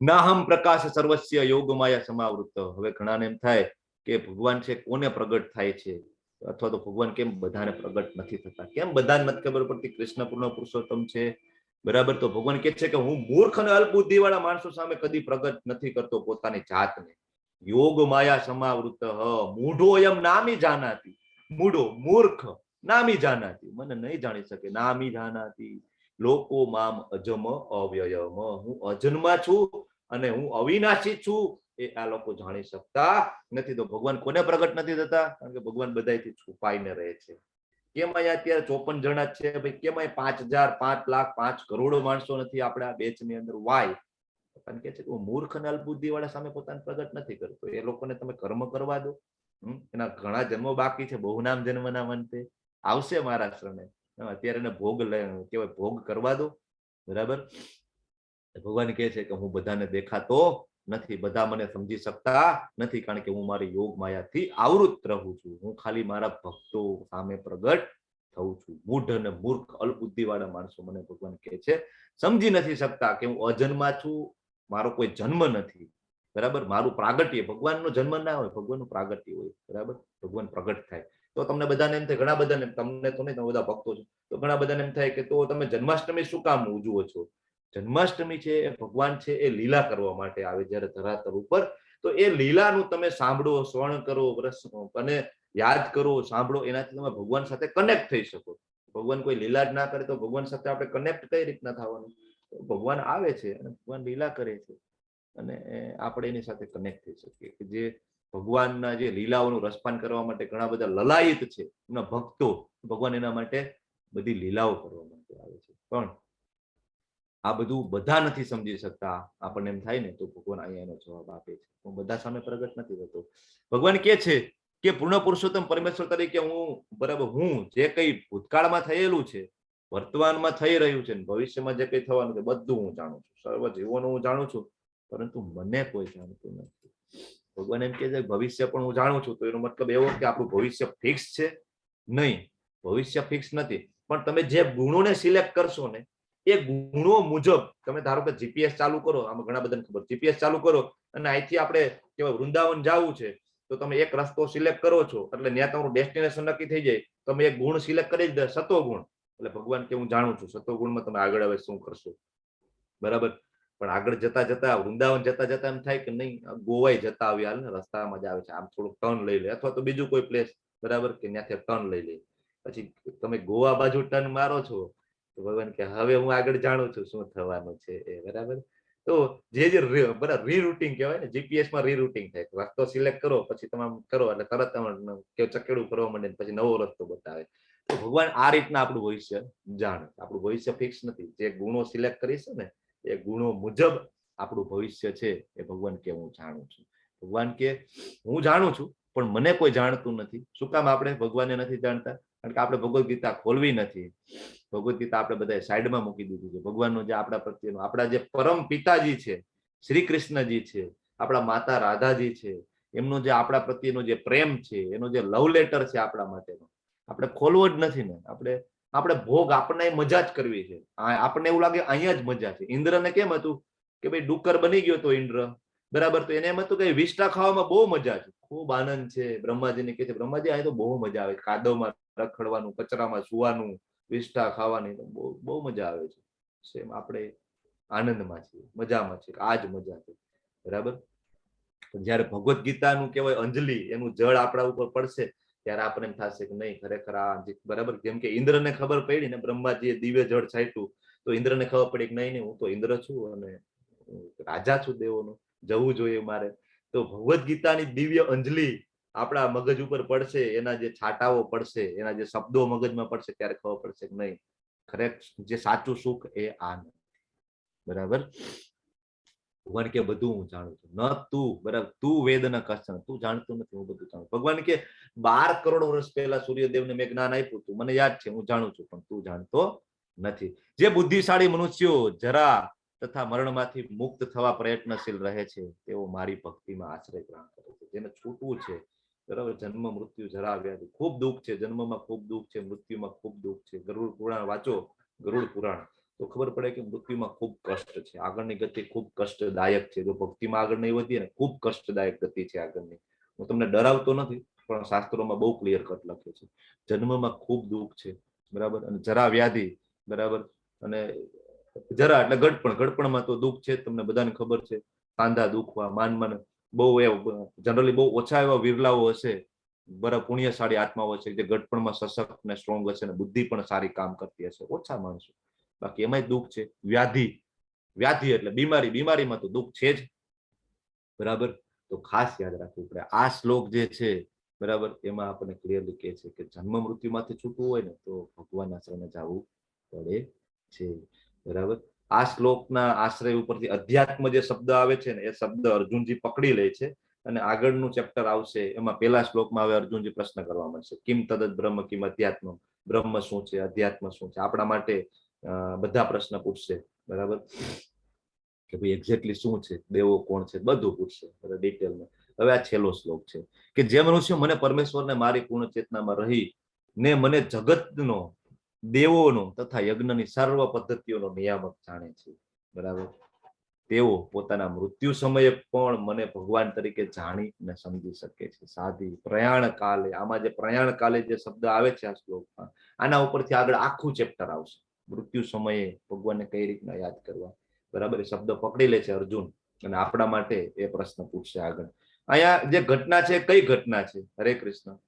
નાહમ પ્રકાશ સર્વસ્ય યોગમાયા સમાવૃત. હવે ઘણાને એમ થાય કે ભગવાન છે કોને પ્રગટ થાય છે, અથવા તો ભગવાન કેમ બધાને પ્રગટ નથી થતા, કેમ બધાને નથી ખબર પડતી કૃષ્ણ પૂર્ણ પુરુષોત્તમ છે. બરાબર, તો ભગવાન કહે છે કે હું મૂર્ખ અને અલ્પ બુદ્ધિ વાળા માણસો સામે કદી પ્રગટ નથી કરતો પોતાની જાતને. યોગ માયા સમાવૃત મૂઢો એમ નામી જાનાતી. મૂઢો, મૂર્ખ, નામી જાનાતી, મને નહીં જાણી શકે. નામી જાનાતી લોકો મામ અજમ અવ્યયમ, હું અજન્મા છું અને હું અવિનાશી છું, એ આ લોકો જાણી શકતા નથી. તો ભગવાન કોને પ્રગટ નથી થતા? કારણ કે ભગવાન બધાથી છુપાઈને રહે છે. કેમ અહીંયા અત્યારે 54 જણા છે ભાઈ? કેમ અહીંયા 5000, 5 લાખ, 5 કરોડ માણસો નથી આપણા બેચ ની અંદર? વાય? કારણ કે છે કે મૂર્ખ અને અલ્પબુદ્ધિ વાળા સામે પોતાને પ્રગટ નથી કરતો. એ લોકોને તમે કર્મ કરવા દો, એના ઘણા જન્મો બાકી છે. બહુનામ જન્મના મંતે આવશે મારા શરણે. અત્યારે એને ભોગ કહેવાય, ભોગ કરવા દો. બરાબર, ભગવાન કહે છે કે હું બધાને દેખાતો નથી, બધા મને સમજી શકતા નથી, કારણ કે હું મારી યોગ માયાથી આવૃત રહું છું. હું ખાલી મારા ભક્તો સામે પ્રગટ થઉં છું. મૂઢ અને મૂર્ખ અલ્પબુદ્ધિ વાળા માણસો મને ભગવાન કહે છે સમજી નથી શકતા કે હું અજન્મા છું, મારો કોઈ જન્મ નથી. બરાબર. મારું પ્રાગટ્ય, ભગવાનનો જન્મ ના હોય, ભગવાનનું પ્રાગટ્ય હોય. બરાબર. ભગવાન પ્રગટ થાય તો તમને બધાને એમ થાય, ઘણા બધાને, તમને તો નહીં, તમે બધા ભક્તો છો તો ઘણા બધાને એમ થાય કે તો તમે જન્માષ્ટમી શું કામ ઉજવો છો? જન્માષ્ટમી છે એ ભગવાન છે એ લીલા કરવા માટે આવે જ્યારે ધરાતલ ઉપર. તો એ લીલાનું તમે સાંભળો, શ્રવણ કરો, અને યાદ કરો, સાંભળો, એનાથી તમે ભગવાન સાથે કનેક્ટ થઈ શકો. ભગવાન કોઈ લીલા જ ના કરે તો ભગવાન સાથે આપણે કનેક્ટ કઈ રીતના થવાનું? ભગવાન આવે છે અને ભગવાન લીલા કરે છે અને આપણે એની સાથે કનેક્ટ થઈ શકીએ. કે જે ભગવાનના જે લીલાઓનું રસપાન કરવા માટે ઘણા બધા લલાયિત છે, એમના ભક્તો, ભગવાન એના માટે બધી લીલાઓ કરવા માટે આવે છે. પણ આ બધું બધા નથી સમજી શકતા. આપણને એમ થાય ને તો ભગવાન અહીંયા એનો જવાબ આપે છે. હું બધા સામે પ્રગટ નથી થતો. ભગવાન કે છે કે પૂર્ણ પુરુષોત્તમ પરમેશ્વર તરીકે હું, બરાબર, હું જે કઈ ભૂતકાળમાં થયેલું છે, વર્તમાનમાં થઈ રહ્યું છે, ભવિષ્યમાં જે કઈ થવાનું છે, બધું હું જાણું છું. સર્વ જીવોનું હું જાણું છું, પરંતુ મને કોઈ જાણતું નથી. ભગવાન એમ કે છે ભવિષ્ય પણ હું જાણું છું. તો એનો મતલબ એવો કે આપણું ભવિષ્ય ફિક્સ છે? નહીં, ભવિષ્ય ફિક્સ નથી. પણ તમે જે ગુણોને સિલેક્ટ કરશો ને, એ ગુણો મુજબ તમે ધારો કે જીપીએસ ચાલુ કરો, આમાં ઘણા બધાને ખબર, જીપીએસ ચાલુ કરો અને અહીંથી આપણે કેવાય વૃંદાવન જવું છે, તો તમે એક રસ્તો સિલેક્ટ કરો છો એટલે ત્યાં તમારું ડેસ્ટિનેશન નક્કી થઈ જાય. તમે એક ગુણ સિલેક્ટ કરી દે, સતો ગુણ, એટલે ભગવાન કે હું જાણું છું સતો ગુણમાં તમે આગળ હવે શું કરશો? બરાબર. પણ આગળ જતા જતા, વૃંદાવન જતા જતા એમ થાય કે નહીં, ગોવાઈ જતા આવ્યા ને, રસ્તામાં જ આવે છે, આમ થોડુંક ટર્ન લઈ લે, અથવા તો બીજું કોઈ પ્લેસ, બરાબર, કે ત્યાંથી ટર્ન લઈ લે. પછી તમે ગોવા બાજુ ટર્ન મારો છો તો ભગવાન કે હવે હું આગળ જાણું છું શું થવાનું છે એ. બરાબર. તો જે બરાબર રીરૂટિંગ કહેવાય ને, જીપીએસ માં રીરૂટિંગ થાય. રસ્તો સિલેક્ટ કરો, પછી તમે કરો એટલે તરત ચકેડું ફરવા માંડે, પછી નવો રસ્તો બતાવે. તો ભગવાન આ રીતના આપણું ભવિષ્ય જાણે. આપણું ભવિષ્ય ફિક્સ નથી. જે ગુણો સિલેક્ટ કરીશું ને, એ ગુણો મુજબ આપણું ભવિષ્ય છે એ ભગવાન કે હું જાણું છું. ભગવાન કે હું જાણું છું પણ મને કોઈ જાણતું નથી. શું કામ આપણે ભગવાનને નથી જાણતા? કારણ કે આપણે ભગવદ્ ગીતા ખોલવી નથી. ભગવદ્ ગીતા આપણે બધા સાઈડમાં મૂકી દીધું છે. ભગવાનનો જે આપણા પ્રત્યેનો, આપણા જે પરમ પિતાજી છે, શ્રી કૃષ્ણજી છે, આપણા માતા રાધાજી છે, એમનો જે આપણા પ્રત્યેનો જે પ્રેમ છે, એનો જે લવ લેટર છે આપણા માટેનો, આપણે ખોલવો જ નથી ને. આપણે ભોગ, આપણને મજા જ કરવી છે. આપણને એવું લાગે અહીંયા જ મજા છે. ઇન્દ્રને કેમ હતું કે ભાઈ ડુક્કર બની ગયો તો ઇન્દ્ર, બરાબર, તો એને એમ હતું કે વિષ્ટા ખાવામાં બહુ મજા છે, ખૂબ આનંદ છે. બ્રહ્માજીને કહે છે, બ્રહ્માજી આ તો બહુ મજા આવે, કાદવમાં રખડવાનું, કચરામાં સુવાનું, વિષ્ટા ખાવાની બહુ મજા આવે છે. સેમ આપણે આનંદમાં છીએ, મજામાં છીએ, આ જ મજા છે. બરાબર. જયારે ભગવદ્ ગીતાનું કહેવાય અંજલિ, એનું જળ આપણા ઉપર પડશે ત્યારે આપણે એમ થશે કે નહીં, ખરેખર આ, બરાબર. જેમ કે ઇન્દ્રને ખબર પડી ને, બ્રહ્માજીએ દિવ્ય જળ છાંટ્યું તો ઇન્દ્રને ખબર પડી કે નહીં, હું તો ઇન્દ્ર છું અને રાજા છું દેવોનો, જવું જોઈએ મારે. તો ભગવદ્ ગીતાની દિવ્ય અંજલિ આપણા મગજ ઉપર પડશે, એના જે છાટાઓ પડશે, એના જે શબ્દો મગજમાં પડશે, ત્યારે ખબર પડશે કે નહીં, ખરેખર જે સાચું સુખ એ આ નથી. બરાબર. ભગવાન કે બધું હું જાણું છું, ન તું, બરાબર, તું વેદ ન કશ્ચન, તું જાણતું નથી, હું બધું જાણું. ભગવાન કે 12 કરોડ વર્ષ પહેલા સૂર્યદેવને મેં જ્ઞાન આપ્યું હતું, મને યાદ છે, હું જાણું છું, પણ તું જાણતો નથી. જે બુદ્ધિશાળી મનુષ્યો જરા તથા મરણમાંથી મુક્ત થવા પ્રયત્નશીલ રહે છે, તેઓ મારી ભક્તિમાં આશ્રય ગ્રહણ કરે છે. જેને છૂટવું છે, બરાબર, જન્મ મૃત્યુ જરા વ્યાધિ, ખૂબ દુઃખ છે, જન્મમાં ખૂબ દુઃખ છે, મૃત્યુમાં ખૂબ દુઃખ છે. ગરુડ પુરાણ વાંચો, ગરુડ પુરાણ, તો ખબર પડે કે મૃત્યુમાં ખૂબ કષ્ટ છે, આગળની ગતિ ખૂબ કષ્ટદાયક છે. જો ભક્તિમાં આગળ નહીં વધીએ ને, ખૂબ કષ્ટદાયક ગતિ છે આગળની. હું તમને ડરાવતો નથી, પણ શાસ્ત્રોમાં બહુ ક્લિયર કટ લખે છે. જન્મમાં ખૂબ દુઃખ છે, બરાબર, અને જરા વ્યાધિ, બરાબર, અને જરા એટલે ગડપણ, ગડપણમાં તો દુઃખ છે, તમને બધાને ખબર છે. કાંધા દુખવા, માન બહુ જનરલી બહુ ઓછા એવા વિરલાઓ હશે, બરાબર, પુણ્યશાળી આત્માઓ છે જે ગડપણમાં સશક્ત ને સ્ટ્રોંગ હશે ને બુદ્ધિ પણ સારી કામ કરતી હશે, ઓછા માણસો. બાકી એમાંય દુઃખ છે. વ્યાધિ, વ્યાધિ એટલે બીમારી, બીમારીમાં તો દુઃખ છે જ. બરાબર. તો ખાસ યાદ રાખવું પડે. આ શ્લોક જે છે, બરાબર, એમાં આપણને ક્લિયરલી કહે છે કે જન્મ મૃત્યુમાંથી છૂટવું હોય ને તો ભગવાનના શરણે જવું પડે છે. બરાબર. આ શ્લોકના આશ્રય ઉપરથી અધ્યાત્મ જે શબ્દ આવે છે ને, એ શબ્દ અર્જુનજી પકડી લે છે અને આગળનું ચેપ્ટર આવશે એમાં પહેલા શ્લોકમાં હવે અર્જુનજી પ્રશ્ન કરવા મળશે, કિમ તદત બ્રહ્મ કિમ અધ્યાત્મ, બ્રહ્મ શું છે, અધ્યાત્મ શું છે. આપણા માટે બધા પ્રશ્ન પૂછશે, બરાબર, કે ભાઈ એક્ઝેક્ટલી શું છે, દેવો કોણ છે, બધું પૂછશે ડિટેલમાં. હવે આ છેલ્લો શ્લોક છે કે જે મનુષ્ય મને પરમેશ્વરને મારી પૂર્ણ ચેતનામાં રહી ને મને જગતનો, દેવોનો તથા યજ્ઞની સર્વ પદ્ધતિઓનો નિયામક જાણે છે. બરાબર. તેઓ પોતાના મૃત્યુ સમયે પણ મને ભગવાન તરીકે જાણી અને સમજી શકે છે. સાધી પ્રયાણ કાલે, આમાં જે પ્રયાણ કાલે જે શબ્દ આવે છે આ શ્લોકમાં, આના ઉપરથી આગળ આખું ચેપ્ટર આવશે. મૃત્યુ સમયે ભગવાનને કઈ રીતના યાદ કરવા, બરાબર, એ શબ્દ પકડી લે છે અર્જુન અને આપણા માટે એ પ્રશ્ન પૂછશે આગળ. અહીંયા જે ઘટના છે કઈ ઘટના છે? હરે કૃષ્ણ.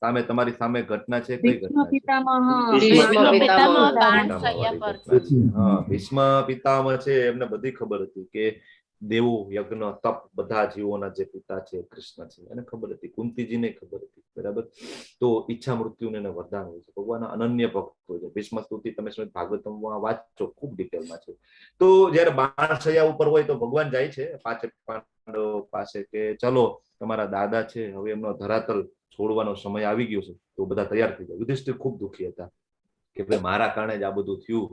સામે તમારી સામે ઘટના છે, કઈ ઘટના છે? ભીષ્મ પિતામહ છે, એમને બધી ખબર હતી કે દેવો યજ્ઞ તપ બધા જીવોના જે પિતા છે કૃષ્ણ છે, એને ખબર હતી, કુંતીજીને ખબર હતી, બરાબર. તો ઈચ્છા મૃત્યુને એને વરદાન હોય છે, ભગવાનના અનન્ય ભક્ત હોય છે. ભીષ્મ સ્તુતિ તમે શ્રીમદ ભાગવતમમાં વાંચો, ખૂબ ડિટેલમાં છે. તો જયારે બાણશૈયા ઉપર હોય તો ભગવાન જાય છે પાંચે પાંડવો પાસે કે ચલો તમારા દાદા છે હવે એમનો ધરાતલ છોડવાનો સમય આવી ગયો છે, તો બધા તૈયાર થઈ ગયા. યુધિષ્ઠિર ખૂબ દુઃખી હતા કે ભાઈ મારા કારણે જ આ બધું થયું,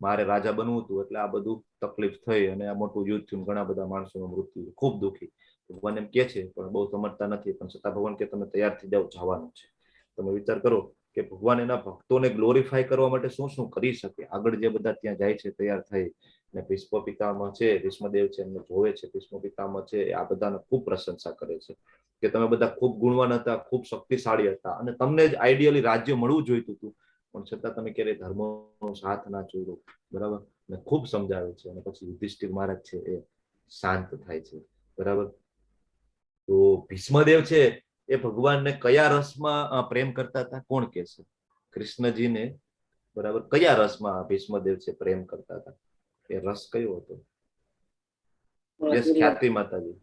મારે રાજા બનવું હતું એટલે આ બધું તકલીફ થઈ અને આ મોટું યુદ્ધ થયું, ઘણા બધા માણસોનું મૃત્યુ, ખૂબ દુઃખી. ભગવાન એમ કે છે પણ બહુ સમજતા નથી, પણ છતાં ભગવાન કે તમે તૈયાર થઈ જાઓ, જવાનું છે. તમે વિચાર કરો કે ભગવાન એના ભક્તોને ગ્લોરીફાય કરવા માટે શું શું કરી શકે. આગળ જે બધા ત્યાં જાય છે તૈયાર થઈ, ને ભીષ્મ પિતામહ છે, ભીષ્મદેવ છે, એમને જોવે છે, ભીષ્મ પિતામહ છે, આ બધાને ખૂબ પ્રશંસા કરે છે કે તમે બધા ખૂબ ગુણવાન હતા, ખૂબ શક્તિશાળી હતા અને તમને જ આઈડિયલી રાજ્ય મળવું જોઈતું હતું, પણ છતાં તમે ક્યારેય ધર્મનો સાથ ના છોડ્યો, બરાબર, ને ખૂબ સમજાવે છે. અને પછી યુધિષ્ઠિર મહારાજ છે એ શાંત થાય છે, બરાબર. તો ભીષ્મદેવ છે એ ભગવાનને કયા રસમાં પ્રેમ કરતા હતા, કોણ કે છે? કૃષ્ણજીને, બરાબર, કયા રસમાં ભીષ્મદેવ છે પ્રેમ કરતા હતા? એ રસ કયો હતો? યસ ખ્યાતિ માતાજી.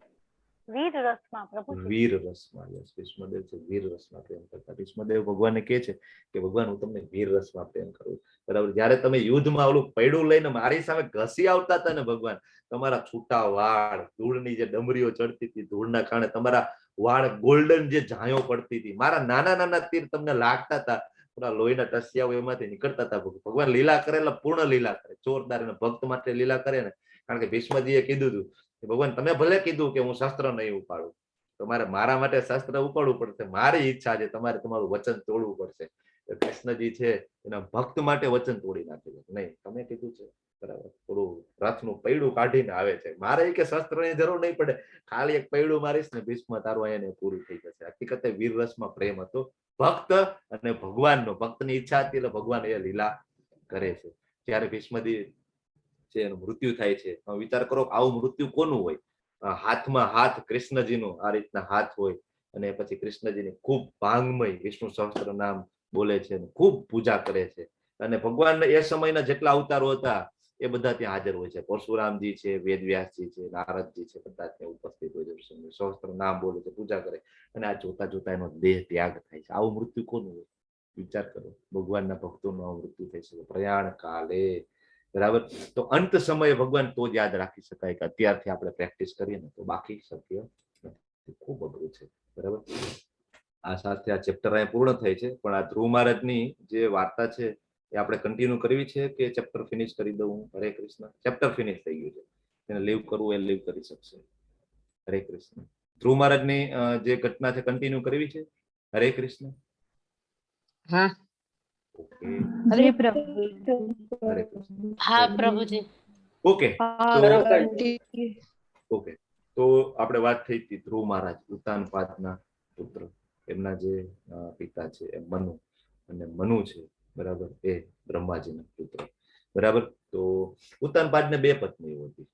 વીર રસમાં પ્રભુજી. વીર રસમાં, યસ, ભીષ્મદેવ છે વીર રસમાં પ્રેમ કરતા. ભીષ્મદેવ ભગવાનને કહે છે કે ભગવાન હું તમને વીર રસમાં પ્રેમ કરું, બરાબર. જયારે તમે યુદ્ધમાં ઓલું પૈડું લઈને મારી સામે ઘસી આવતા હતા ને ભગવાન, તમારા છૂટા વાળ, ધૂળની જે ડમરીઓ ચડતી હતી, ધૂળના કારણે તમારા વાળ ગોલ્ડન જે ઝાંયો પડતી હતી, મારા નાના નાના તીર તમને લાગતા હતા, પૂરા લોહીના ટસિયાઓ એમાંથી નીકળતા હતા. ભગવાન લીલા કરેલા પૂર્ણ લીલા કરે, જોરદાર. અને ભક્ત માટે લીલા કરે ને, કારણ કે ભીષ્મજીએ કીધું હતું કે ભગવાન તમે ભલે કીધું કે હું શસ્ત્ર નહીં ઉપાડું, તમારે મારા માટે શસ્ત્ર ઉપાડવું પડશે, મારી ઈચ્છા છે, તમારે તમારું વચન તોડવું પડશે. કૃષ્ણજી છે એના ભક્ત માટે વચન તોડી નાખે છે. નહીં, તમે કીધું છે, બરાબર, થોડું રથનું પૈડું કાઢીને આવે છે, મારે કે શસ્ત્રની જરૂર નહીં પડે, ખાલી એક પૈડું મારીશ ને ભીષ્મ તારું અહીંયા પૂરું થઈ જશે. હકીકતે વીર રસમાં પ્રેમ હતો ભક્ત અને ભગવાનનો. ભક્તની ઈચ્છા હતી એટલે ભગવાન એ લીલા કરે છે. ત્યારે ભીષ્મદેવ છે એનું મૃત્યુ થાય છે. વિચાર કરો આવું મૃત્યુ કોનું હોય? હાથમાં હાથ કૃષ્ણજીનો આ રીતના હાથ હોય અને પછી કૃષ્ણજીની ખૂબ ભાંગમય વિષ્ણુ સહસ્ત્ર નામ બોલે છે, ખૂબ પૂજા કરે છે. અને ભગવાન એ સમયના જેટલા અવતારો હતા એ બધા ત્યાં હાજર હોય છે. પરશુરામજી છે, વેદવ્યાસજી છે, નારદજી છે, બધા ત્યાં ઉપસ્થિત હોય છે, સહસ્ત્ર નામ બોલે છે, પૂજા કરે, અને આ જોતા જોતા એનો દેહ ત્યાગ થાય છે. આવું મૃત્યુ કોનું હોય? વિચાર કરો, ભગવાનના ભક્તોનું આવું મૃત્યુ થઈ શકે પ્રયાણ કાલે, બરાબર. તો અંત સમયે ભગવાન તો જ યાદ રાખી શકાય કે અત્યારથી આપણે પ્રેક્ટિસ કરીએ ને તો બાકી શક્ય નથી. ખૂબ અઘરું છે, બરાબર. આ સાથે આ ચેપ્ટર અહીંયા પૂર્ણ થાય છે, પણ આ ધ્રુવ મહારાજની જે વાર્તા છે એ આપણે કન્ટિન્યુ કરવી છે કે ચેપ્ટર ફિનિશ કરી દઉં? હરે કૃષ્ણ. ચેપ્ટર ફિનિશ થઈ ગયું છે, એને લીવ કરવું એ લીવ કરી શકશે. હરે કૃષ્ણ. ધ્રુવ મહારાજની જે ઘટના છે કન્ટિન્યુ કરવી છે? હરે કૃષ્ણ. હા. ઓકે, હરે પ્રભુ. હરે કૃષ્ણ. હા પ્રભુજી. Okay, okay. તો આપણે વાત થઈ હતી ધ્રુવ મહારાજ, ઉત્તાનપાદના પુત્ર, એમના જે પિતા છે એ મનુ, અને મનુ છે, બરાબર, એ બ્રહ્માજીના પુત્ર, બરાબર. તો ઉત્તાનપાદને બે પત્નીઓ હતી,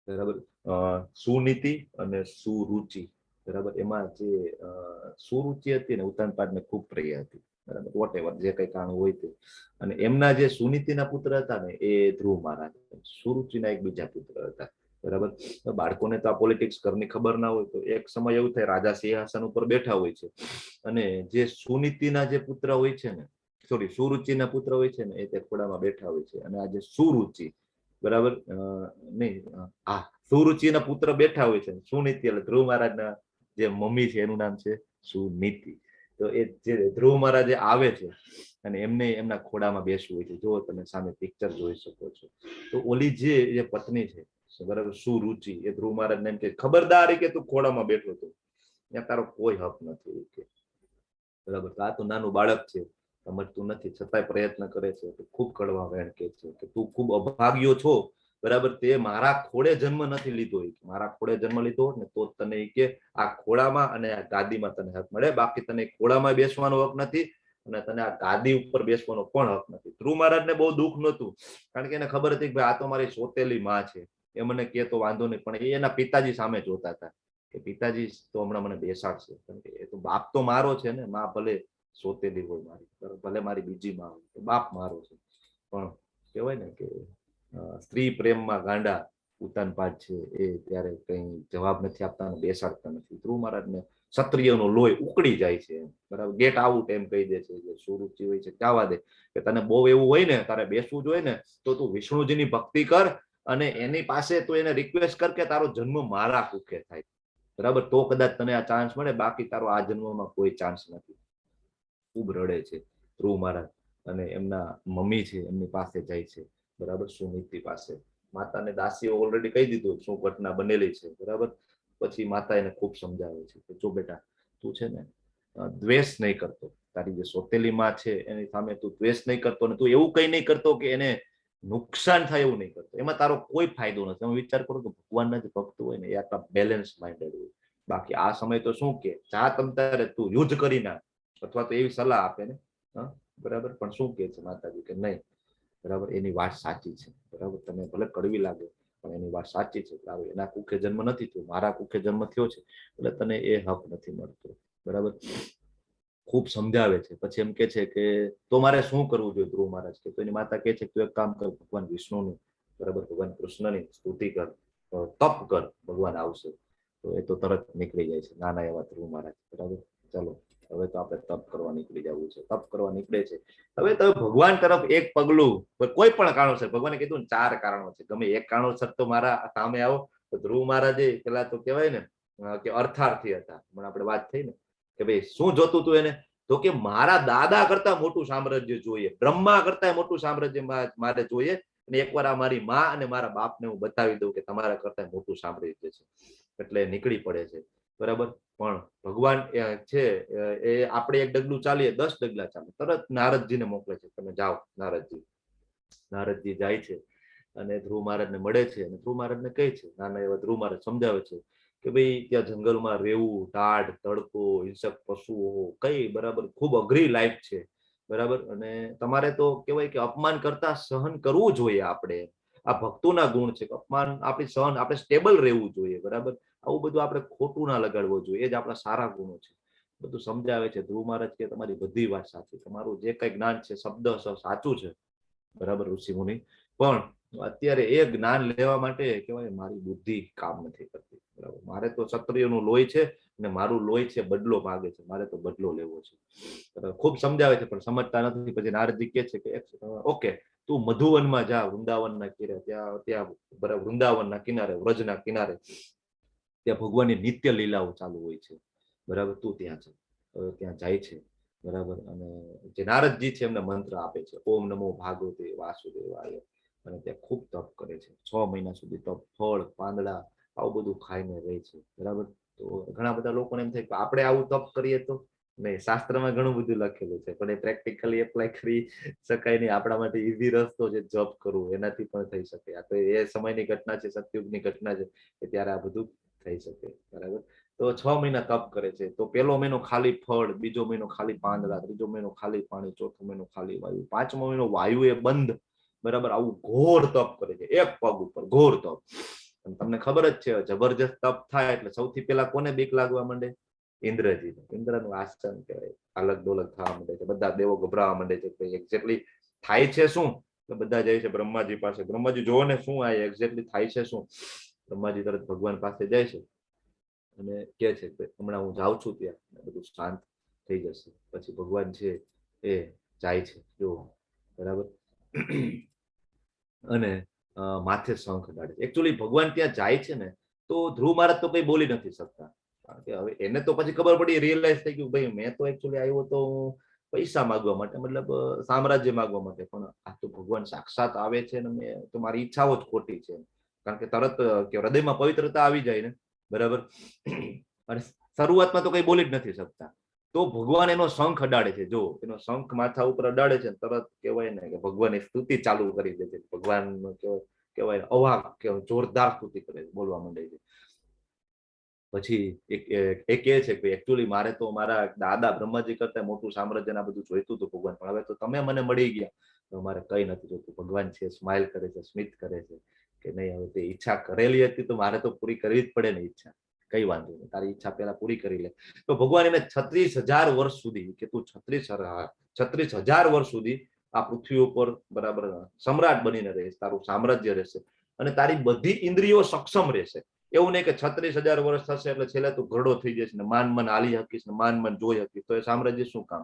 બરાબર, સુનીતિ અને સુરુચિ, બરાબર. એમાં જે સુરુચિ હતી ને ઉત્તાનપાદને ખૂબ પ્રિય હતી, બરાબર, વોટ એવર જે કઈ કારણ હોય તે. અને એમના જે સુનીતિના પુત્ર હતા ને એ ધ્રુવ મહારાજ, સુરુચિના એક બીજા પુત્ર હતા, બરાબર. બાળકોને તો આ પોલિટિક્સ ઘરની ખબર ના હોય, તો એક સમય એવું થાય રાજા સિંહાસન ઉપર બેઠા હોય છે અને જે સુનીતિના જે પુત્ર હોય છે ને, સોરી, સુરુચિના પુત્ર હોય છે ને એ તે ખોડામાં બેઠા હોય છે, અને આ જે સુરુચિ, બરાબર, નહીં, હા, સુરુચિના પુત્ર બેઠા હોય છે, સુનીતિ એટલે ધ્રુવ મહારાજના જે મમ્મી છે એનું નામ છે સુનીતિ. તો એ જે ધ્રુવ મહારાજ આવે છે અને એમને એમના ખોડામાં બેસવું હોય છે. જો તમે સામે પિક્ચર જોઈ શકો છો. તો ઓલી જે પત્ની છે, બરાબર, સુરુચિ, એ ધ્રુવ મહારાજને એમ કે ખબરદારી કે તું ખોડામાં બેઠો હતો, ત્યાં તારો કોઈ હક નથી, કે બરાબર. આ તો નાનું બાળક છે, સમજતું નથી, છતાંય પ્રયત્ન કરે છે. ખૂબ કડવા વેણ કે છે કે તું ખૂબ અભાગ્યો છો, બરાબર, તે મારા ખોળે જન્મ નથી લીધો. મારા ખોળે જન્મ લીધો હોત ને તો તને કે આ ખોળામાં અને આ ગાદીમાં તને હક મળે, બાકી તને ખોળામાં બેસવાનો હક નથી અને તને આ ગાદી ઉપર બેસવાનો પણ હક નથી. ધ્રુવ મહારાજને બહુ દુઃખ નહોતું, કારણ કે એને ખબર હતી કે ભાઈ આ તો મારી સોતેલી માં છે, એ મને કે તો વાંધો નહીં, પણ એ એના પિતાજી સામે જોતા હતા કે પિતાજી તો હમણાં મને બેસાડશે, કારણ કે એ તો બાપ તો મારો છે ને, માં ભલે સોતેલી હોય મારી, ભલે મારી બીજી માં હોય, બાપ મારો છે. પણ કહેવાય ને કે સ્ત્રી પ્રેમમાં ગાંડા ઉતાનપાદ છે, એ ત્યારે કઈ જવાબ નથી આપતા અને બેસાડતા નથી. ધ્રુવ મહારાજને ક્ષત્રિયનો લોહી ઉકળી જાય છે, બરાબર, ગેટ આઉટ એમ કહી દે છે. જે સુરુચિ હોય છે કહેવા દે કે તને બહુ એવું હોય ને, તારે બેસવું જોઈએ ને તો તું વિષ્ણુજીની ભક્તિ કર અને એની પાસે તું એને રિક્વેસ્ટ કર કે તારો જન્મ મારા કુખે થાય, બરાબર, તો કદાચ તને આ ચાન્સ મળે, બાકી તારો આ જન્મમાં કોઈ ચાન્સ નથી. ખૂબ રડે છે ધ્રુવ મહારાજ અને એમના મમ્મી છે એમની પાસે જાય છે, બરાબર, સુનીતિ પાસે. માતાને દાસીએ ઓલરેડી કહી દીધું શું ઘટના બનેલી છે, બરાબર. પછી માતા એને ખૂબ સમજાવે છે કે જો બેટા, તું છે ને દ્વેષ નહીં કરતો, તારી જે સોતેલી માં છે એની સામે તું દ્વેષ નહીં કરતો ને તું એવું કઈ નહીં કરતો કે એને નુકસાન થાય એવું નહીં કરતો, એમાં તારો કોઈ ફાયદો નથી. તમે વિચાર કરો કે ભગવાનના જે ભક્ત હોય ને એ આટલા બેલેન્સ માઇન્ડેડ હોય. બાકી આ સમય તો શું કે જા તમ તારે તું યુદ્ધ કરી નાખ, અથવા તો એવી સલાહ આપે ને, બરાબર, પણ શું કે છે માતાજી કે નહીં, બરાબર, એની વાત સાચી છે, બરાબર, તને ભલે કડવી લાગે પણ એની વાત સાચી છે. બરાબર, એના કુખે જન્મ નથી થયો, મારા કુખે જન્મ થયો છે, એટલે તને એ હક નથી મળતો, બરાબર. ખૂબ સમજાવે છે. પછી એમ કે છે કે તો મારે શું કરવું જોઈએ ધ્રુવ મહારાજ કે? તો એની માતા કહે છે કે તું એક કામ કર, ભગવાન વિષ્ણુની, બરાબર, ભગવાન કૃષ્ણની સ્તુતિ કર, તપ કર, ભગવાન આવશે. તો એ તો તરત નીકળી જાય છે નાના એવા ધ્રુવ મહારાજ, બરાબર. ચલો હવે તો આપણે તપ કરવા નીકળી જવું છે. તપ કરવા નીકળે છે. હવે તો ભગવાન તરફ એક પગલું, કોઈ પણ કારણોસર, ભગવાને કીધું ને 4 કારણો છે, ગમે એક કારણોસર તો મારા સામે આવો. તો ધ્રુવ મહારાજે પેલા તો કહેવાય ને કે અર્થાર્થી હતા, પણ આપણે વાત થઈ ને કે ભાઈ શું જોતું તું એને, તો કે મારા દાદા કરતા મોટું સામ્રાજ્ય જોઈએ, બ્રહ્મા કરતા મોટું સામ્રાજ્ય મારે જોઈએ, અને એકવાર આ મારી માં અને મારા બાપને હું બતાવી દઉં કે તમારા કરતા મોટું સામ્રાજ્ય છે. એટલે નીકળી પડે છે, બરાબર. પણ ભગવાન છે એ આપણે એક ડગલું ચાલીએ 10 ડગલા ચાલે, તરત નારદજીને મોકલે છે, તમે જાઓ નારદજી. નારદજી જાય છે અને ધ્રુવ મહારાજને મળે છે અને ધ્રુવ મહારાજને કહે છે, નાના એવા ધ્રુવ મહારાજ સમજાવે છે કે ભાઈ ત્યાં જંગલમાં રહેવું, ટાઢ, તડકો, હિંસક પશુઓ, કઈ, બરાબર, ખૂબ અઘરી લાઈફ છે, બરાબર. અને તમારે તો કહેવાય કે અપમાન કરતા સહન કરવું જોઈએ. આપણે આ ભક્તોના ગુણ છે કે અપમાન આપણી સહન, આપણે સ્ટેબલ રહેવું જોઈએ, બરાબર. આવું બધું આપણે ખોટું ના લગાડવું જોઈએ, એ જ આપણા સારા ગુણો છે. બધું સમજાવે છે. ધ્રુવ મહારાજ કે તમારી બધી વાત સાચી, તમારું જે કઈ જ્ઞાન છે શબ્દ સાચું છે, બરાબર ઋષિ મુનિ, પણ અત્યારે એ જ્ઞાન લેવા માટે કહેવાય મારી બુદ્ધિ કામ નથી કરતી, બરાબર. મારે તો ક્ષત્રિયનું લોહી છે અને મારું લોહી છે બદલો માંગે છે, મારે તો બદલો લેવો છે, બરાબર. ખૂબ સમજાવે છે પણ સમજતા નથી. પછી નારદજી કહે છે કે ઓકે, તું મધુવનમાં જા, વૃંદાવનના કિનારે, ત્યાં બરાબર, વૃંદાવનના કિનારે, વ્રજના કિનારે, ત્યાં ભગવાનની નિત્ય લીલાઓ ચાલુ હોય છે, બરાબર. તું ત્યાં છે. ત્યાં જાય છે, બરાબર. અને જે નારદજી છે એમને મંત્ર આપે છે, ઓમ નમો ભાગવતે વાસુદેવાય, અને ત્યાં ખૂબ તપ કરે છે. 6 મહિના સુધી તપ, ફળ, પાંદડા આવું બધું ખાઈને રહે છે, બરાબર. તો ઘણા બધા લોકોને એમ થાય કે આપણે આવું તપ કરીએ તો નહીં, શાસ્ત્રમાં ઘણું બધું લખેલું છે પણ એ પ્રેક્ટિકલી એપ્લાય કરી શકાય નહીં. આપણા માટે ઈઝી રસ્તો છે જોબ કરવું, એનાથી પણ થઈ શકે. આ તો એ સમયની ઘટના છે, સતયુગની ઘટના છે કે ત્યારે આ બધું થઈ શકે, બરાબર. તો 6 મહિના તપ કરે છે. તો 1લો મહિનો ખાલી ફળ, 2જો મહિનો ખાલી પાંદડા, 3જો મહિનો ખાલી પાણી, 4થો મહિનો ખાલી વાયુ, 5મો મહિનો વાયુ એ બંધ, બરાબર. આવું ઘોર તપ કરે છે, એક પગ ઉપર ઘોર તપ. અને તમને ખબર જ છે જબરજસ્ત તપ થાય એટલે સૌથી પહેલા કોને બીક લાગવા માંડે? ઇન્દ્રજી. ઇન્દ્રનું આસન કહેવાય, અલગ ડોલક થવા માંડે છે, બધા દેવો ગભરાવા માંડે છે કે એક્ઝેક્ટલી થાય છે શું. તો બધા જાય છે બ્રહ્માજી પાસે. બ્રહ્માજી જોવો ને શું આ એક્ઝેક્ટલી થાય છે શું. બ્રહ્માજી તરત ભગવાન પાસે જાય છે અને કહે છે કે હમણાં હું જાઉં છું ત્યાં, બધું શાંત થઈ જશે. પછી ભગવાન છે એ જાય છે, જો, બરાબર. અને માથે શંખ અડાડે છે. એકચ્યુઅલી ભગવાન ત્યાં જાય છે ને તો ધ્રુવ મહારાજ તો કઈ બોલી નથી શકતા, કારણ કે હવે એને તો પછી ખબર પડી, રિયલાઇઝ થઈ ગયું ભાઈ મેં તો એકચ્યુઅલી આવ્યો તો પૈસા માંગવા માટે, મતલબ સામ્રાજ્ય માંગવા માટે, પણ આ તો ભગવાન સાક્ષાત આવે છે ને મેં તો મારી ઈચ્છાઓ જ ખોટી છે, કારણ કે તરત કે હૃદયમાં પવિત્રતા આવી જાય ને, બરાબર. અને શરૂઆતમાં તો કઈ બોલી જ નથી શકતા. તો ભગવાન એનો શંખ અડાડે છે, જો એનો શંખ માથા ઉપર અડાડે છે, તરત કહેવાય ને કે ભગવાનની સ્તુતિ ચાલુ કરી દે છે. ભગવાન કે કહેવાય અવાક કે જોરદાર સ્તુતિ કરે છે, બોલવા માંડે છે. પછી એ કહે છે કે એકચ્યુઅલી મારે તો મારા દાદા બ્રહ્માજી કરતા મોટું સામ્રાજ્ય આ બધું જોઈતું હતું ભગવાન, પણ હવે તો તમે મને મળી ગયા તો મારે કઈ નથી જોતું. ભગવાન છે સ્માઇલ કરે છે, સ્મિત કરે છે કે નહીં હવે તે ઈચ્છા કરેલી હતી તો મારે તો પૂરી કરવી જ પડે ને ઈચ્છા, કઈ વાંધો નહીં, તારી ઈચ્છા પેલા પૂરી કરી લે. તો ભગવાન એને 36,000 વર્ષ સુધી કે તું 36,000 વર્ષ સુધી આ પૃથ્વી ઉપર બરાબર સમ્રાટ બનીને રહીશ, તારું સામ્રાજ્ય રહેશે અને તારી બધી ઇન્દ્રિયો સક્ષમ રહેશે. એવું નહીં કે 36,000 વર્ષ થશે એટલે છેલ્લે તું ઘરડો થઈ જશે ને માન મન હાલી શકીશ ને માન મન જોઈ શકીશ, તો એ સામ્રાજ્ય શું કામ?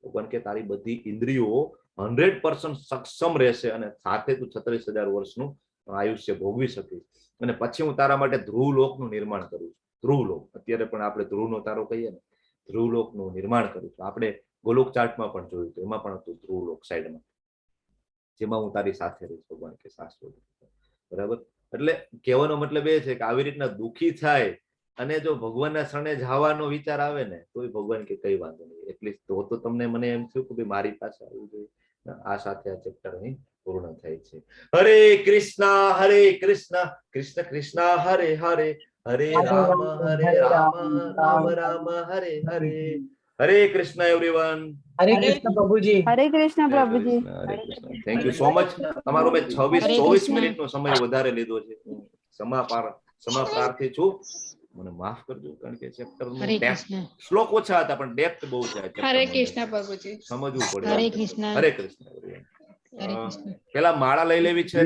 ભગવાન કે તારી બધી ઇન્દ્રિયો 100% સક્ષમ રહેશે અને સાથે તું 36,000 વર્ષનું આયુષ્ય ભોગવી શકીશ. અને પછી હું તારા માટે ધ્રુવલોકનું નિર્માણ કરું છું. ધ્રુવલોક અત્યારે પણ આપણે ધ્રુવનો તારો કહીએ ને, ધ્રુવલોકનું નિર્માણ કરું છું. આપણે ગોલોક ચાર્ટમાં પણ જોયું હતું, એમાં પણ હતું ધ્રુવલોક સાઈડમાં, જેમાં હું તારી સાથે રહીશ. ભગવાન કે શાશ્વત. બરાબર. એટલે કહેવાનો મતલબ એ છે કે આવી રીતના દુઃખી થાય અને જો ભગવાનના શરણે જવાનો વિચાર આવે ને તો ભગવાન કે કઈ વાંધો નહીં, એટલીસ્ટ તો તમને મને એમ થયું કે મારી પાસે આવવું જોઈએ. આ સાથે આ ચેપ્ટર અહીં પૂર્ણ થાય છે. હરે કૃષ્ણ કૃષ્ણ કૃષ્ણ હરે હરે, હરે રામ રામ રામ હરે હરે. હરે કૃષ્ણ એવરીવન. હરે કૃષ્ણ પ્રભુજી. હરે કૃષ્ણ પ્રભુજી. Thank you so much. તમારો મેં 26-24 મિનિટનો સમય વધારે લીધો છે. હું ક્ષમા પ્રાર્થી છું, મને માફ કરજો કારણ કે ચેપ્ટરનું શ્લોક ઓછા હતા પણ ડેપ્થ બહુ છે. હરે કૃષ્ણ પ્રભુજી. સમજવું પડે. હરે કૃષ્ણ. હરે કૃષ્ણ. પેલા માળા લઈ લેવી છે.